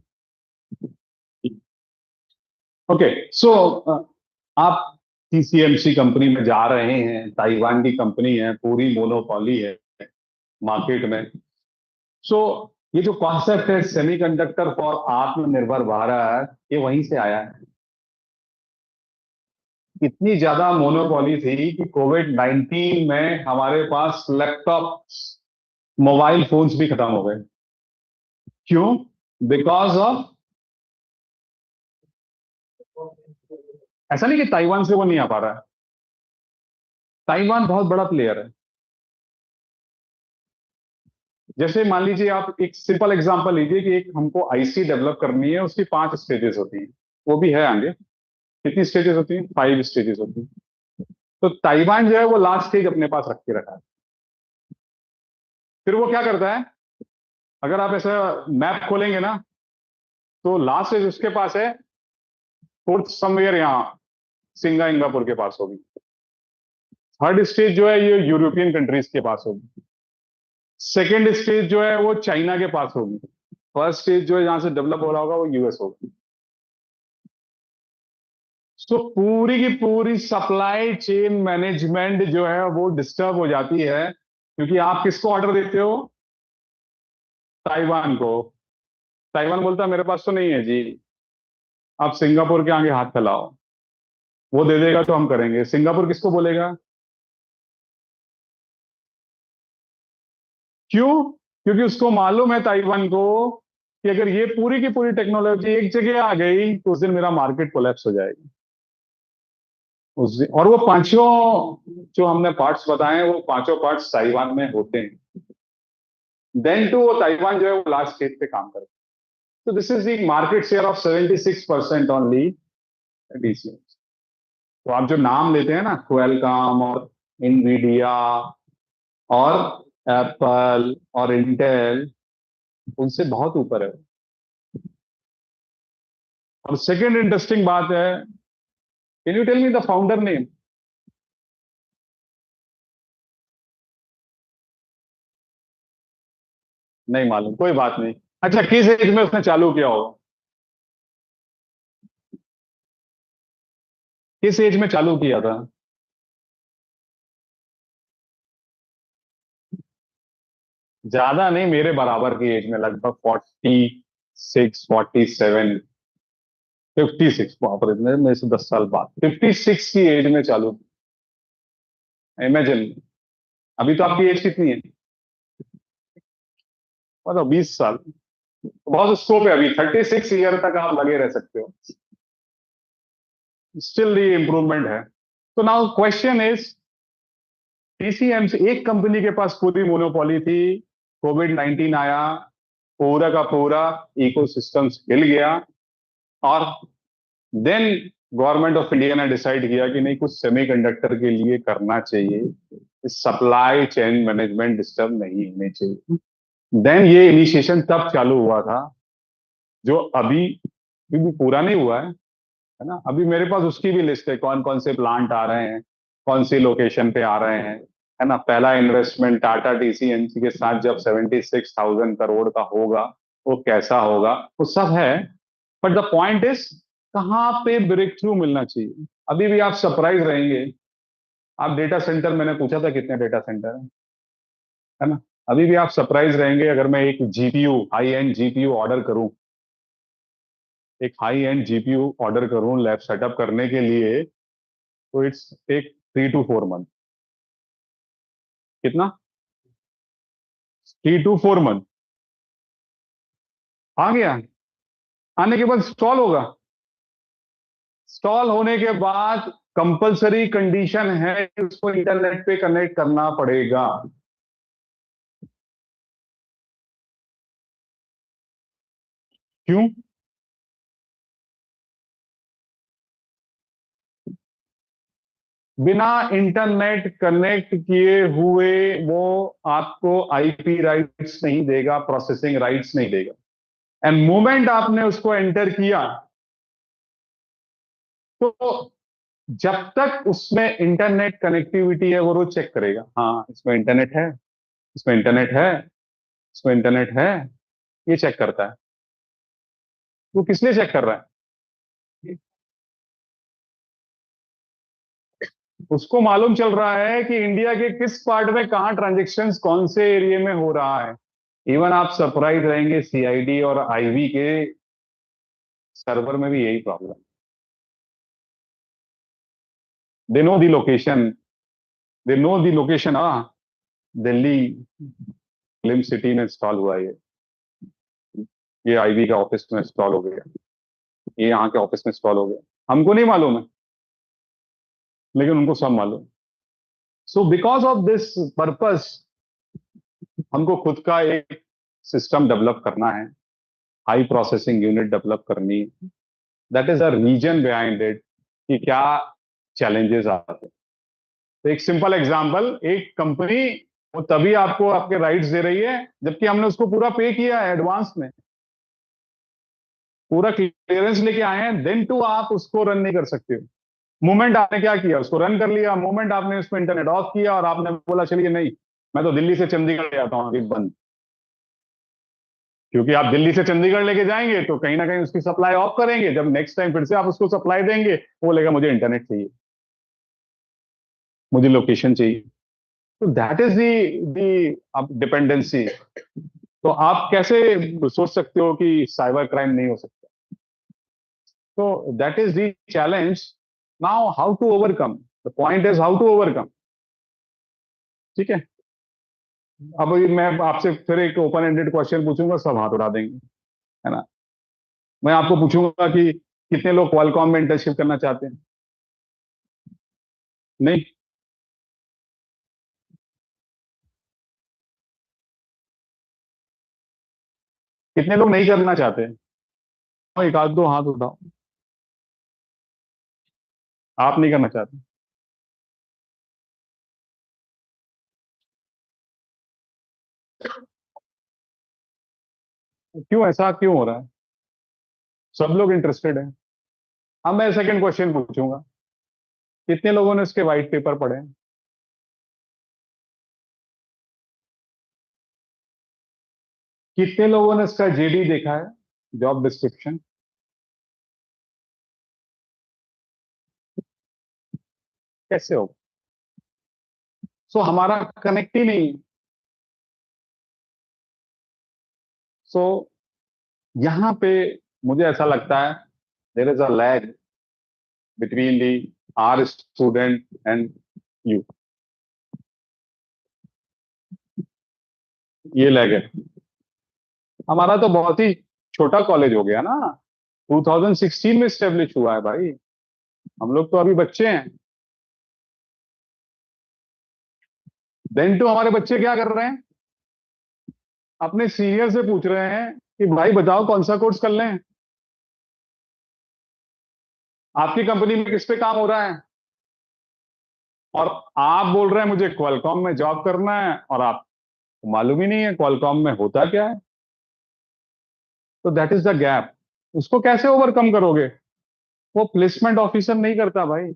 Okay, so आप TCMC कंपनी में जा रहे हैं, ताइवान की कंपनी है, पूरी मोनोपोली है मार्केट में। सो ये जो कॉन्सेप्ट है सेमीकंडक्टर फॉर आत्मनिर्भर भारत, ये वहीं से आया है। इतनी ज्यादा मोनोपोली थी कि कोविड-19 में हमारे पास लैपटॉप, मोबाइल फोन्स भी खत्म हो गए। क्यों? बिकॉज ऑफ, ऐसा नहीं कि ताइवान से वो नहीं आ पा रहा है, ताइवान बहुत बड़ा प्लेयर है। जैसे मान लीजिए, आप एक सिंपल एग्जांपल लीजिए कि एक हमको IC डेवलप करनी है, उसकी 5 स्टेजेस होती हैं, वो भी है आगे। कितनी स्टेजेस होती हैं? 5 स्टेजेस होती हैं। तो ताइवान जो है वो लास्ट स्टेज अपने पास रख के रखा है। फिर वो क्या करता है, अगर आप ऐसा मैप खोलेंगे ना, तो लास्ट स्टेज उसके पास है, फोर्थ समवेयर यहाँ सिंगापुर के पास होगी। थर्ड स्टेज जो है ये यूरोपियन कंट्रीज के पास होगी। सेकेंड स्टेज जो है वो चाइना के पास होगी। फर्स्ट स्टेज जो है जहां से डेवलप हो रहा होगा वो US होगी। तो पूरी की पूरी सप्लाई चेन मैनेजमेंट जो है वो डिस्टर्ब हो जाती है, क्योंकि आप किसको ऑर्डर देते हो? ताइवान को। ताइवान बोलता है मेरे पास तो नहीं है जी, आप सिंगापुर के आगे हाथ फैलाओ, वो दे देगा तो हम करेंगे। सिंगापुर किसको बोलेगा? क्यों? क्योंकि उसको मालूम है ताइवान को कि अगर ये पूरी की पूरी टेक्नोलॉजी एक जगह आ गई तो उस दिन मेरा मार्केट कोलैप्स हो जाएगी। उस दिन, और वो पांचों जो हमने पार्ट्स बताए हैं, वो पांचों पार्ट्स ताइवान में होते हैं। देन टू वो ताइवान जो है वो लास्ट स्टेज पे काम करता है। तो this is the market share of 76% only DCM। तो आप जो नाम लेते हैं ना, क्वेलकॉम और इनवीडिया और एप्पल और इंटेल, उनसे बहुत ऊपर है। और सेकेंड इंटरेस्टिंग बात है, can you tell me the founder name? नहीं मालूम, कोई बात नहीं। अच्छा, किस एज में उसने चालू किया होगा? किस एज में चालू किया था? ज्यादा नहीं, मेरे बराबर की एज में, लगभग 46, 47, 56। मेरे से 10 साल बाद, 56 की एज में चालू। इमेजिन, अभी तो आपकी एज कितनी है? मतलब 20 साल। बहुत स्कोप है अभी, 36 ईयर तक आप लगे रह सकते हो। स्टिल दी इम्प्रूवमेंट है। तो नाउ क्वेश्चन इज, TCMC एक कंपनी के पास पूरी मोनोपोली थी, कोविड-19 आया, पूरा का पूरा इकोसिस्टम हिल गया, और देन गवर्नमेंट ऑफ इंडिया ने डिसाइड किया कि नहीं, कुछ सेमीकंडक्टर के लिए करना चाहिए, सप्लाई चेन मैनेजमेंट डिस्टर्ब नहीं होने चाहिए। देन ये इनिशिएशन तब चालू हुआ था, जो अभी भी पूरा नहीं हुआ है ना। अभी मेरे पास उसकी भी लिस्ट है, कौन कौन से प्लांट आ रहे हैं, कौन सी लोकेशन पे आ रहे हैं, है ना, पहला इन्वेस्टमेंट टाटा टीसीएनसी के साथ जब 76,000 करोड़ का होगा, वो कैसा होगा, वो सब है। बट द पॉइंट इज, कहाँ पे ब्रेक थ्रू मिलना चाहिए। अभी भी आप सरप्राइज रहेंगे। आप डेटा सेंटर, मैंने पूछा था कितने डेटा सेंटर है ना, अभी भी आप सरप्राइज रहेंगे अगर मैं एक GPU, high and GPU order करूं, एक हाई एंड जीपीयू ऑर्डर करूं लैब सेटअप करने के लिए, तो इट्स टेक 3 to 4 month। कितना? 3 to 4 month। आ गया, आने के बाद इंस्टॉल होगा। इंस्टॉल होने के बाद कंपलसरी कंडीशन है कि उसको इंटरनेट पे कनेक्ट करना पड़ेगा। क्यों? बिना इंटरनेट कनेक्ट किए हुए वो आपको आईपी राइट्स नहीं देगा, प्रोसेसिंग राइट्स नहीं देगा। एंड मोमेंट आपने उसको एंटर किया, तो जब तक उसमें इंटरनेट कनेक्टिविटी है वो रोज चेक करेगा, हाँ इसमें इंटरनेट है, इसमें इंटरनेट है, इसमें इंटरनेट है, ये चेक करता है। वो किस लिए चेक कर रहा है? उसको मालूम चल रहा है कि इंडिया के किस पार्ट में कहां ट्रांजेक्शन्स कौन से एरिया में हो रहा है। इवन आप सरप्राइज रहेंगे, सीआईडी और आईवी के सर्वर में भी यही problem. They know the location, they know the location. Delhi film city में इंस्टॉल हुआ ये आईवी का ऑफिस में इंस्टॉल हो गया, ये यहाँ के ऑफिस में इंस्टॉल हो गया। हमको नहीं मालूम है, लेकिन उनको सब मालूम। So because of this purpose हमको खुद का एक सिस्टम डेवलप करना है, हाई प्रोसेसिंग यूनिट डेवलप करनी है। That is a reason behind it कि क्या चैलेंजेस आते हैं। तो एक सिंपल एग्जांपल, एक कंपनी वो तभी आपको आपके राइट्स दे रही है जबकि हमने उसको पूरा पे किया है एडवांस में, पूरा क्लियरेंस लेके आए हैं, देन टू आप उसको रन नहीं कर सकते हो। मोमेंट आपने क्या किया, उसको रन कर लिया, मोमेंट आपने उसमें इंटरनेट ऑफ किया और आपने बोला चलिए नहीं, मैं तो दिल्ली से चंडीगढ़ जाता हूँ, अभी बंद। क्योंकि आप दिल्ली से चंडीगढ़ लेके जाएंगे तो कहीं ना कहीं उसकी सप्लाई ऑफ करेंगे, जब नेक्स्ट टाइम फिर से आप उसको सप्लाई देंगे वो बोलेगा मुझे इंटरनेट चाहिए, मुझे लोकेशन चाहिए। तो दैट इज दी डिपेंडेंसी। तो आप कैसे सोच सकते हो कि साइबर क्राइम नहीं हो सकता? तो that is the challenge. Now how to overcome, the point is how to overcome. ठीक है, अब मैं आपसे फिर एक ओपन एंडेड क्वेश्चन पूछूंगा, सब हाथ उड़ा देंगे, है ना। मैं आपको पूछूंगा कि कितने लोग क्वालकॉम में इंटर्नशिप करना चाहते हैं? नहीं? कितने लोग नहीं करना चाहते? एक आध दो हाथ उठाओ। आप नहीं करना चाहते? क्यों, ऐसा क्यों हो रहा है? सब लोग इंटरेस्टेड है। अब मैं सेकंड क्वेश्चन पूछूंगा, कितने लोगों ने इसके व्हाइट पेपर पढ़े हैं? कितने लोगों ने इसका जेडी देखा है, जॉब डिस्क्रिप्शन? कैसे हो? सो हमारा कनेक्ट ही नहीं। सो यहां पे मुझे ऐसा लगता है there is a lag between the are student and you. ये लैग है। हमारा तो बहुत ही छोटा कॉलेज हो गया ना, 2016 में स्टेब्लिश हुआ है भाई, हम लोग तो अभी बच्चे हैं। देन टू हमारे बच्चे क्या कर रहे हैं, अपने सीनियर से पूछ रहे हैं कि भाई बताओ कौन सा कोर्स कर लें, आपकी कंपनी में किस पे काम हो रहा है। और आप बोल रहे हैं मुझे क्वालकॉम में जॉब करना है, और आप मालूम ही नहीं है क्वालकॉम में होता क्या है। तो दैट इज द गैप। उसको कैसे ओवरकम करोगे? वो प्लेसमेंट ऑफिसर नहीं करता भाई,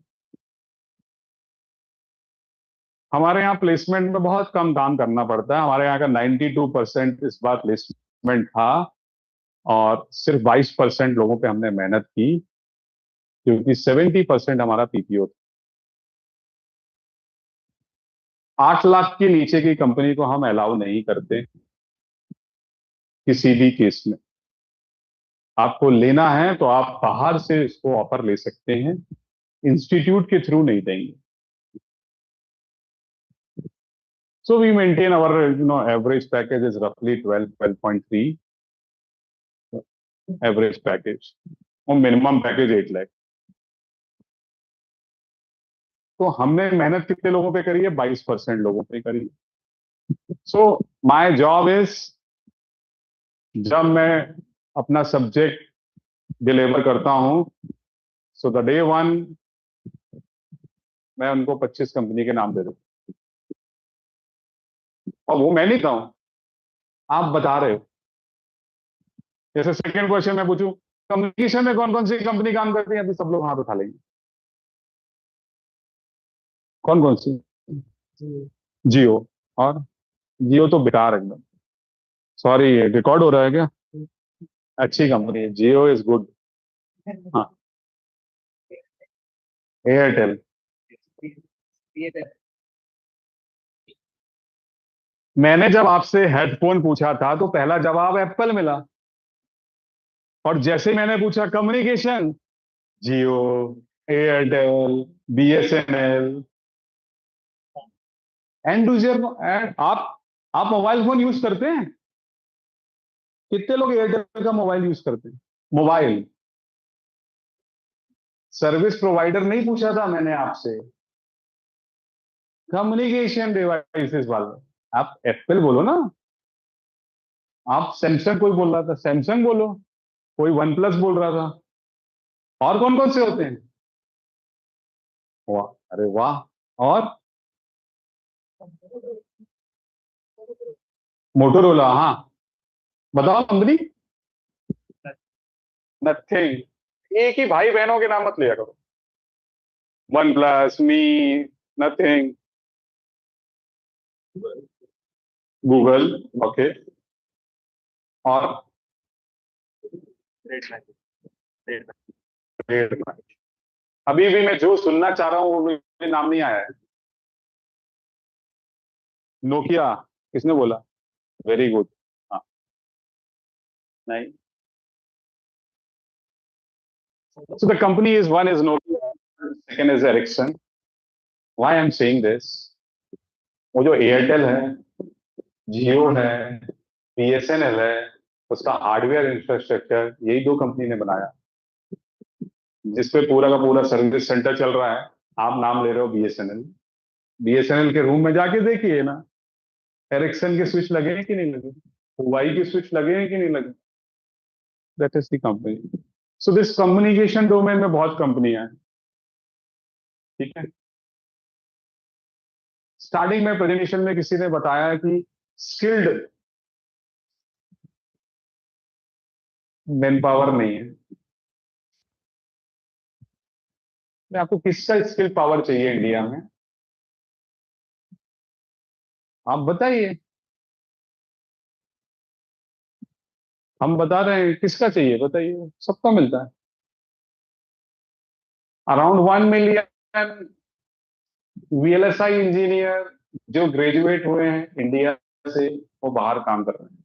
हमारे यहाँ प्लेसमेंट में बहुत कम काम करना पड़ता है। हमारे यहाँ का 92% इस बार प्लेसमेंट था और सिर्फ 22% लोगों पे हमने मेहनत की, क्योंकि 70% हमारा पीपीओ था। 8 लाख के नीचे की कंपनी को हम अलाउ नहीं करते किसी भी केस में। आपको लेना है तो आप बाहर से इसको ऑफर ले सकते हैं, इंस्टीट्यूट के थ्रू नहीं देंगे। So we maintain our, average package is roughly 12.3 average package, और minimum package 8 लाख। तो हमने मेहनत कितने लोगों पे करी है? 22% लोगों पे करी है। So my job is, जब मैं अपना सब्जेक्ट डिलीवर करता हूं, so the day one मैं उनको 25 कंपनी के नाम दे दूं, और वो मैं नहीं कहूं, आप बता रहे हो। जैसे सेकंड क्वेश्चन मैं पूछूं, कम्युनिकेशन में कौन कौन सी कंपनी काम करती है? अभी सब लोग हाथ उठा लेंगे। कौन कौन सी? जियो। और जियो तो बेकार एकदम। सॉरी, रिकॉर्ड हो रहा है क्या? अच्छी कंपनी है, जियो इज गुड। हाँ, एयरटेल। मैंने जब आपसे हेडफोन पूछा था तो पहला जवाब एप्पल मिला, और जैसे मैंने पूछा communication, Jio, Airtel, BSNL. And user, आप मोबाइल फोन यूज करते हैं? कितने लोग एयरटेल का मोबाइल यूज करते हैं? मोबाइल सर्विस प्रोवाइडर नहीं पूछा था मैंने आपसे, कम्युनिकेशन डिवाइसेस वाले। आप एप्पल बोलो ना। आप सैमसंग, कोई बोल रहा था सैमसंग बोलो, कोई वन प्लस बोल रहा था। और कौन कौन से होते हैं? वाह, अरे वाह। और मोटोरोला, हाँ, बताओ कंपनी। नथिंग। एक ही भाई बहनों के नाम मत लिया करो। वन प्लस, मी, नथिंग, गूगल, ओके। और अभी भी मैं जो सुनना चाह रहा हूं वो मेरे नाम नहीं आया है। नोकिया, किसने बोला? Very good. हाँ, नहीं। So the company is, one is Nokia, second is Ericsson. Why I'm saying this? वो जो एयरटेल है, जियो है, बीएसएनएल है, उसका हार्डवेयर इंफ्रास्ट्रक्चर यही दो कंपनी ने बनाया, जिसपे पूरा का पूरा सर्विस सेंटर चल रहा है। आप नाम ले रहे हो बीएसएनएल। बीएसएनएल के रूम में जाके देखिए ना, एरिक्सन के स्विच लगे हैं कि नहीं लगे, हुआई के स्विच लगे हैं कि नहीं लगे। That is the company. So this communication domain में बहुत कंपनियां हैं, ठीक है। स्टार्टिंग में प्रेजेंटेशन में किसी ने बताया कि स्किल्ड मैन पावर नहीं है। मैं आपको किसका स्किल पावर चाहिए इंडिया में? आप बताइए। हम बता रहे हैं किसका चाहिए, बताइए। सबका मिलता है। अराउंड 1 मिलियन वीएलएसआई इंजीनियर जो ग्रेजुएट हुए हैं इंडिया से, वो बाहर काम कर रहे हैं।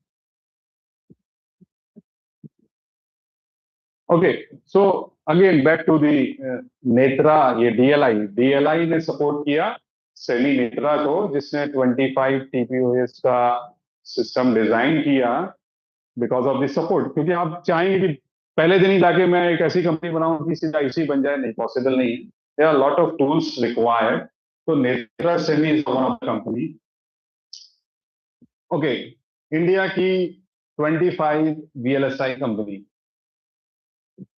Okay, so again back to the Netra. ये डीएलआई ने सपोर्ट किया सेमी नेत्रा को, जिसने 25 टीपीओएस का सिस्टम डिजाइन किया बिकॉज ऑफ दिस सपोर्ट। क्योंकि आप चाहेंगे कि पहले दिन ही जाके मैं एक ऐसी कंपनी बनाऊं कि सीधा आईसी बन जाए, नहीं, पॉसिबल नहीं। There are lot of tools required. तो Netra semi is one of the company. Okay, India की 25 वीएलएसआई कंपनी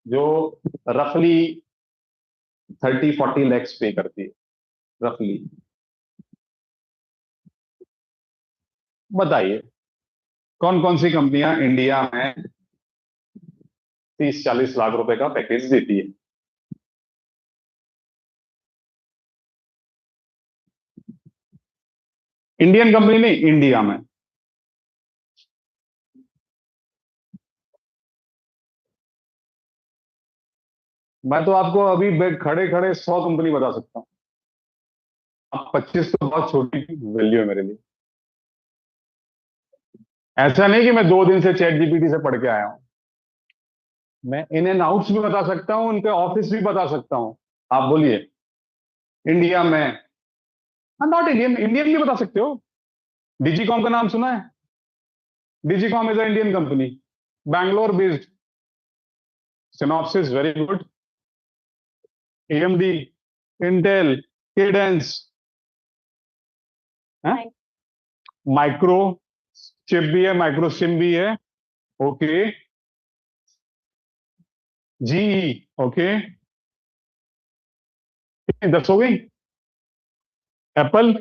जो रफली 30-40 लैक्स पे करती है, रफली। बताइए कौन कौन सी कंपनियां इंडिया में 30-40 लाख रुपए का पैकेज देती है? इंडियन कंपनी नहीं, इंडिया में। मैं तो आपको अभी खड़े खड़े 100 कंपनी बता सकता हूँ। अब 25 तो बहुत छोटी वैल्यू है मेरे लिए। ऐसा नहीं कि मैं 2 दिन से चैट जीपीटी से पढ़ के आया हूं। मैं इन एंड आउट्स भी बता सकता हूं, उनके ऑफिस भी बता सकता हूं। आप बोलिए। इंडिया में, नॉट इंडियन, इंडियन भी बता सकते हो। डिजीकॉम का नाम सुना है? Digicom is a Indian company, Bangalore based. Synopsys very good, AMD, Intel, Cadence, micro chip भी है, माइक्रो सिम भी है, ओके, जीई, ओके, 10 हो गई। एप्पल,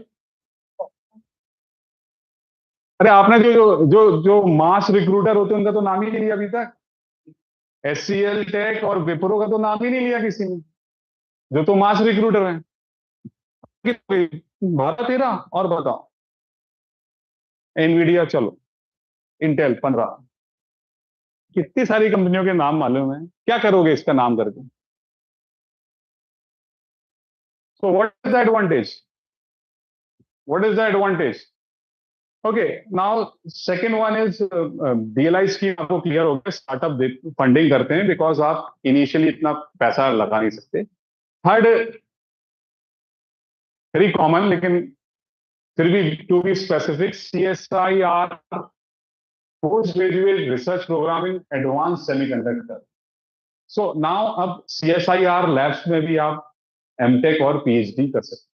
अरे आपने जो जो जो जो मास रिक्रूटर होते हैं उनका तो नाम ही नहीं लिया अभी तक। एचसीएल टेक और विप्रो का तो नाम ही नहीं लिया किसी ने, जो तो मास रिक्रूटर है। 12-13 और बताओ। एनवीडिया, चलो, इंटेल 15। कितनी सारी कंपनियों के नाम मालूम है, क्या करोगे इसका नाम करके? So what is the advantage? What is the advantage? Okay, now second one is DLI scheme. आपको क्लियर हो गया, स्टार्टअप फंडिंग करते हैं बिकॉज आप इनिशियली इतना पैसा लगा नहीं सकते। थर्ड, वेरी कॉमन लेकिन फिर भी to be specific, CSIR, post graduate research programme in advance semiconductor. So now अब CSIR लैब्स में भी आप एमटेक और पीएचडी कर सकते हैं।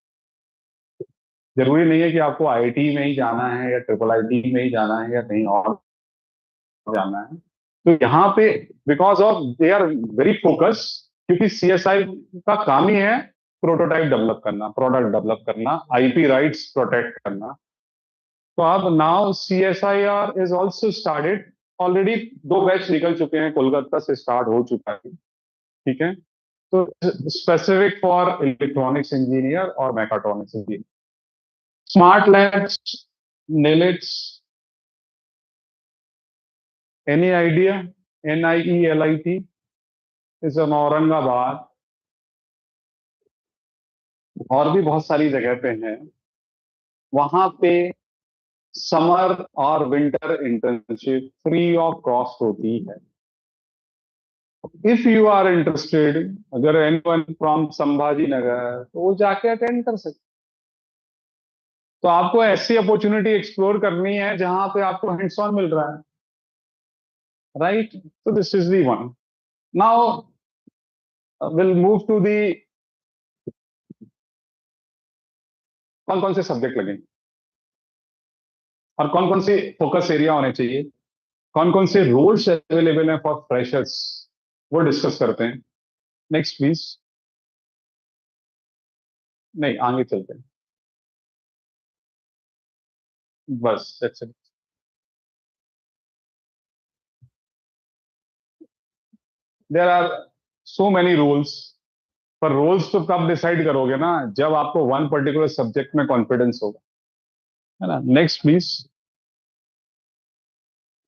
जरूरी नहीं है कि आपको आईआईटी में ही जाना है या ट्रिपल आईटी में ही जाना है या कहीं और जाना है। तो यहाँ पे because of they are very focus, क्योंकि सीएसआई का काम ही है प्रोटोटाइप डेवलप करना, प्रोडक्ट डेवलप करना, आईपी राइट्स प्रोटेक्ट करना। तो अब now CSIR is also started, already 2 batch निकल चुके हैं, कोलकाता से स्टार्ट हो चुका है, ठीक है। तो स्पेसिफिक फॉर इलेक्ट्रॉनिक्स इंजीनियर और mechatronics engineer. Smart labs, NIELIT, any idea? NIELIT is on Aurangabad, और भी बहुत सारी जगह पे हैं। वहां पे समर और winter internship free of cost होती है। इफ यू आर इंटरेस्टेड, अगर एनीवन फ्रॉम संभाजी नगर, तो वो जाके अटेंड कर सकते। तो आपको ऐसी अपॉर्चुनिटी एक्सप्लोर करनी है जहां पे आपको हैंड्स ऑन मिल रहा है, राइट? तो this is the one. Now will move to the, कौन कौन से सब्जेक्ट लगेंगे और कौन कौन से फोकस एरिया होने चाहिए, कौन कौन से रोल्स अवेलेबल हैं फॉर फ्रेशर्स, वो डिस्कस करते हैं। Next please. नहीं, आगे चलते हैं, बस that's it. There are so many rules, पर रोल्स तो कब डिसाइड करोगे ना, जब आपको वन पर्टिकुलर सब्जेक्ट में कॉन्फिडेंस होगा, है ना। Next please.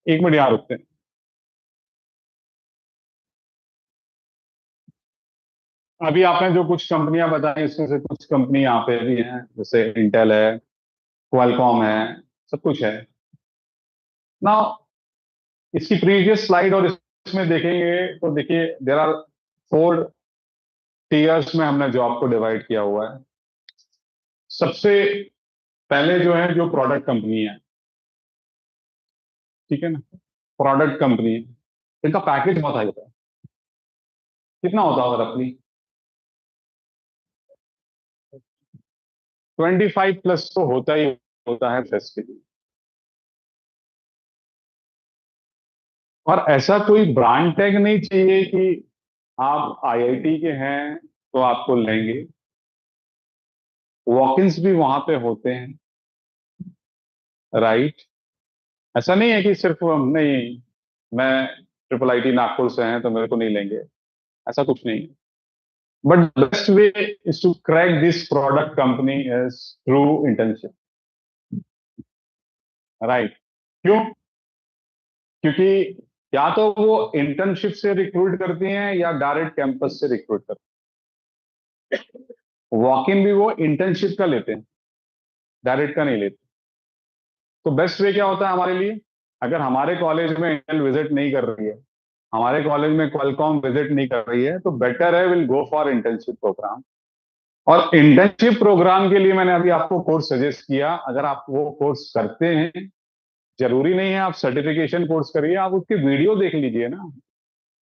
1 मिनट यहाँ रुकते हैं। अभी आपने जो कुछ कंपनियां बताई उसमें से कुछ कंपनी यहाँ पे भी हैं, जैसे इंटेल है, क्वालकॉम है, सब कुछ है ना। इसकी प्रीवियस स्लाइड और इसमें देखेंगे तो देखिए, देर आर 4 टीयर्स में हमने जॉब को डिवाइड किया हुआ है। सबसे पहले जो है, जो प्रोडक्ट कंपनी है, ठीक है ना, प्रोडक्ट कंपनी, इनका पैकेज बहुत हाई होता है। कितना होता होगा रफली? 25+ तो होता ही होता है फ्रेश के लिए। और ऐसा कोई ब्रांड टैग नहीं चाहिए कि आप आईआईटी के हैं तो आपको लेंगे। वॉक-इन्स भी वहां पे होते हैं, राइट? ऐसा नहीं है कि सिर्फ नहीं, मैं ट्रिपल आईटी नागपुर से हैं तो मेरे को नहीं लेंगे, ऐसा कुछ नहीं है। But best way is to crack this product company is through internship. Right. क्यों? क्योंकि या तो वो इंटर्नशिप से रिक्रूट करती हैं या डायरेक्ट कैंपस से रिक्रूट करती हैं। वॉक इन भी वो इंटर्नशिप का लेते हैं, डायरेक्ट का नहीं लेते। तो बेस्ट वे क्या होता है हमारे लिए? अगर हमारे कॉलेज में इंटेल विजिट नहीं कर रही है, हमारे कॉलेज में क्वालकॉम विजिट नहीं कर रही है, तो बेटर है will go for internship programme. और इंटर्नशिप प्रोग्राम के लिए मैंने अभी आपको कोर्स सजेस्ट किया। अगर आप वो कोर्स करते हैं, जरूरी नहीं है आप सर्टिफिकेशन कोर्स करिए, आप उसकी वीडियो देख लीजिए ना।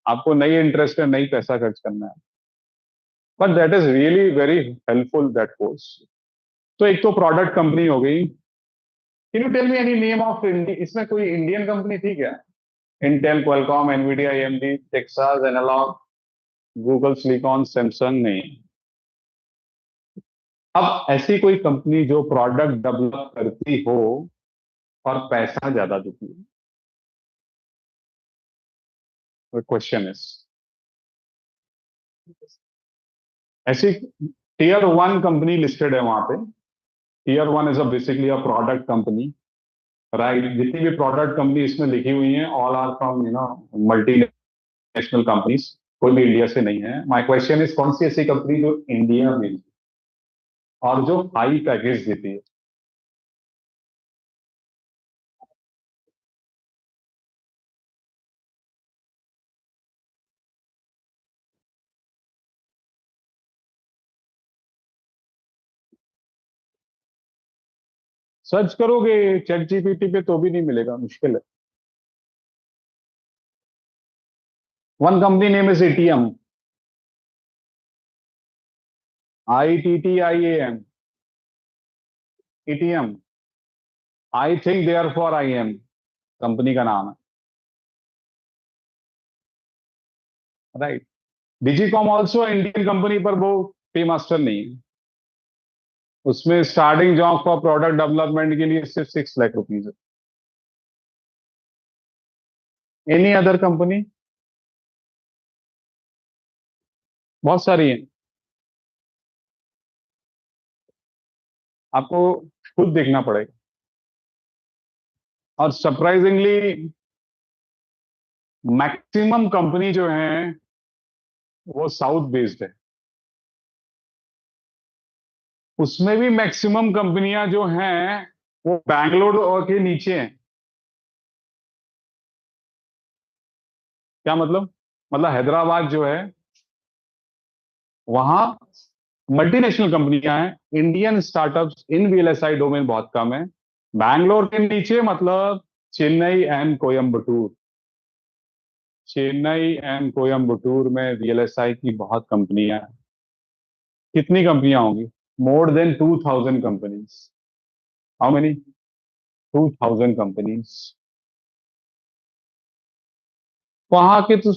आपको नई इंटरेस्ट है, नई पैसा खर्च करना है, but that is really very helpful that course. तो एक तो प्रोडक्ट कंपनी हो गई। Can you tell me any name of इसमें कोई इंडियन कंपनी थी क्या? Intel, Qualcomm, Nvidia, AMD, Texas, Analog, Google, Silicon, Samsung? नहीं। अब ऐसी कोई कंपनी जो प्रोडक्ट डेवलप करती हो और पैसा ज्यादा देती है, क्वेश्चन इज, ऐसी टीयर 1 कंपनी लिस्टेड है वहां पे। Tier 1 is basically a product company, right. जितनी भी प्रोडक्ट कंपनी इसमें लिखी हुई हैं, all are from multinational companies, कोई भी इंडिया से नहीं है। माय क्वेश्चन इज, कौन सी ऐसी कंपनी जो इंडिया में और जो हाई पैकेज देती है? सर्च करोगे चैट जीपीटी पे तो भी नहीं मिलेगा, मुश्किल है। One company name is Ittiam, ITTIAM, Ittiam. I think they are for IM, company का नाम है, right. Digicom also Indian company, पर वो पे मास्टर नहीं है। उसमें starting job for product development के लिए सिर्फ 6 लाख रुपीज है। Any other company? बहुत सारी है, आपको खुद देखना पड़ेगा। और सरप्राइजिंगली मैक्सिमम कंपनी जो है वो साउथ बेस्ड है। उसमें भी मैक्सिमम कंपनियां जो हैं वो बैंगलोर और के नीचे हैं। क्या मतलब? मतलब हैदराबाद जो है वहां मल्टीनेशनल कंपनियां हैं, इंडियन स्टार्टअप्स इन VLSI डोमेन बहुत कम है। बैंगलोर के नीचे मतलब चेन्नई एंड कोयम्बटूर। चेन्नई एंड कोयम्बटूर में VLSI की बहुत कंपनियां हैं। कितनी कंपनियां होंगी? More than 2000 companies. How many? 2000 companies. वहां के तो,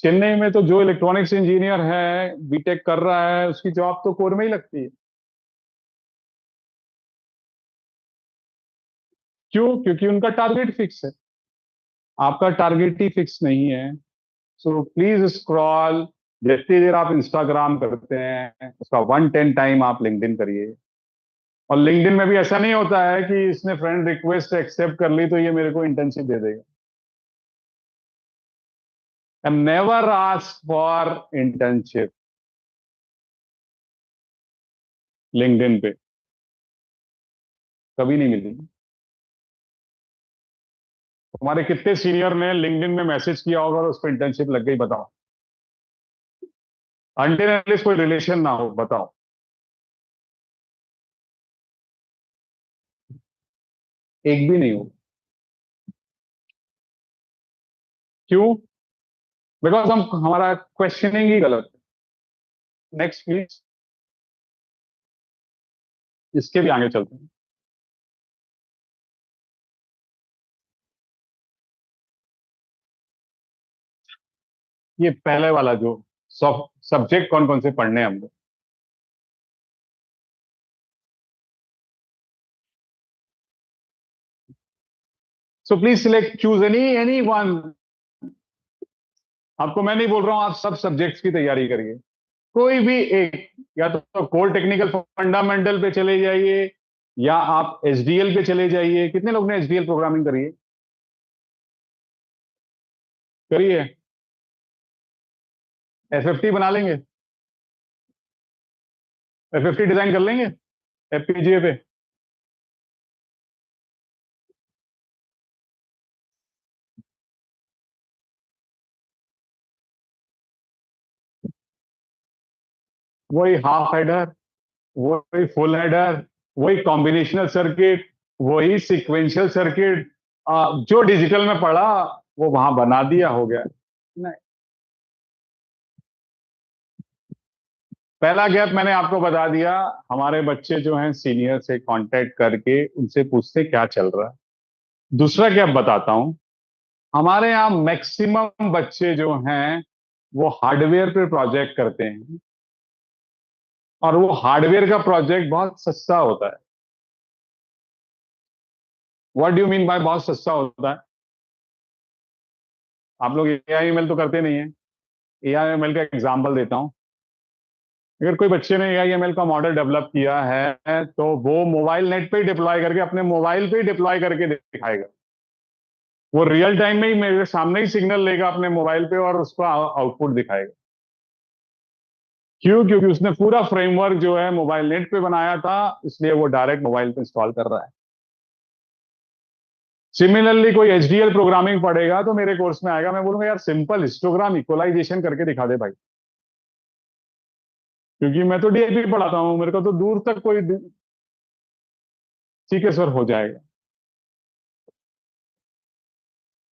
चेन्नई में तो जो इलेक्ट्रॉनिक्स इंजीनियर है, बीटेक कर रहा है, उसकी जॉब तो कोर में ही लगती है। क्यों? क्योंकि उनका टारगेट फिक्स है, आपका टारगेट ही फिक्स नहीं है। So please scroll. जितनी देर आप इंस्टाग्राम करते हैं उसका 110 टाइम आप लिंक्डइन करिए। और लिंक्डइन में भी ऐसा नहीं होता है कि इसने फ्रेंड रिक्वेस्ट एक्सेप्ट कर ली तो ये मेरे को इंटर्नशिप दे देगा। And never ask for internship LinkedIn पे, कभी नहीं मिली। हमारे कितने सीनियर ने लिंक्डइन में मैसेज किया होगा और उस पर इंटर्नशिप लग गई, बताओ? अनटिल एटलीस्ट कोई रिलेशन ना हो, बताओ? एक भी नहीं हो। क्यों? बिकॉज हम, हमारा क्वेश्चनिंग ही गलत है। नेक्स्ट प्लीज, इसके भी आगे चलते हैं। ये पहले वाला जो सब्जेक्ट कौन कौन से पढ़ने हैं हमको? So please select, choose any any one. आपको मैं नहीं बोल रहा हूं आप सब सब्जेक्ट्स की तैयारी करिए, कोई भी एक। या तो कोर टेक्निकल फंडामेंटल पे चले जाइए, या आप एचडीएल पे चले जाइए। कितने लोग ने एचडीएल प्रोग्रामिंग करी है? करिए। एफएफटी बना लेंगे? एफएफटी डिजाइन कर लेंगे एफपीजीए पे? वही हाफ हेडर, वही फुल हेडर, वही कॉम्बिनेशनल सर्किट, वही सीक्वेंशियल सर्किट, जो डिजिटल में पढ़ा वो वहां बना दिया, हो गया। नहीं, पहला गैप मैंने आपको बता दिया। हमारे बच्चे जो हैं सीनियर से कांटेक्ट करके उनसे पूछते क्या चल रहा है। दूसरा गैप बताता हूं, हमारे यहाँ मैक्सिमम बच्चे जो हैं वो हार्डवेयर पे प्रोजेक्ट करते हैं, और वो हार्डवेयर का प्रोजेक्ट बहुत सस्ता होता है। What do you mean bye बहुत सस्ता होता है? आप लोग एआईएमएल तो करते नहीं है। एआईएमएल का एग्जांपल देता हूं। अगर कोई बच्चे ने एआईएमएल का मॉडल डेवलप किया है तो वो मोबाइल नेट पे ही डिप्लॉय करके, अपने मोबाइल पे ही डिप्लॉय करके दिखाएगा। वो रियल टाइम में ही मेरे सामने ही सिग्नल लेगा अपने मोबाइल पे और उसको आउटपुट दिखाएगा। क्यों? क्योंकि उसने पूरा फ्रेमवर्क जो है मोबाइल नेट पे बनाया था, इसलिए वो डायरेक्ट मोबाइल पे इंस्टॉल कर रहा है। सिमिलरली कोई एचडीएल प्रोग्रामिंग पढ़ेगा तो मेरे कोर्स में आएगा, मैं बोलूंगा यार सिंपल हिस्टोग्राम इक्वलाइजेशन करके दिखा दे भाई, क्योंकि मैं तो डीआईपी पढ़ाता हूं, मेरे को तो दूर तक कोई ठीक है सर हो जाएगा।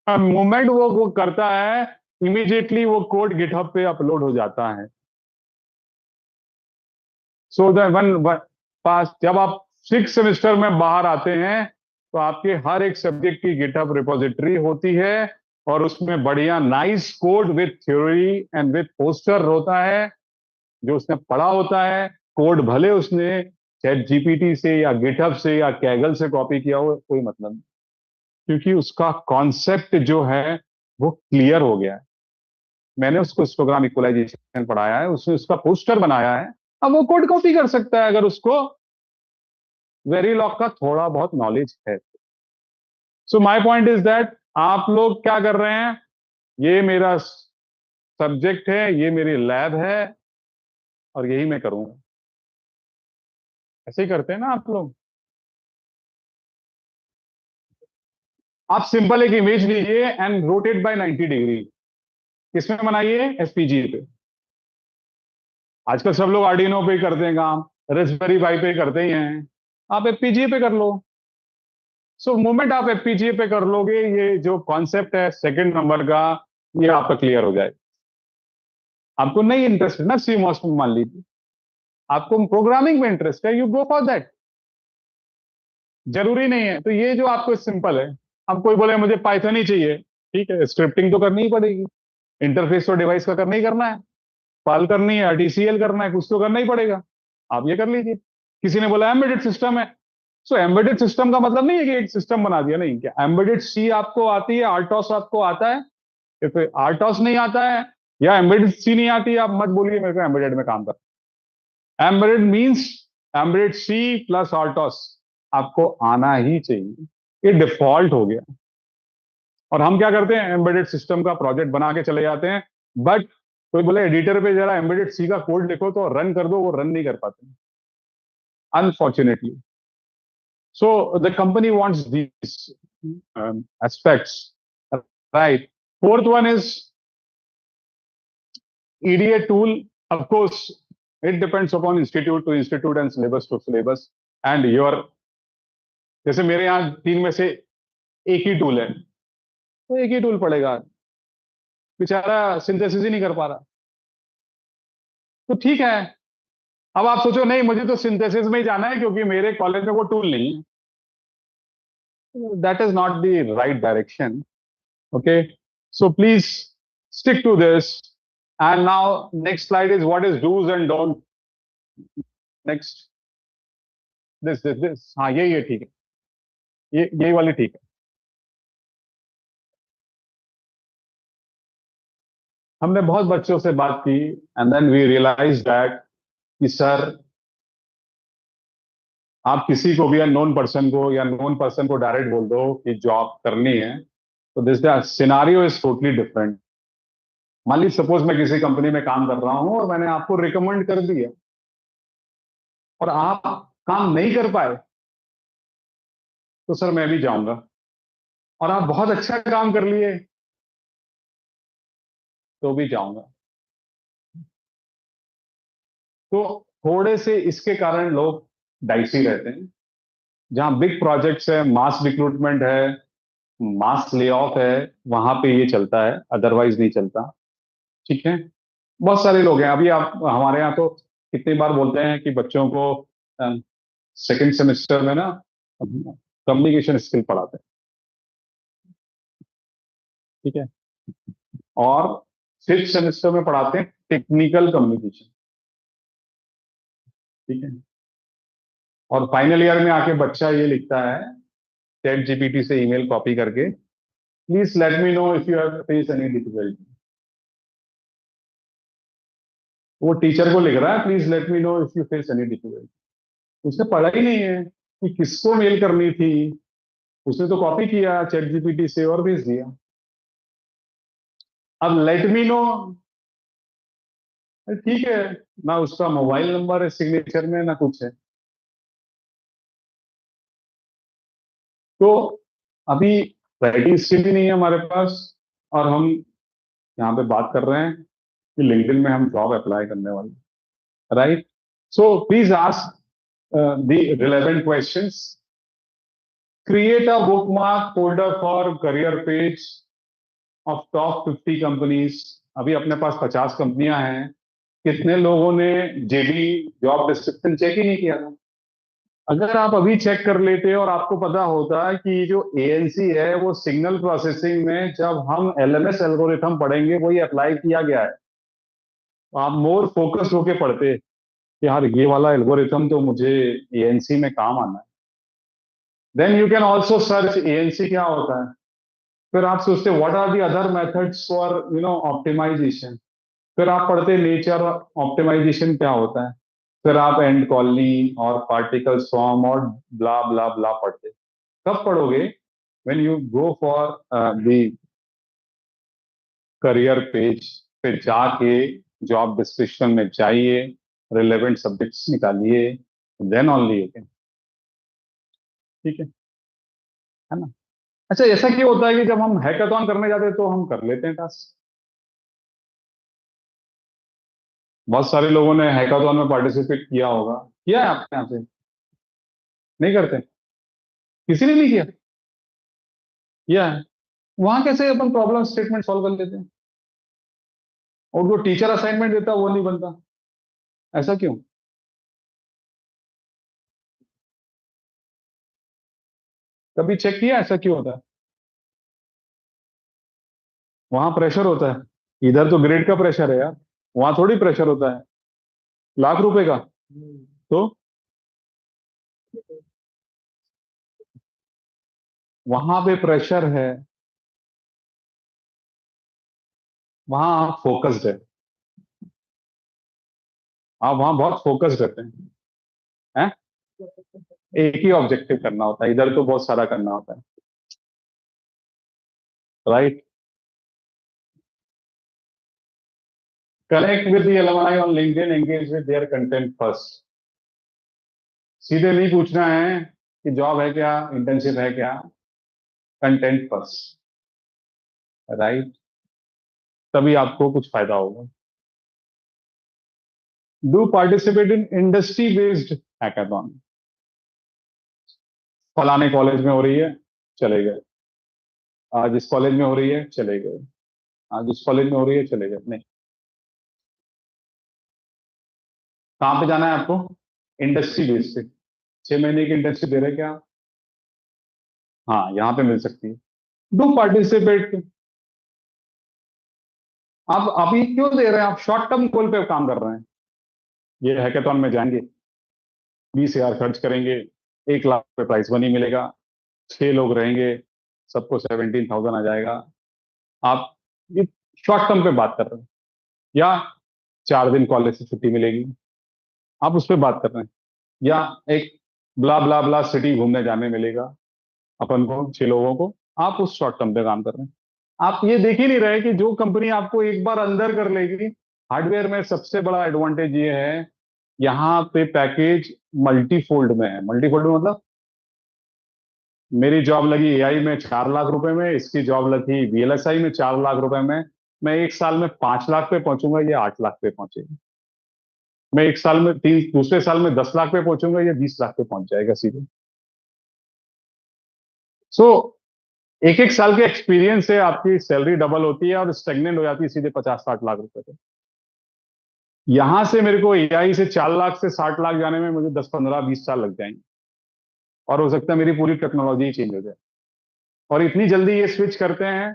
मोमेंट वो करता है, इमीडिएटली वो कोड गिटहब पे अपलोड हो जाता है। सो वन पास जब आप 6 सेमेस्टर में बाहर आते हैं तो आपके हर एक सब्जेक्ट की गिटहब रिपोजिटरी होती है, और उसमें बढ़िया nice code with theory and with poster होता है जो उसने पढ़ा होता है। कोड भले उसने चैट जीपीटी से या गिटहब से या कैगल से कॉपी किया हो, कोई मतलब नहीं, क्योंकि उसका कॉन्सेप्ट जो है वो क्लियर हो गया है। मैंने उसको हिस्टोग्राम इक्वलाइजेशन पढ़ाया है, उसने उसका पोस्टर बनाया है। अब वो कोड कॉपी कर सकता है अगर उसको वेरीलॉग का थोड़ा बहुत नॉलेज है। So my point is that आप लोग क्या कर रहे हैं, ये मेरा सब्जेक्ट है, ये मेरी लैब है, और यही मैं करूंगा। ऐसे ही करते हैं ना आप लोग। आप सिंपल एक इमेज लीजिए एंड रोटेट बाय 90 डिग्री। किसमें बनाइए? एसपीजी पे। आजकल सब लोग आर्डिनो पे ही करते हैं काम, रेस्पबेरी पाई पे ही करते ही हैं। आप एफपीजीए पे कर लो। सो मोमेंट आप एफपीजीए पे कर लोगे, ये जो कॉन्सेप्ट है सेकंड नंबर का, ये आपका क्लियर हो जाएगा। आपको नहीं इंटरेस्ट है ना सीमॉस में, मान लीजिए आपको प्रोग्रामिंग में इंटरेस्ट है, यू गो फॉर दैट। जरूरी नहीं है तो ये जो आपको सिंपल है। अब कोई बोले मुझे पाइथन ही चाहिए, ठीक है, स्क्रिप्टिंग तो करनी ही पड़ेगी, इंटरफेस तो डिवाइस का करना ही करना है, पाल करनी है, आरटीसीएल करना है, कुछ तो करना ही पड़ेगा। आप ये कर लीजिए। किसी ने बोला एम्बेडेड सिस्टम है, सो एम्बेडेड सिस्टम का मतलब नहीं है कि एक सिस्टम बना दिया, नहीं। क्या एम्बेडेड सी आपको आती है? आर्टॉस आपको आता है? if आर्टॉस नहीं आता है या एम्बेडेड सी नहीं आती है, आप मत बोलिए मेरे को एम्बेडेड में काम कर। Embedded means embedded C plus RTOS आपको आना ही चाहिए, ये डिफॉल्ट हो गया। और हम क्या करते हैं, एम्बेडेड सिस्टम का प्रोजेक्ट बना के चले जाते हैं, बट कोई बोले एडिटर पे जरा एम्बेडेड सी का कोड लिखो तो रन कर दो, वो रन नहीं कर पाते, unfortunately. So the company wants these aspects, right? Fourth one is EDA tool. Of course, it depends upon institute to institute and syllabus to syllabus and your, जैसे मेरे यहाँ 3 में से एक ही टूल है तो एक ही टूल पड़ेगा, बेचारा सिंथेसिस ही नहीं कर पा रहा, तो ठीक है। अब आप सोचो नहीं मुझे तो सिंथेसिस में ही जाना है क्योंकि मेरे कॉलेज में वो टूल नहीं है, that is not the right direction. Okay, so please stick to this. And now next slide is what is do's and don't. Next, this हाँ ये ठीक है, ये वाली ठीक है। हमने बहुत बच्चों से बात की and then we realise that कि सर आप किसी को भी अननोन पर्सन को या नोन पर्सन को डायरेक्ट बोल दो कि जॉब करनी है, तो this scenario is totally different. मान लीजिए सपोज मैं किसी कंपनी में काम कर रहा हूं और मैंने आपको रिकमेंड कर दिया और आप काम नहीं कर पाए, तो सर मैं भी जाऊंगा। और आप बहुत अच्छा काम कर लिए तो भी जाऊंगा। तो थोड़े से इसके कारण लोग डाइसी रहते हैं। जहां बिग प्रोजेक्ट्स है, मास रिक्रूटमेंट है, मास ले ऑफ है, वहां पे ये चलता है, अदरवाइज नहीं चलता। ठीक है। बहुत सारे लोग हैं, अभी आप हमारे यहाँ तो कितनी बार बोलते हैं कि बच्चों को सेकंड सेमेस्टर में ना कम्युनिकेशन स्किल पढ़ाते हैं। ठीक है। और फिफ्थ सेमेस्टर में पढ़ाते हैं टेक्निकल कम्युनिकेशन। ठीक है। और फाइनल ईयर में आके बच्चा ये लिखता है चैट जीपीटी से ईमेल कॉपी करके, please let me know if you have face any difficulty. वो टीचर को लिख रहा है please let me know if you face any difficulty. उसने पढ़ा ही नहीं है कि किसको मेल करनी थी, उसने तो कॉपी किया चैट जीपीटी से और भेज दिया। अब लेट मी नो, ठीक है, ना उसका मोबाइल नंबर है सिग्नेचर में ना कुछ है। तो अभी राइटिंग स्किल भी नहीं है हमारे पास, और हम यहाँ पे बात कर रहे हैं कि लिंक्डइन में हम जॉब अप्लाई करने वाले, right. So please ask the relevant questions. Create a bookmark folder for career page of top 50 companies. अभी अपने पास 50 कंपनियां हैं, कितने लोगों ने जेबी जॉब डिस्क्रिप्शन चेक ही नहीं किया था? अगर आप अभी चेक कर लेते और आपको पता होता है कि जो एएनसी है वो सिग्नल प्रोसेसिंग में जब हम एलएमएस एल्गोरिथम पढ़ेंगे वही अप्लाई किया गया है, तो आप मोर फोकस होके पढ़ते कि यार ये वाला एल्गोरिथम तो मुझे एएनसी में काम आना है। Then you can also search ANC क्या होता है। फिर आप सोचते what are the other methods for optimisation. फिर आप पढ़ते नेचर ऑप्टिमाइजेशन क्या होता है। फिर आप एंड कॉलोनी और पार्टिकल फॉर्म और ब्ला ब्ला ब्ला पढ़ते। कब पढ़ोगे? When you go for the career page पे जाके जॉब डिस्क्रिप्शन में जाइए, रिलेवेंट सब्जेक्ट्स निकालिए, देन ओनली यू कैन। ठीक है ना? अच्छा, ऐसा क्यों होता है कि जब हम हैकाथॉन करने जाते हैं तो हम कर लेते हैं टास्क? बहुत सारे लोगों ने हैकाथॉन में पार्टिसिपेट किया होगा, किया है आपके यहाँ से? नहीं करते? किसी ने नहीं किया? किया है। वहां कैसे अपन प्रॉब्लम स्टेटमेंट सॉल्व कर लेते हैं और जो टीचर असाइनमेंट देता है वो नहीं बनता? ऐसा क्यों? कभी चेक किया ऐसा क्यों होता है? वहां प्रेशर होता है, इधर तो ग्रेड का प्रेशर है यार, वहां थोड़ी प्रेशर होता है लाख रुपए का। तो वहां पे प्रेशर है, वहां आप फोकस्ड है, आप वहां बहुत फोकस्ड रहते हैं। एक ही ऑब्जेक्टिव करना होता है, इधर तो बहुत सारा करना होता है, right. Connect with the alumni on LinkedIn, engage with their content first. सीधे नहीं पूछना है कि जॉब है क्या, इंटर्नशिप है क्या, कंटेंट फर्स्ट, राइट। तभी आपको कुछ फायदा होगा। Do participate in industry based hackathon. फलाने कॉलेज में हो रही है, चले गए। आज इस कॉलेज में हो रही है, चले गए। आज इस कॉलेज में हो रही है, चले गए। नहीं, कहाँ पे जाना है आपको? इंडस्ट्री बेस्ड पे। 6 महीने की इंटर्नशिप दे रहे क्या? हाँ, यहाँ पे मिल सकती है। Do participate. आप अभी क्यों दे रहे हैं? आप शॉर्ट टर्म गोल पे काम कर रहे हैं। ये हैकाथॉन में जाएंगे, 20,000 खर्च करेंगे, 1 लाख पे प्राइस मनी मिलेगा, 6 लोग रहेंगे, सबको 17,000 आ जाएगा। आप ये शॉर्ट टर्म पे बात कर रहे हैं, या 4 दिन कॉलेज से छुट्टी मिलेगी, आप उस पर बात कर रहे हैं, या एक ब्ला ब्ला ब्ला सिटी घूमने जाने मिलेगा अपन को 6 लोगों को, आप उस शॉर्ट टर्म पे काम कर रहे हैं। आप ये देख ही नहीं रहे कि जो कंपनी आपको एक बार अंदर कर लेगी, हार्डवेयर में सबसे बड़ा एडवांटेज ये है, यहाँ पे पैकेज मल्टीफोल्ड में है। मल्टीफोल्ड में मतलब मेरी जॉब लगी एआई में 4 लाख रुपए में, इसकी जॉब लगी वीएलएसआई में 4 लाख रुपए में, मैं एक साल में 5 लाख पे पहुंचूंगा, ये 8 लाख पे पहुंचेगा। मैं एक साल में दूसरे साल में 10 लाख पे पहुंचूंगा, ये 20 लाख पे पहुंच जाएगा सीधे। सो एक एक साल के एक्सपीरियंस से आपकी सैलरी डबल होती है और स्टेगनेंट हो जाती है सीधे 50-60 लाख रुपए पे। यहां से मेरे को एआई से 4 लाख से 60 लाख जाने में मुझे 10-15-20 साल लग जाएंगे, और हो सकता है मेरी पूरी टेक्नोलॉजी चेंज हो जाए। और इतनी जल्दी ये स्विच करते हैं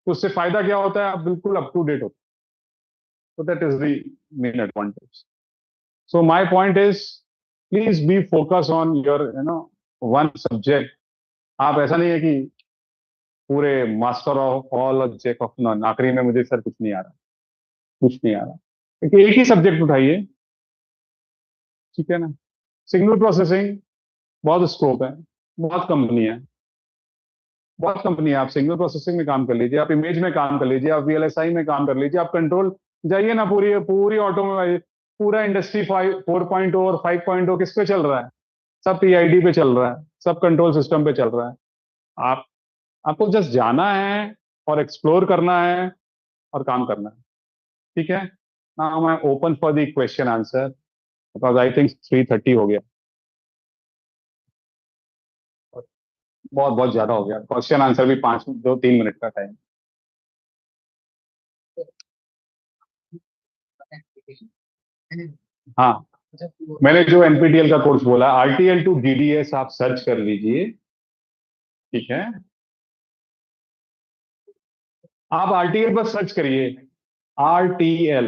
तो उससे फायदा क्या होता है, आप बिल्कुल अप टू डेट होते हैं। तो that is the main advantage. So my point is, please be focus on your one subject. आप ऐसा नहीं है कि पूरे मास्टर ऑफ ऑल और जैक ऑफ नॉन, आखिरी में मुझे सर कुछ नहीं आ रहा, कुछ नहीं आ रहा, क्योंकि एक ही सब्जेक्ट उठाइए, ठीक है ना। सिग्नल प्रोसेसिंग बहुत स्कोप है, बहुत कंपनी है, बहुत कंपनी है। आप सिग्नल प्रोसेसिंग में काम कर लीजिए, आप इमेज में काम कर लीजिए, आप वीएलएसआई में काम कर लीजिए, आप कंट्रोल जाइए ना, पूरी पूरी ऑटोमोबाइल, पूरा इंडस्ट्री 4.0 और 5.0 किस पे चल रहा है? सब पीआईडी पे चल रहा है, सब कंट्रोल सिस्टम पे चल रहा है। आप आपको जस्ट जाना है और एक्सप्लोर करना है और काम करना है, ठीक है। Now I am open for the question answer, because I think 3:30 हो गया, बहुत बहुत ज्यादा हो गया। क्वेश्चन आंसर भी 2-3 मिनट का टाइम। हाँ, मैंने जो एनपीटीएल का कोर्स बोला, आरटीएल टू डीडीएस आप सर्च कर लीजिए, ठीक है। आप आरटीएल पर सर्च करिए, आरटीएल।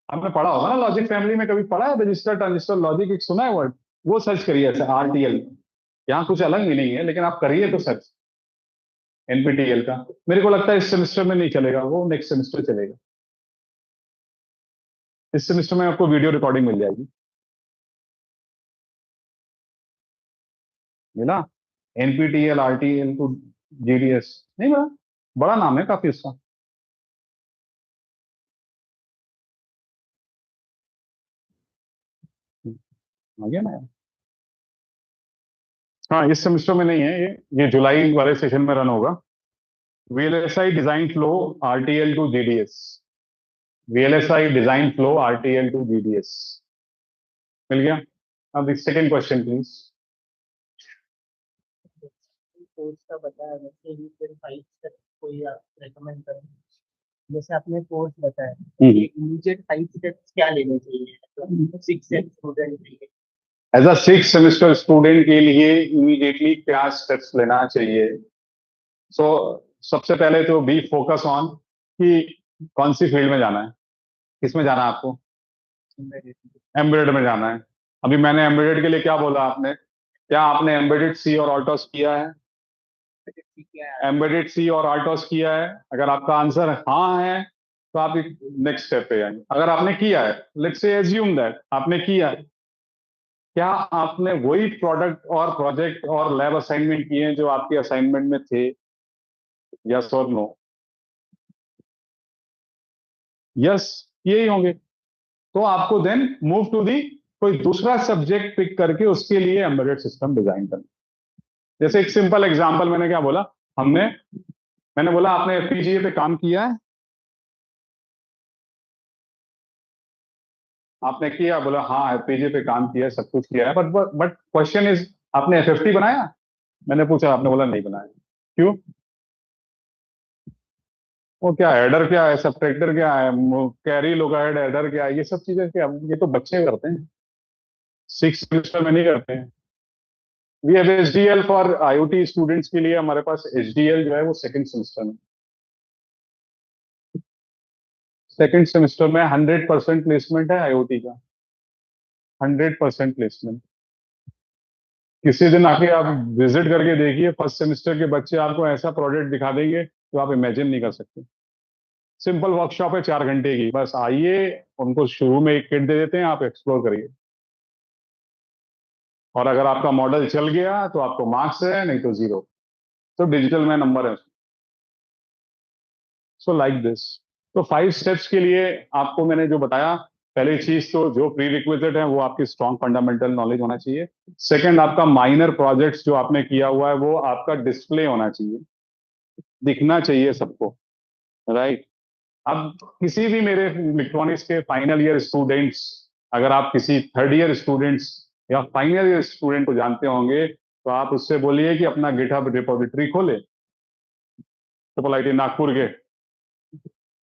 आपने पढ़ा होगा ना लॉजिक फैमिली में, कभी पढ़ा है रजिस्टर ट्रांजिस्टर लॉजिक, एक सुना है वर्ड, वो सर्च करिए ऐसे आरटीएल। यहाँ कुछ अलग मीनिंग है, लेकिन आप करिए तो सर्च एनपीटीएल का। मेरे को लगता है इस सेमेस्टर में नहीं चलेगा, वो नेक्स्ट सेमेस्टर चलेगा। इस सेमेस्टर में आपको वीडियो रिकॉर्डिंग मिल जाएगी। मिला? एनपीटीएल आरटीएल टू जीडीएस नहीं मिला? बड़ा नाम है काफी उसका। आ गया ना? हाँ, इस सेमेस्टर में नहीं है ये जुलाई वाले सेशन में रन होगा। VLSI design flow RTL to GDS, VLSI design flow RTL to GDS. मिल गया? अब सेकंड क्वेश्चन प्लीज। कोर्स का बताया, वैसे ही फिर 5 तक कोई आप रेकमेंड करें? जैसे आपने कोर्स बताया, इमीडिएट 5 स्टेप्स क्या लेने चाहिए, तो 6 स्टूडेंट के लिए? एज अ 6 सेमेस्टर स्टूडेंट के लिए इमीडिएटली क्या स्टेप्स लेना चाहिए? सो सबसे पहले तो बी फोकस ऑन कि कौन सी फील्ड में जाना है, किसमें जाना है आपको? एम्बेडेड में जाना है। अभी मैंने एम्बेडेड के लिए क्या बोला आपने? क्या आपने एम्बेडेड सी और ऑल्टोस किया है? एम्बेडेड सी और ऑल्टोस किया है? अगर आपका आंसर हाँ है तो आप नेक्स्ट स्टेप पे जाएंगे। अगर आपने किया है, लेट्स से एज्यूम दैट आपने किया है, क्या आपने वही प्रोडक्ट और प्रोजेक्ट और लैब असाइनमेंट किए हैं जो आपके असाइनमेंट में थे? यस और नो? यस, यही होंगे। तो आपको देन मूव टू दी कोई दूसरा सब्जेक्ट पिक करके उसके लिए एम्बेडेड सिस्टम डिजाइन करना। जैसे एक सिंपल एग्जांपल, मैंने क्या बोला, मैंने बोला आपने एफपीजीए पे काम किया है? आपने किया? बोला हाँ एफपीजीए पे काम किया है, सब कुछ किया है, बट क्वेश्चन इज आपने एफएफटी बनाया? मैंने पूछा, आपने बोला नहीं बनाया। क्यों? वो क्या हेडर क्या है, सब्ट्रैक्टर क्या है, कैरी लोगाहेड हेडर क्या है, ये सब चीजें क्या, ये तो बच्चे करते हैं, 6 सेमेस्टर में नहीं करते हैं। We have HDL for IoT students के लिए, हमारे पास एचडीएल जो है वो सेकंड सेमेस्टर में, सेकंड सेमेस्टर में 100% प्लेसमेंट है आईओटी का, 100% प्लेसमेंट। किसी दिन आके आप विजिट करके देखिए, फर्स्ट सेमेस्टर के बच्चे आपको ऐसा प्रोजेक्ट दिखा देंगे जो आप इमेजिन नहीं कर सकते। सिंपल वर्कशॉप है 4 घंटे की, बस आइए, उनको शुरू में एक किट दे देते हैं, आप एक्सप्लोर करिए। और अगर आपका मॉडल चल गया तो आपको मार्क्स है, नहीं तो 0। तो डिजिटल में नंबर है। So like this. तो 5 स्टेप्स के लिए आपको मैंने जो बताया, पहली चीज तो जो प्री रिक्विजिट है वो आपकी स्ट्रॉन्ग फंडामेंटल नॉलेज होना चाहिए। सेकंड, आपका माइनर प्रोजेक्ट्स जो आपने किया हुआ है वो आपका डिस्प्ले होना चाहिए, दिखना चाहिए सबको, राइट। अब किसी भी मेरे इलेक्ट्रॉनिक्स के फाइनल ईयर स्टूडेंट्स, अगर आप किसी थर्ड ईयर स्टूडेंट्स या फाइनल ईयर स्टूडेंट को जानते होंगे तो आप उससे बोलिए कि अपना गिटहब रिपोजिटरी खोले, ट्रिपल आईटी नागपुर के।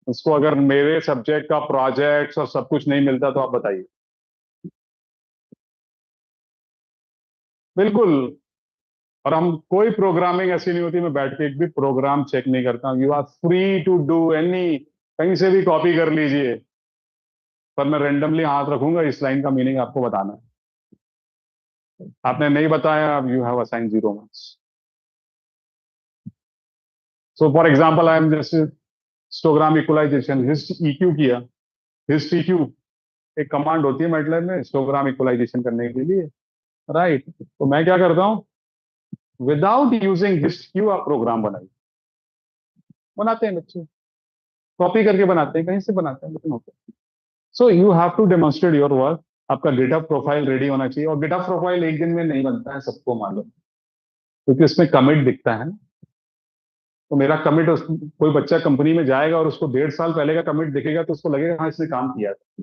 उसको अगर मेरे सब्जेक्ट का प्रोजेक्ट्स और सब कुछ नहीं मिलता तो आप बताइए। बिल्कुल। और हम कोई प्रोग्रामिंग ऐसी नहीं होती मैं बैठ के एक भी प्रोग्राम चेक नहीं करता हूं। You are free to do any, कहीं से भी कॉपी कर लीजिए, पर मैं रेंडमली हाथ रखूंगा, इस लाइन का मीनिंग आपको बताना है। आपने नहीं बताया, अब you have assign 0 marks. So for example I am just histogram equalisation, hist EQ किया। हिस्ट EQ एक कमांड होती है मैटलैब में हिस्टोग्राम इक्वलाइजेशन करने के लिए, राइट। तो मैं क्या करता हूं, विदाउट यूजिंग हिस्ट क्यू आप प्रोग्राम बनाते हैं बच्चे, कॉपी करके बनाते हैं, कहीं से बनाते हैं, लेकिन होते हैं। So you have to demonstrate your work. आपका गिटहब प्रोफाइल रेडी होना चाहिए, और गिटहब प्रोफाइल एक दिन में नहीं बनता है, सबको मालूम, क्योंकि उसमें कमिट दिखता है। तो मेरा कमिट, कोई बच्चा कंपनी में जाएगा और उसको 1.5 साल पहले का कमिट दिखेगा तो उसको लगेगा हाँ इसने काम किया था।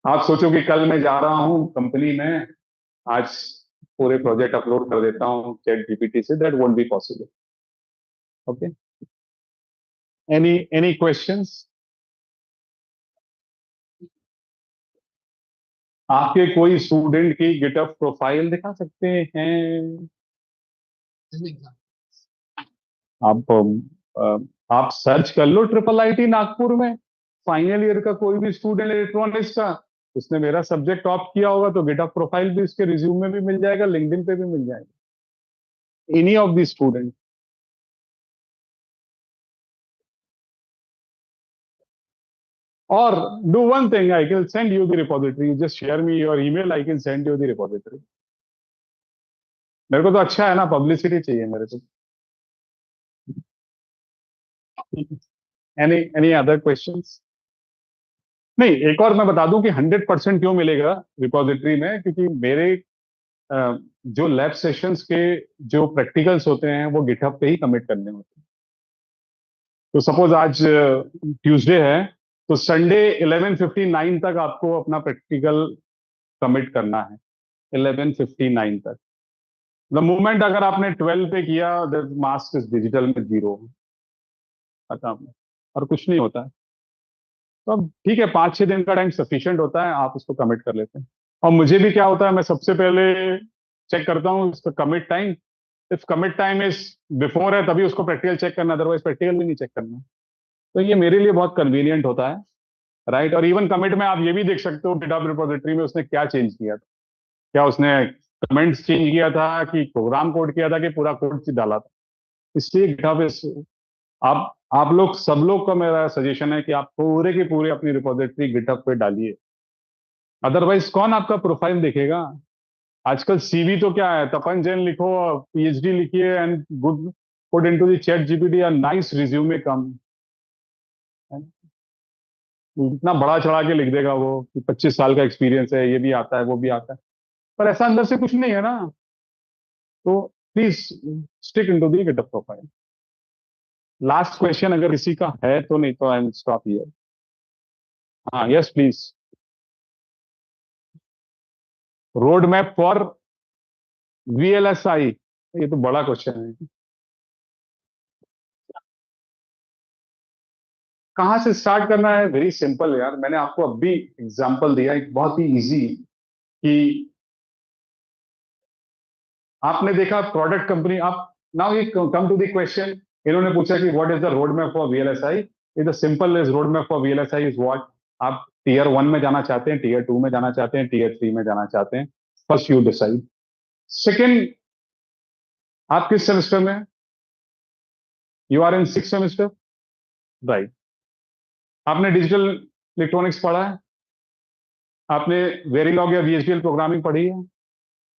आप सोचो कि कल मैं जा रहा हूँ कंपनी में, आज पूरे प्रोजेक्ट अपलोड कर देता हूँ चैट जीपीटी से, that won't be possible. Okay, any questions? आपके कोई स्टूडेंट की गिटहब प्रोफाइल दिखा सकते हैं? आप सर्च कर लो ट्रिपल आईटी नागपुर में, फाइनल ईयर का कोई भी स्टूडेंट इलेक्ट्रॉनिक्स का, उसने मेरा सब्जेक्ट ऑप्ट किया होगा तो गिटहब प्रोफाइल भी उसके रिज्यूम में भी मिल जाएगा, लिंक्डइन पे भी मिल जाएगा, एनी ऑफ द स्टूडेंट। और do one thing, I can send you the repository, just share me your email, I can send you the repository. मेरे को तो अच्छा है ना, पब्लिसिटी चाहिए मेरे को। Any other questions? नहीं, एक और मैं बता दूं कि 100% क्यों मिलेगा रिपोजिटरी में, क्योंकि मेरे जो लैब सेशंस के जो प्रैक्टिकल्स होते हैं वो गिटहब पे ही कमिट करने होते हैं। तो सपोज आज ट्यूसडे है, तो संडे 11:59 तक आपको अपना प्रैक्टिकल कमिट करना है, 11:59 तक। द मोमेंट अगर आपने 12 पे किया, द मार्क्स इज डिजिटल में 0 खत्म, और कुछ नहीं होता है। तो अब ठीक है, 5-6 दिन का टाइम सफिशिएंट होता है, आप उसको कमिट कर लेते हैं। और मुझे भी क्या होता है, मैं सबसे पहले चेक करता हूँ इसका commit time. If commit time is before है तभी उसको प्रैक्टिकल चेक करना, अदरवाइज प्रैक्टिकल भी नहीं चेक करना। तो ये मेरे लिए बहुत कन्वीनियंट होता है, राइट। और इवन कमिट में आप ये भी देख सकते हो गिटहब रिपोजिटरी में उसने क्या चेंज किया था, क्या उसने कमेंट्स चेंज किया था कि प्रोग्राम कोड किया था कि पूरा कोड डाला था। इसलिए गिटहब इस, आप लोग सब लोग का मेरा सजेशन है कि आप पूरे के पूरे अपनी रिपोजिटरी गिटहब पे डालिए, अदरवाइज कौन आपका प्रोफाइल देखेगा। आजकल सीवी तो क्या है, तपन जैन लिखो, PhD लिखिए and good put into the chat GPT, और नाइस रिज्यूमे कम, इतना बड़ा चढ़ा के लिख देगा वो कि 25 साल का एक्सपीरियंस है, ये भी आता है वो भी आता है, पर ऐसा अंदर से कुछ नहीं है ना। तो please stick into the GitHub profile. Last question अगर किसी का है तो, नहीं तो आई एम स्टॉप हियर। हाँ, yes please. Road map for VLSI, ये तो बड़ा क्वेश्चन है। कहाँ से स्टार्ट करना है? वेरी सिंपल यार, मैंने आपको अभी एग्जांपल दिया एक बहुत ही इजी, कि आपने देखा प्रोडक्ट कंपनी, आप now you come to the question. इन्होंने पूछा कि what is the road map for VLSI। Is the simple is road map for VLSI is what, आप टीयर 1 में जाना चाहते हैं, टीयर 2 में जाना चाहते हैं, टीयर 3 में जाना चाहते हैं, फर्स्ट यू डिसाइड। सेकेंड, आप किस सेमेस्टर में? You are in 6th semester, right. आपने डिजिटल इलेक्ट्रॉनिक्स पढ़ा है, आपने वेरीलॉग या VHDL प्रोग्रामिंग पढ़ी है,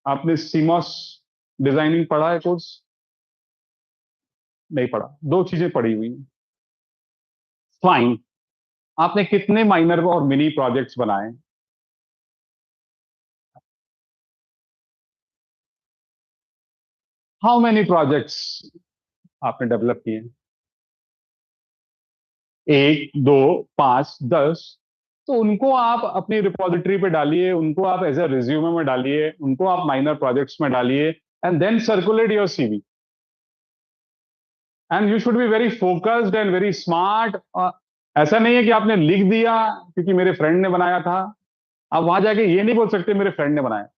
आपने सीमॉस डिजाइनिंग पढ़ा है कोर्स? नहीं पढ़ा, 2 चीजें पढ़ी हुई। फाइन। आपने कितने माइनर और मिनी प्रोजेक्ट्स बनाए? हाउ मेनी प्रोजेक्ट्स आपने डेवलप किए? 1, 2, 5, 10। तो उनको आप अपनी रिपोजिटरी पे डालिए, उनको आप एज ए रिज्यूमे में डालिए, उनको आप माइनर प्रोजेक्ट्स में डालिए, and then circulate your CV. And you should be very focused and very smart. ऐसा नहीं है कि आपने लिख दिया क्योंकि मेरे फ्रेंड ने बनाया था, आप वहां जाके ये नहीं बोल सकते मेरे फ्रेंड ने बनाया।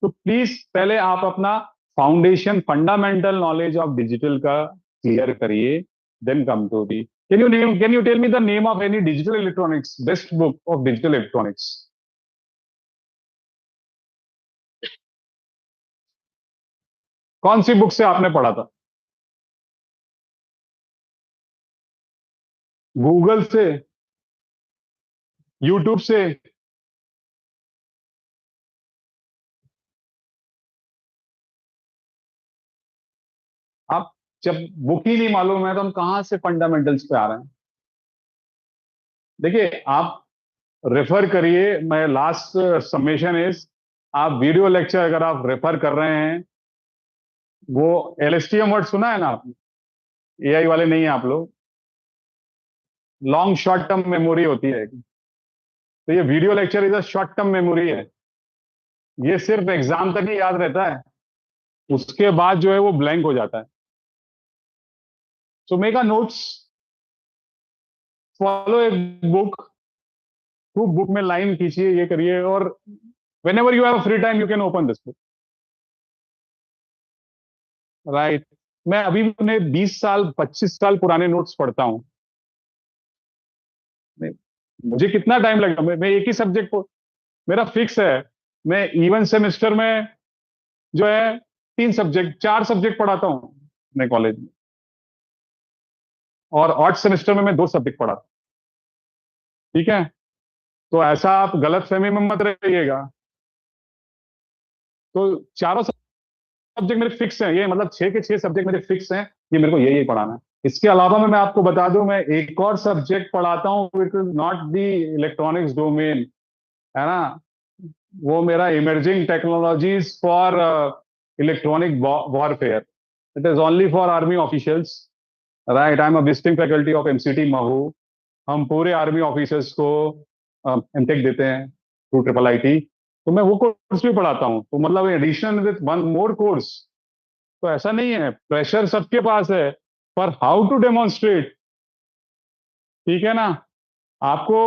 तो प्लीज पहले आप अपना foundation, fundamental knowledge of digital का क्लियर करिए, then come to the. Can you tell me the name of any digital electronics, best book of digital electronics? कौन सी बुक से आपने पढ़ा था? गूगल से? यूट्यूब से? आप जब बुक ही नहीं मालूम है तो हम कहां से फंडामेंटल्स पे आ रहे हैं? देखिए, आप रेफर करिए। मैं लास्ट सबमिशन इज, आप वीडियो लेक्चर अगर आप रेफर कर रहे हैं, वो एलएसटीएम वर्ड सुना है ना आपने? एआई वाले नहीं है आप लोग। लॉन्ग शॉर्ट टर्म मेमोरी होती है, तो ये video lecture is a short term memory है। ये सिर्फ एग्जाम तक ही याद रहता है, उसके बाद जो है वो ब्लैंक हो जाता है। So make a notes, follow a book, खूब बुक में लाइन खींचिए, ये करिए, और when ever you have free time you can open this book. Right. मैं अभी अपने 20 साल 25 साल पुराने नोट्स पढ़ता हूं। मुझे कितना टाइम लगेगा? मैं एक ही सब्जेक्ट को, मेरा फिक्स है, मैं इवन सेमेस्टर में जो है 3 सब्जेक्ट 4 सब्जेक्ट पढ़ाता हूं अपने कॉलेज में, और ऑड सेमेस्टर में मैं 2 सब्जेक्ट पढ़ाता हूं। ठीक है, तो ऐसा आप गलत फहमी में मत रहिएगा। तो चारों सब्जेक्ट मेरे फिक्स हैं, ये मतलब 6 के 6 सब्जेक्ट मेरे फिक्स हैं, ये मेरे को यही पढ़ाना है। इसके अलावा मैं आपको बता दूं, मैं एक और सब्जेक्ट पढ़ाता हूं, which is not the electronics domain, है ना, वो मेरा emerging technologies for electronic warfare. It is only for army officials. Right, I am a visiting faculty of MCT Mhow. हम पूरे आर्मी ऑफिसर्स को एमटेक देते हैं थ्रू ट्रिपल आईटी। तो मैं वो कोर्स भी पढ़ाता हूँ, तो मतलब addition with one more course. तो ऐसा नहीं है, प्रेशर सबके पास है, पर हाउ टू डेमोन्स्ट्रेट। ठीक है ना, आपको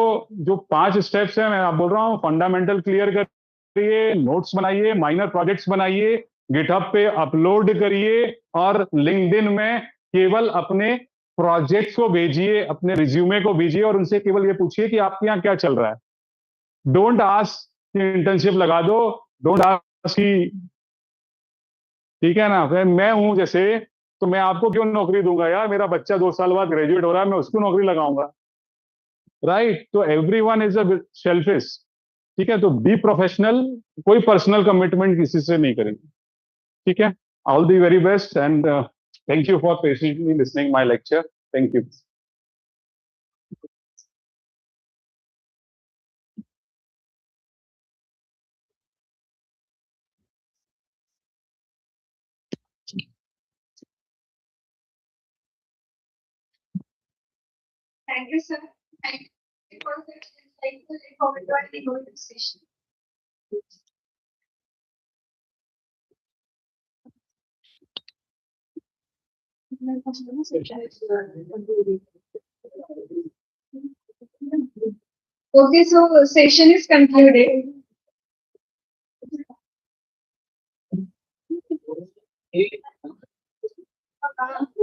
जो 5 स्टेप्स हैं, मैं आप बोल रहा हूँ, फंडामेंटल क्लियर करिए, नोट्स बनाइए, माइनर प्रोजेक्ट्स बनाइए, गिटहब पे अपलोड करिए, और लिंक्डइन में केवल अपने प्रोजेक्ट्स को भेजिए, अपने रिज्यूमे को भेजिए, और उनसे केवल ये पूछिए कि आपके यहाँ क्या चल रहा है। डोंट आस्क इंटर्नशिप लगा दो, डोंट आस्क कि, ठीक है ना, फिर मैं हूं जैसे, तो मैं आपको क्यों नौकरी दूंगा यार? मेरा बच्चा 2 साल बाद ग्रेजुएट हो रहा है, मैं उसको नौकरी लगाऊंगा? राइट। तो every one is a selfish. ठीक है, तो बी प्रोफेशनल, कोई पर्सनल कमिटमेंट किसी से नहीं करेंगे। ठीक है, all the very best, and thank you for patiently listening my lecture. Thank you. Thank you, sir. Thank you for the insightful informative session. Okay, so session is concluded.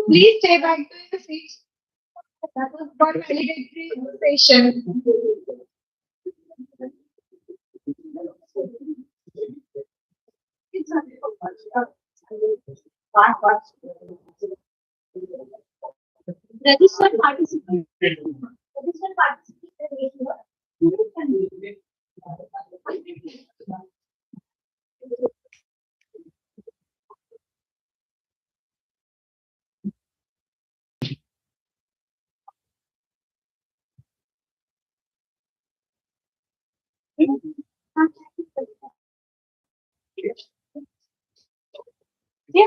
Please stay back to your seats for valedictory session. Registered participant. Registered participant. Yeah.